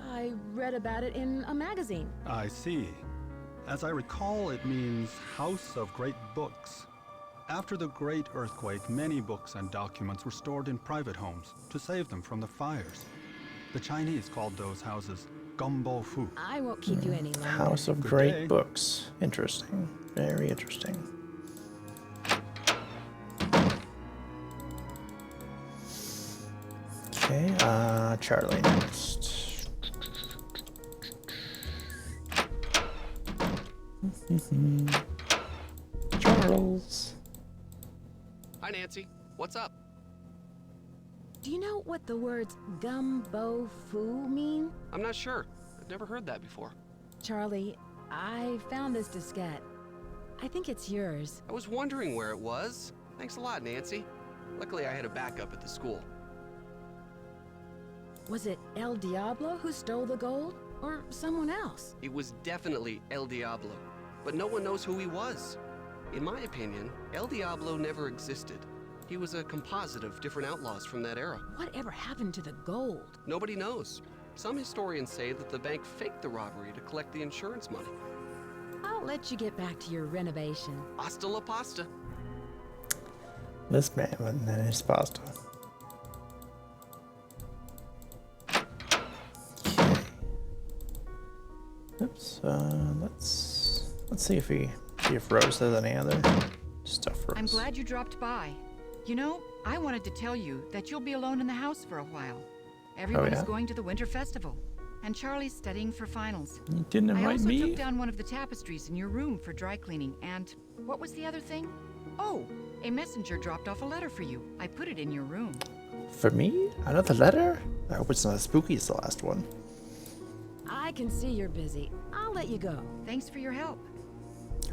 I read about it in a magazine. I see. As I recall, it means House of Great Books. After the Great Earthquake, many books and documents were stored in private homes to save them from the fires. The Chinese called those houses gumbo fu. I won't keep you any longer. House of Good Great day. Books. Interesting. Very interesting. Okay, Charlie next. Charles. Hi, Nancy. What's up? Do you know what the words gumbo foo mean? I'm not sure. I've never heard that before. Charlie, I found this diskette. I think it's yours. I was wondering where it was. Thanks a lot, Nancy. Luckily, I had a backup at the school. Was it El Diablo who stole the gold? Or someone else? It was definitely El Diablo, but no one knows who he was. In my opinion, El Diablo never existed. He was a composite of different outlaws from that era. Whatever happened to the gold? Nobody knows. Some historians say that the bank faked the robbery to collect the insurance money. I'll let you get back to your renovation. Hasta la pasta. This man and then his pasta. Okay. Oops. Let's see if Rose has any other stuff for us. I'm glad you dropped by. You know, I wanted to tell you that you'll be alone in the house for a while. Everyone is going to the Winter Festival, and Charlie's studying for finals. You didn't I invite also me? took down one of the tapestries in your room for dry cleaning, and what was the other thing? Oh, a messenger dropped off a letter for you. I put it in your room. For me? Another letter? I hope it's not as spooky as the last one. I can see you're busy. I'll let you go. Thanks for your help.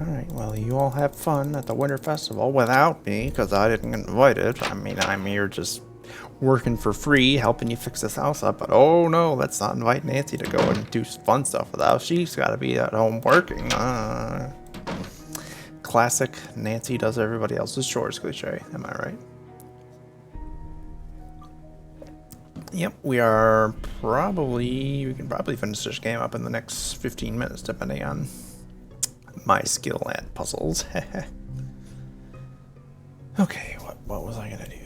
Alright, well, you all have fun at the Winter Festival without me, because I didn't get invited. I mean, I'm here just working for free, helping you fix this house up, but oh no, let's not invite Nancy to go and do fun stuff without. She's got to be at home working. Classic Nancy does everybody else's chores cliche, am I right? Yep, we can probably finish this game up in the next 15 minutes, depending on my skill at puzzles. Okay, what was I gonna do?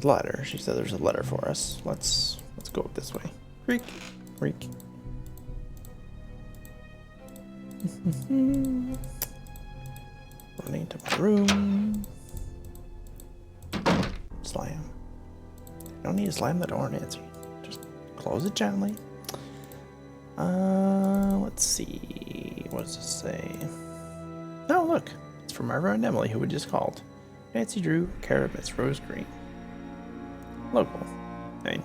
Letter. She said there's a letter for us. Let's go this way. Creak, creak. Running to my room. Slam. You don't need to slam the door, Nancy. Just close it gently. Let's see. What does this say? Oh, look. It's from our friend Emily, who we just called. Nancy Drew, care of Miss Rose Green. Local. I mean,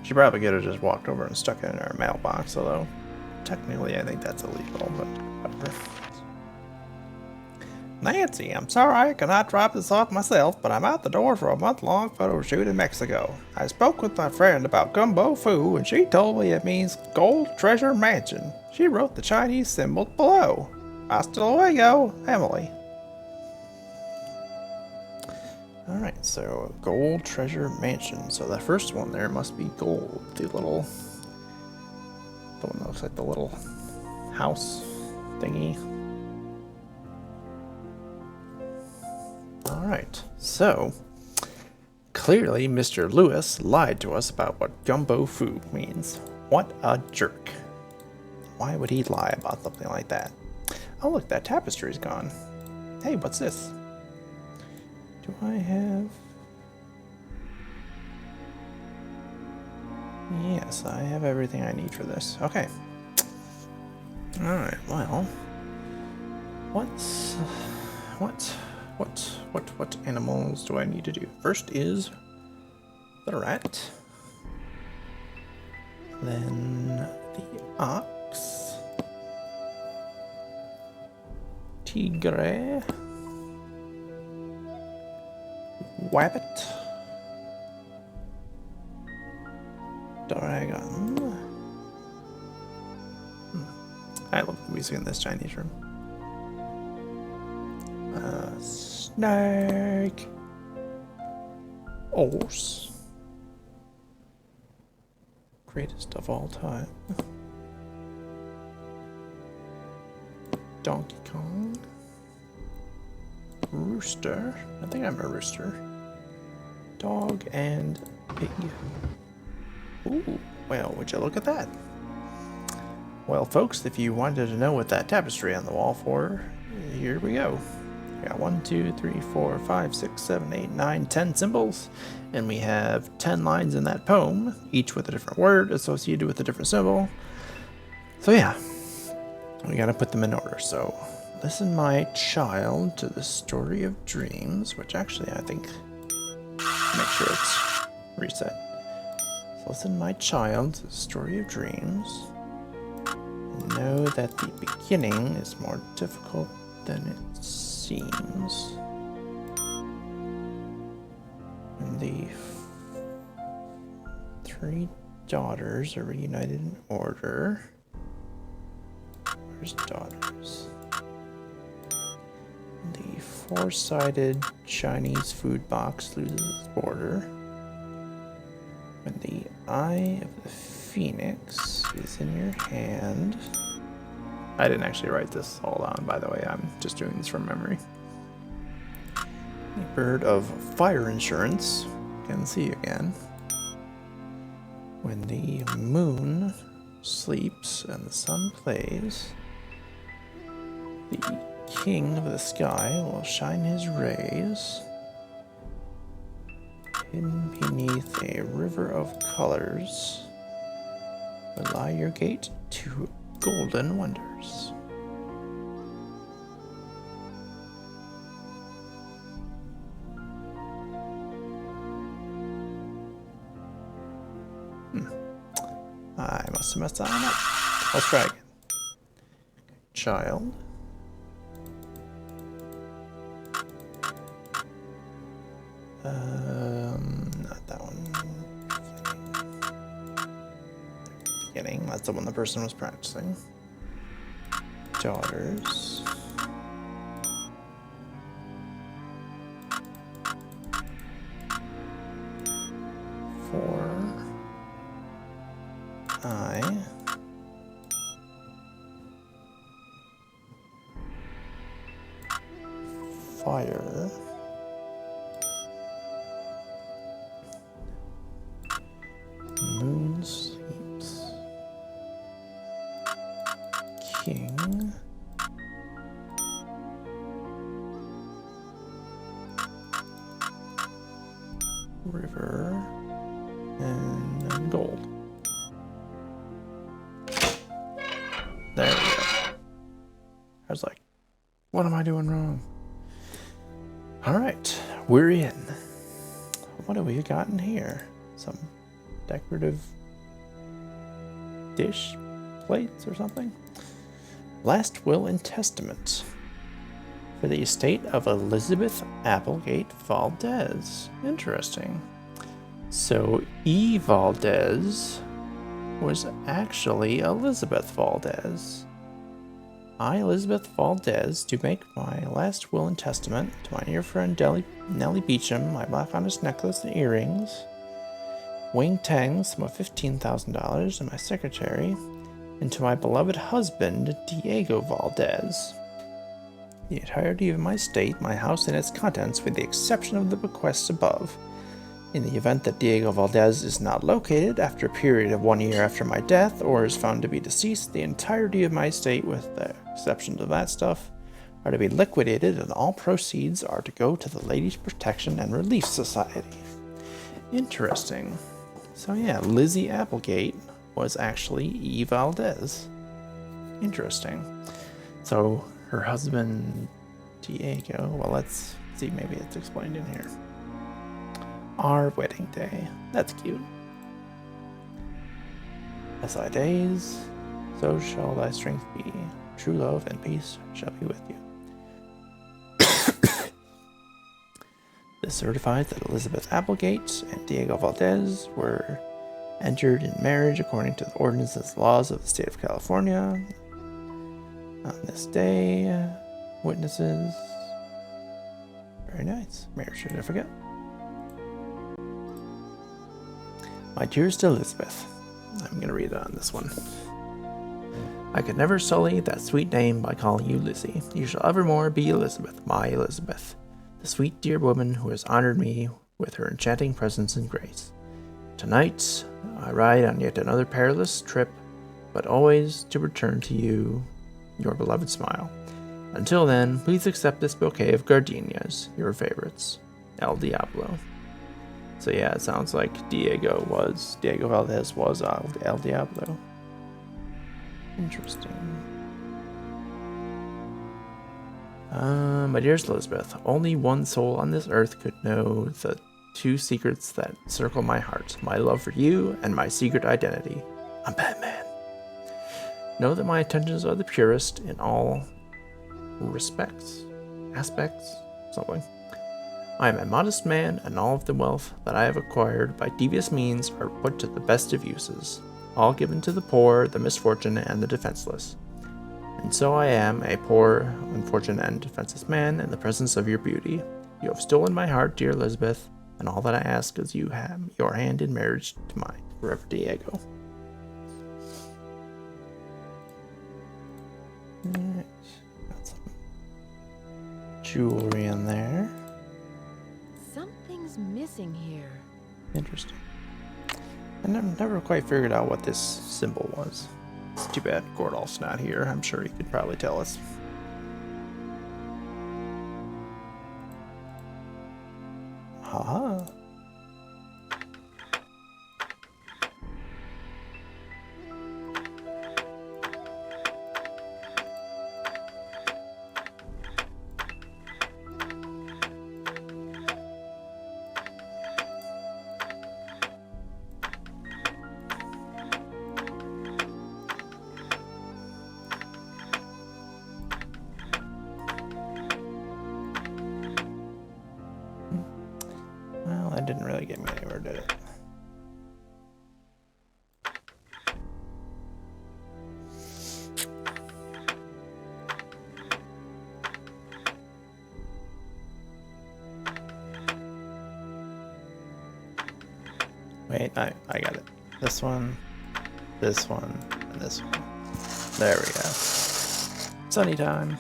she probably could have just walked over and stuck it in our mailbox, although technically I think that's illegal, but whatever. Nancy, I'm sorry I cannot drop this off myself, but I'm out the door for a month-long photo shoot in Mexico. I spoke with my friend about gumbo foo, and she told me it means Gold Treasure Mansion. She wrote the Chinese symbol below. Hasta luego, Emily. Alright, so Gold Treasure Mansion. So the first one there must be gold. The one that looks like the little house thingy. Alright, so clearly Mr. Lewis lied to us about what gumbo foo means. What a jerk. Why would he lie about something like that? Oh look, that tapestry's gone. Hey, what's this? Do I have... Yes, I have everything I need for this. Okay. Alright, well... What animals do I need to do? First is the rat. Then the ox. Tigre. Wabbit. Dragon. I love the music in this Chinese room. Snake. Horse. Greatest of all time. Donkey Kong. Rooster. I think I'm a rooster. Dog and pig. Ooh, well, would you look at that? Well, folks, if you wanted to know what that tapestry on the wall for, here we go. We got 1, 2, 3, 4, 5, 6, 7, 8, 9, 10 symbols, and we have 10 lines in that poem, each with a different word associated with a different symbol. So yeah, we gotta put them in order. So listen, my child, to the story of dreams, which actually I think, make sure it's reset. Listen, my child, a story of dreams. And know that the beginning is more difficult than it seems. And the three daughters are reunited in order. Where's daughters? The four-sided Chinese food box loses its border. When the eye of the phoenix is in your hand. I didn't actually write this all down, by the way. I'm just doing this from memory. A bird of fire insurance can see you again. When the moon sleeps and the sun plays, the king of the sky will shine his rays. Hidden beneath a river of colors will lie your gate to golden wonders. I must have messed that one up. Let's try again. Child. Not that one. Beginning. That's the one the person was practicing. Daughters. Four. I. Fire. Moon sleeps. King. River. And then gold. There we go. I was like, what am I doing wrong? Alright, we're in. What have we got in here? Some decorative dish plates or something? Last will and testament for the estate of Elizabeth Applegate Valdez. Interesting. So E. Valdez was actually Elizabeth Valdez. I, Elizabeth Valdez, do make my last will and testament to my dear friend Nellie Beecham, my black onyx necklace and earrings, Wing Tang, sum of $15,000, and my secretary, and to my beloved husband, Diego Valdez. The entirety of my estate, my house, and its contents, with the exception of the bequests above. In the event that Diego Valdez is not located after a period of 1 year after my death, or is found to be deceased, the entirety of my estate, with the exception of that stuff, are to be liquidated, and all proceeds are to go to the Ladies' Protection and Relief Society. Interesting. So yeah, Lizzie Applegate was actually E. Valdez. Interesting. So her husband, Diego, well, let's see, maybe it's explained in here. Our wedding day. That's cute. As thy days, so shall thy strength be. True love and peace shall be with you. This certifies that Elizabeth Applegate and Diego Valdez were entered in marriage according to the ordinances and laws of the state of California. On this day, witnesses. Very nice. Marriage certificate. My dearest Elizabeth, I'm going to read it on this one. I could never sully that sweet name by calling you Lizzie. You shall evermore be Elizabeth, my Elizabeth, the sweet dear woman who has honored me with her enchanting presence and grace. Tonight, I ride on yet another perilous trip, but always to return to you, your beloved smile. Until then, please accept this bouquet of gardenias, your favorites. El Diablo. So yeah, it sounds like Diego Valdez was El Diablo. Interesting. My dearest Elizabeth, only one soul on this earth could know the two secrets that circle my heart, my love for you and my secret identity. I'm Batman. Know that my intentions are the purest in all aspects, something. I am a modest man, and all of the wealth that I have acquired by devious means are put to the best of uses, all given to the poor, the misfortunate, and the defenseless. And so I am a poor, unfortunate, and defenseless man in the presence of your beauty. You have stolen my heart, dear Elizabeth, and all that I ask is you have your hand in marriage to mine. Forever, Diego. Alright, got some jewelry in there. Something's missing here. Interesting. I never quite figured out what this symbol was. It's too bad Gordolf's not here. I'm sure he could probably tell us. Haha. Well, that didn't really get me anywhere, did it? Wait, I got it. This one, and this one. There we go. Sunny time.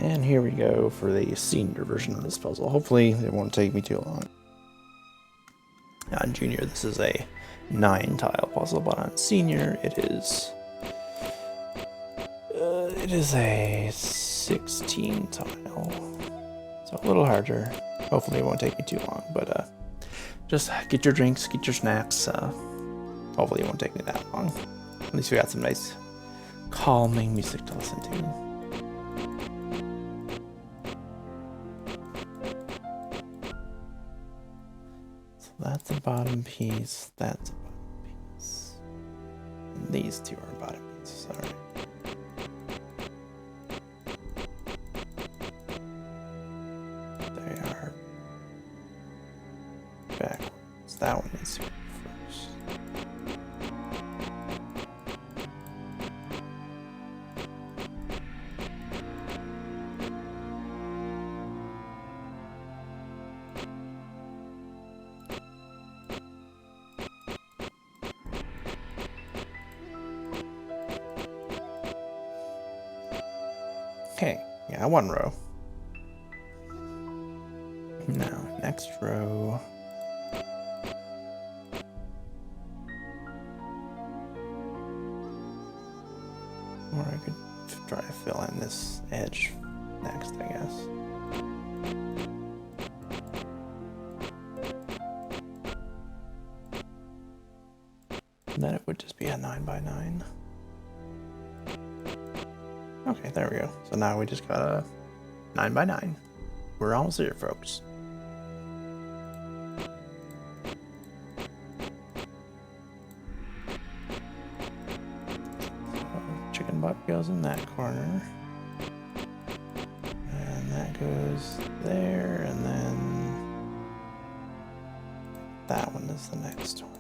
And here we go for the senior version of this puzzle. Hopefully it won't take me too long. On junior, this is a 9-tile puzzle, but on senior, it is a 16-tile. So a little harder. Hopefully it won't take me too long, but just get your drinks, get your snacks. Hopefully it won't take me that long. At least we got some nice calming music to listen to. That's a bottom piece, that's a bottom piece. And these two are bottom pieces, alright. They are backwards. That one needs to go first. Okay, yeah, one row. Now, next row. Or I could try to fill in this edge next, I guess. And then it would just be a 9x9. Okay, there we go. So now we just got a 9x9. We're almost there, folks. So chicken butt goes in that corner. And that goes there, and then that one is the next one.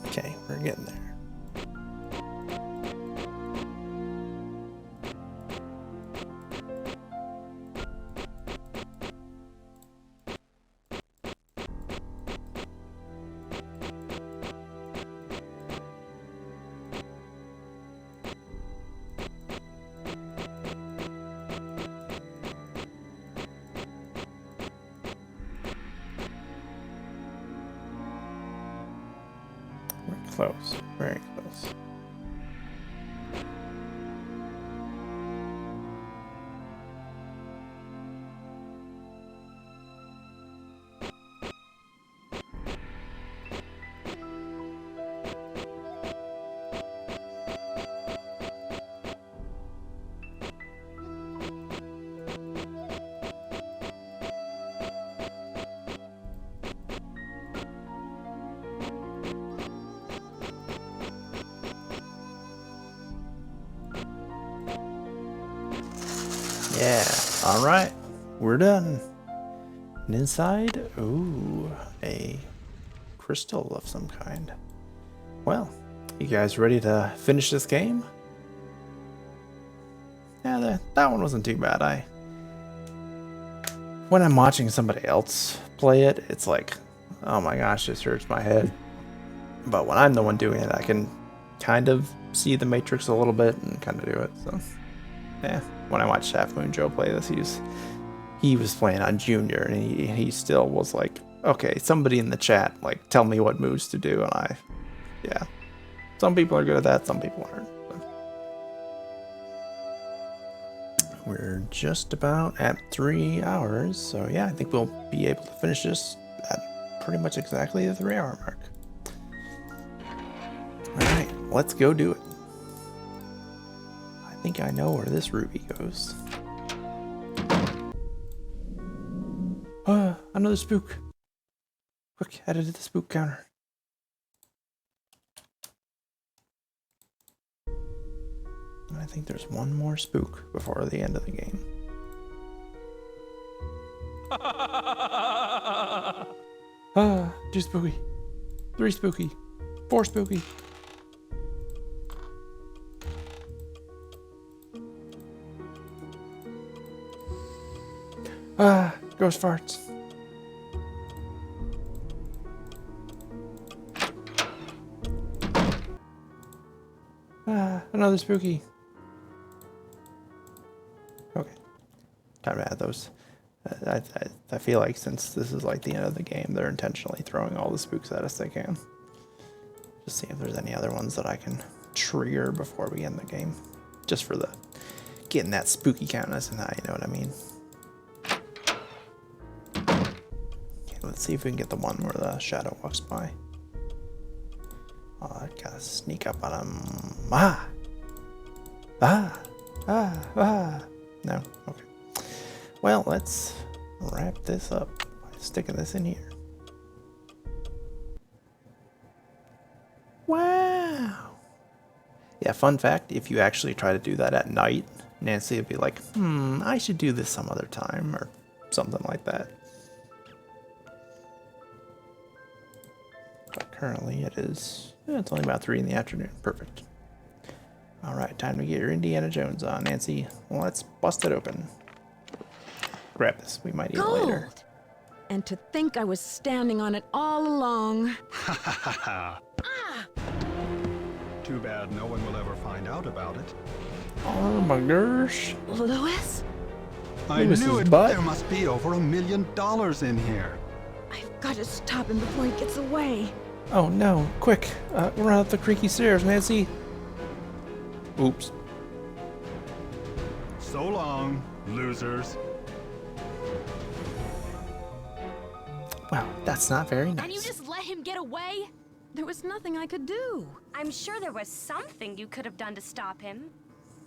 Okay, we're getting there. Close. Very close. Yeah, alright, we're done. And inside, ooh, a crystal of some kind. Well, you guys ready to finish this game? Yeah, that one wasn't too bad. When I'm watching somebody else play it, it's like, oh my gosh, this hurts my head. But when I'm the one doing it, I can kind of see the Matrix a little bit and kind of do it, so. Yeah, when I watched Half Moon Joe play this, he was playing on Junior, and he still was like, okay, somebody in the chat, like, tell me what moves to do, and yeah. Some people are good at that, some people aren't. So. We're just about at 3 hours, so yeah, I think we'll be able to finish this at pretty much exactly the 3-hour mark. Alright, let's go do it. I think I know where this ruby goes. Another spook. Quick, headed to the spook counter. I think there's one more spook before the end of the game. Ah, 2 spooky. 3 spooky. 4 spooky. Ah, ghost farts. Ah, another spooky. Okay. Time to add those. I feel like since this is like the end of the game, they're intentionally throwing all the spooks at us they can. Just see if there's any other ones that I can trigger before we end the game. Just for the getting that spooky countness and how you know what I mean. Let's see if we can get the one where the shadow walks by. Oh, I gotta sneak up on him. Ah! Ah! Ah! Ah! No? Okay. Well, let's wrap this up by sticking this in here. Wow! Yeah, fun fact, if you actually try to do that at night, Nancy would be like, I should do this some other time, or something like that. But currently it is, it's only about 3 in the afternoon. Perfect. Alright, time to get your Indiana Jones on, Nancy. Let's bust it open. Grab this, we might eat it later. And to think I was standing on it all along. Ha ha ha ha. Too bad no one will ever find out about it. Oh my gosh. Louis? I knew it. There must be over $1 million in here. I've got to stop him before he gets away. Oh no, quick. Run up the creaky stairs, Nancy. Oops. So long, losers. Wow, that's not very nice. And you just let him get away? There was nothing I could do. I'm sure there was something you could have done to stop him.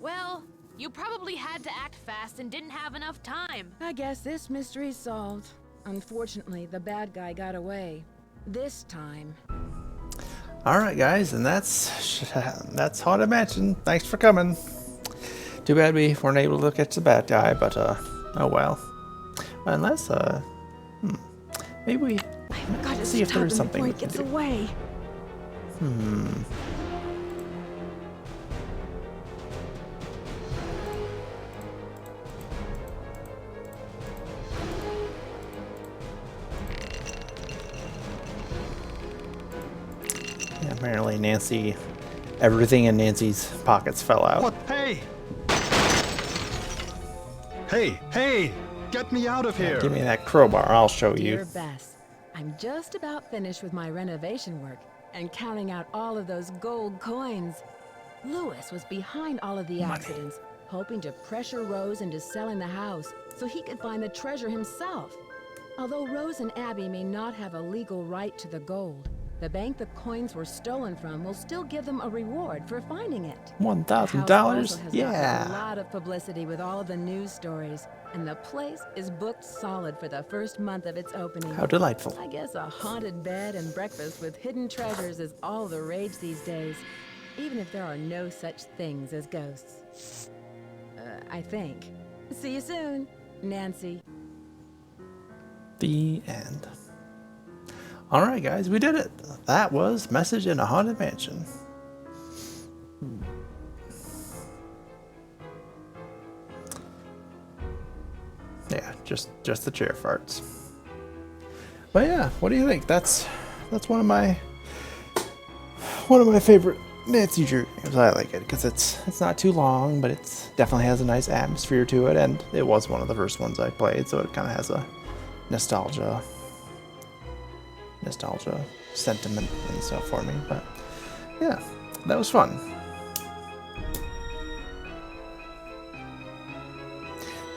Well, you probably had to act fast and didn't have enough time. I guess this mystery's solved. Unfortunately, the bad guy got away. This time. Alright guys, and that's Haunted Mansion. Thanks for coming. Too bad we weren't able to catch the bad guy, but oh well. Unless maybe we gotta see if stop there's him something before we he can gets do. away. Yeah, apparently Nancy, everything in Nancy's pockets fell out. What? Hey! Hey! Hey! Get me out of here! Give me that crowbar, I'll show Dear you. Bess, I'm just about finished with my renovation work, and counting out all of those gold coins. Lewis was behind all of the accidents, hoping to pressure Rose into selling the house so he could find the treasure himself. Although Rose and Abby may not have a legal right to the gold, the bank the coins were stolen from will still give them a reward for finding it. $1,000? A Yeah. lot of publicity with all of the news stories, and the place is booked solid for the first month of its opening. How delightful. I guess a haunted bed and breakfast with hidden treasures is all the rage these days, even if there are no such things as ghosts. I think. See you soon, Nancy. The end. Alright, guys, we did it. That was Message in a Haunted Mansion. Yeah, just the chair farts. But yeah, what do you think? That's one of my favorite Nancy Drew games. I like it because it's not too long, but it definitely has a nice atmosphere to it, and it was one of the first ones I played, so it kind of has a nostalgia sentiment and stuff for me. But yeah, that was fun.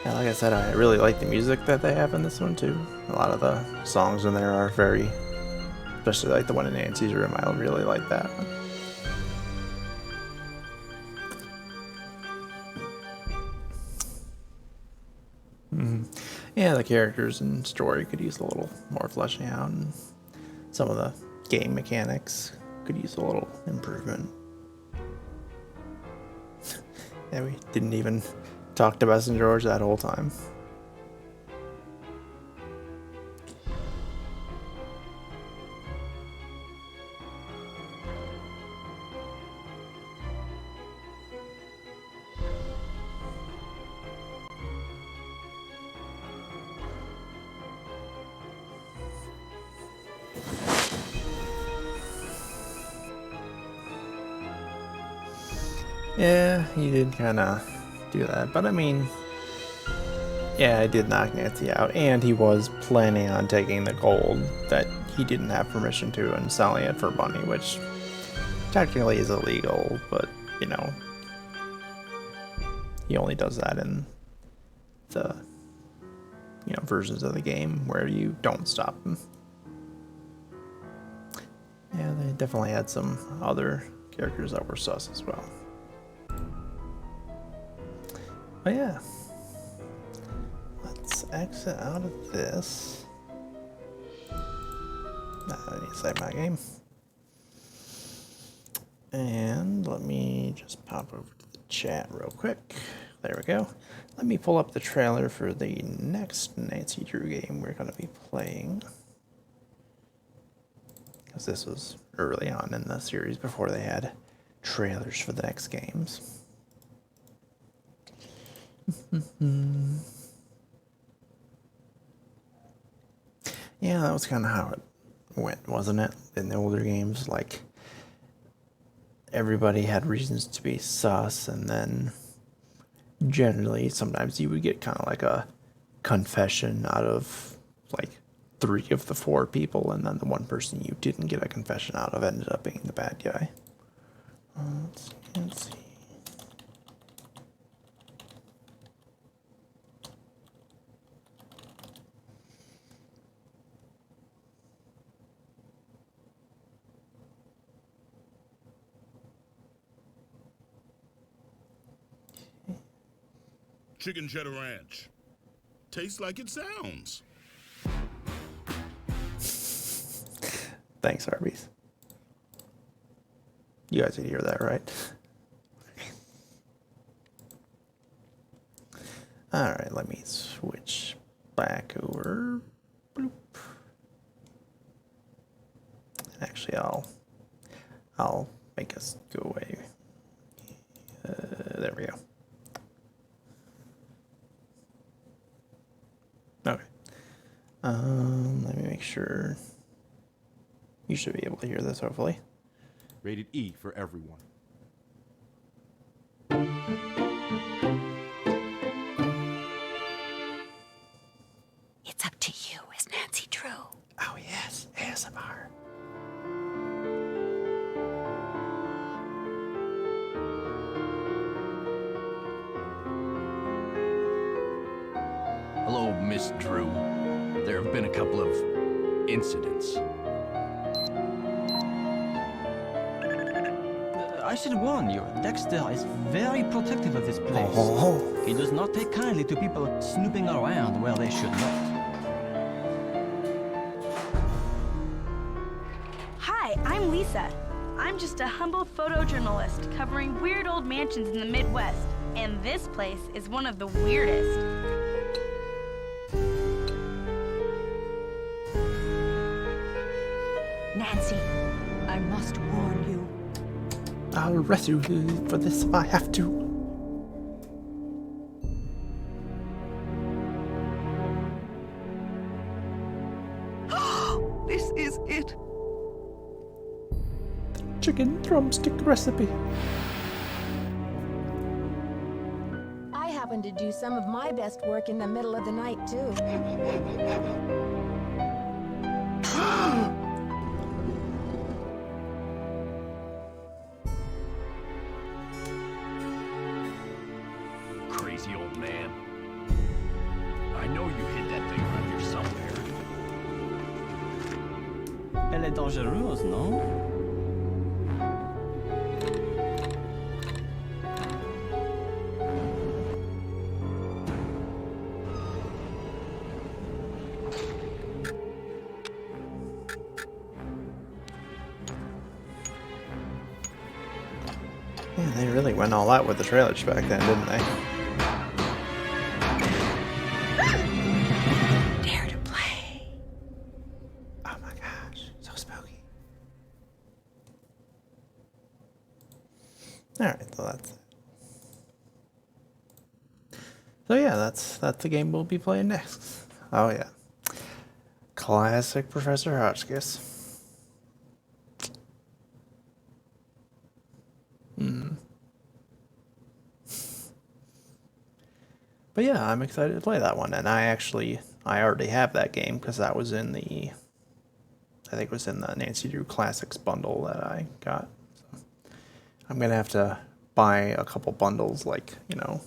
Yeah, like I said, I really like the music that they have in this one too. A lot of the songs in there are very, especially like the one in Nancy's room. I really like that. Yeah, the characters and story could use a little more fleshing out, and some of the game mechanics could use a little improvement. Yeah, we didn't even talk to Bess and George that whole time. Yeah, he did kind of do that, but I mean, yeah, I did knock Nancy out, and he was planning on taking the gold that he didn't have permission to and selling it for money, which technically is illegal, but, you know, he only does that in the, you know, versions of the game where you don't stop him. Yeah, they definitely had some other characters that were sus as well. But yeah, let's exit out of this. I need to save my game. And let me just pop over to the chat real quick. There we go. Let me pull up the trailer for the next Nancy Drew game we're going to be playing. Because this was early on in the series before they had trailers for the next games. Yeah, that was kind of how it went, wasn't it? In the older games, like, everybody had reasons to be sus, and then generally sometimes you would get kind of like a confession out of like 3 of the 4 people, and then the one person you didn't get a confession out of ended up being the bad guy. Let's see. Chicken cheddar ranch. Tastes like it sounds. Thanks, Arby's. You guys can hear that, right? Alright, let me switch back over. Bloop. Actually, I'll make us go away. There we go. Okay. Let me make sure. You should be able to hear this, hopefully. Rated E for everyone. It's up to you as Nancy Drew. Oh yes, ASMR. Miss Drew. There have been a couple of incidents. I should warn you, Dexter is very protective of this place. He does not take kindly to people snooping around where they should not. Hi, I'm Lisa. I'm just a humble photojournalist covering weird old mansions in the Midwest, and this place is one of the weirdest. Nancy, I must warn you. I'll arrest you for this if I have to. This is it. Chicken drumstick recipe. I happen to do some of my best work in the middle of the night, too. Crazy old man. I know you hid that thing around here somewhere. Elle est dangereuse, non? Yeah, they really went all out with the trailers back then, didn't they? Dare to play. Oh my gosh, so spooky. Alright, so that's it. So yeah, that's the game we'll be playing next. Oh yeah. Classic Professor Hotchkiss. But yeah, I'm excited to play that one, and I already have that game because that was in the, I think it was in the Nancy Drew Classics bundle that I got. So I'm gonna have to buy a couple bundles, like, you know,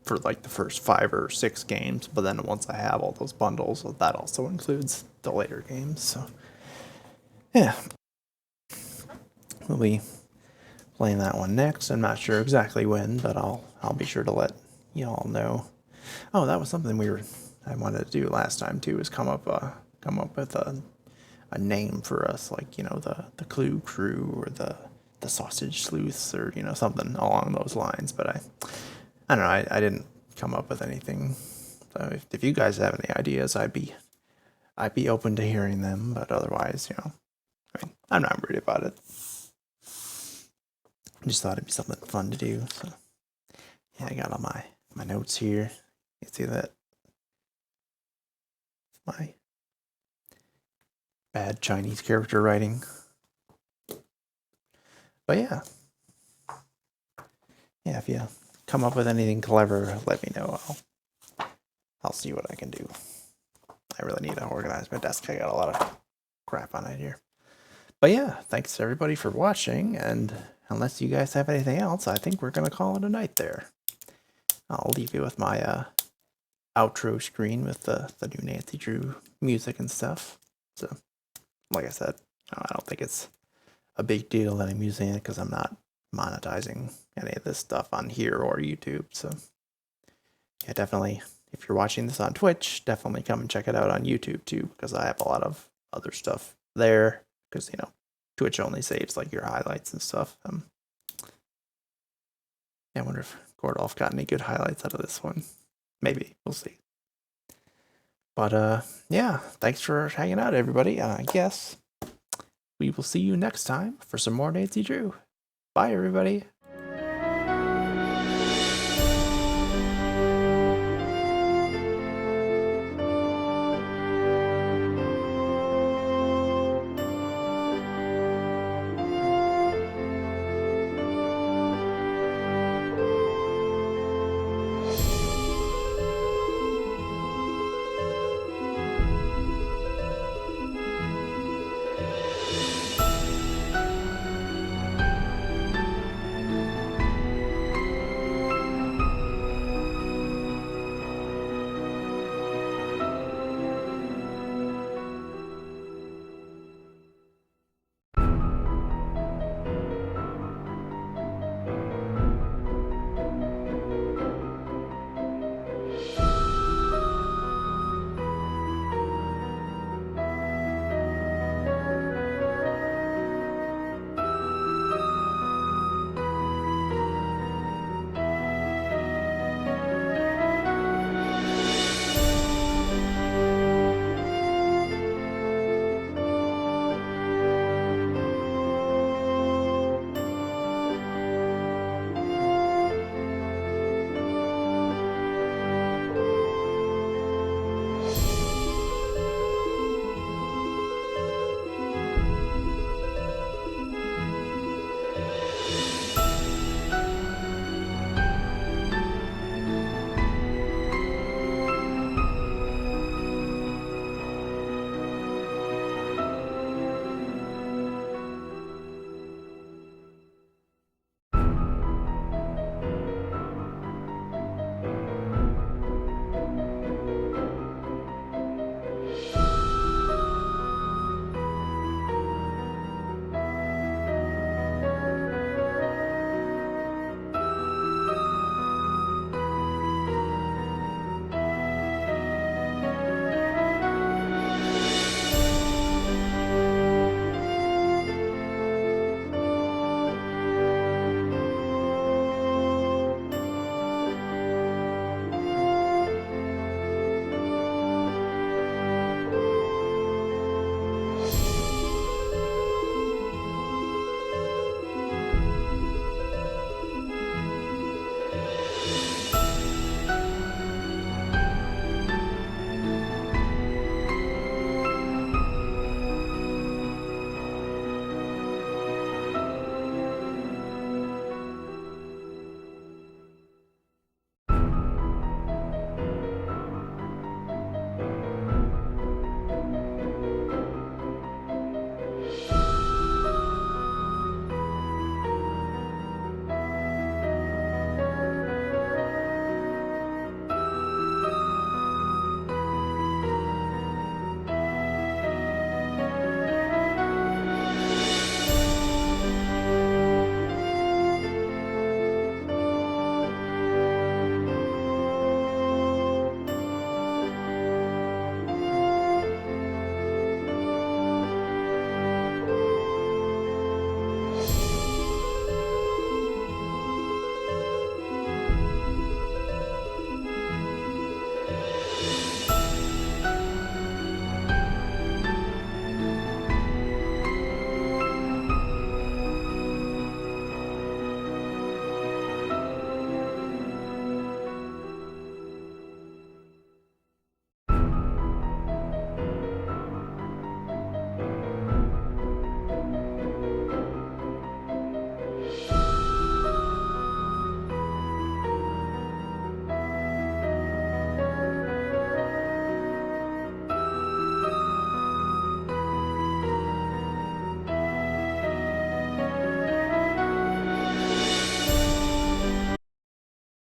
for like the first 5 or 6 games, but then once I have all those bundles, that also includes the later games. So yeah, we'll be playing that one next. I'm not sure exactly when, but I'll be sure to let y'all know. Oh, that was something I wanted to do last time too, is come up with a name for us, like, you know, the Clue Crew or the Sausage Sleuths, or, you know, something along those lines. But I don't know, I didn't come up with anything. So if you guys have any ideas, I'd be open to hearing them. But otherwise, you know, I mean, I'm not worried about it. I just thought it'd be something fun to do. So yeah, I got all my notes here. You see that? My bad Chinese character writing. But yeah. Yeah, if you come up with anything clever, let me know. I'll see what I can do. I really need to organize my desk. I got a lot of crap on it here. But yeah, thanks everybody for watching, and unless you guys have anything else, I think we're gonna call it a night there. I'll leave you with my outro screen with the new Nancy Drew music and stuff. So, like I said, I don't think it's a big deal that I'm using it because I'm not monetizing any of this stuff on here or YouTube. So, yeah, definitely, if you're watching this on Twitch, definitely come and check it out on YouTube too, because I have a lot of other stuff there. Because, you know, Twitch only saves like your highlights and stuff. Yeah, I wonder if Gordolph got any good highlights out of this one. Maybe. We'll see. But, yeah, thanks for hanging out, everybody. I guess we will see you next time for some more Nancy Drew. Bye, everybody.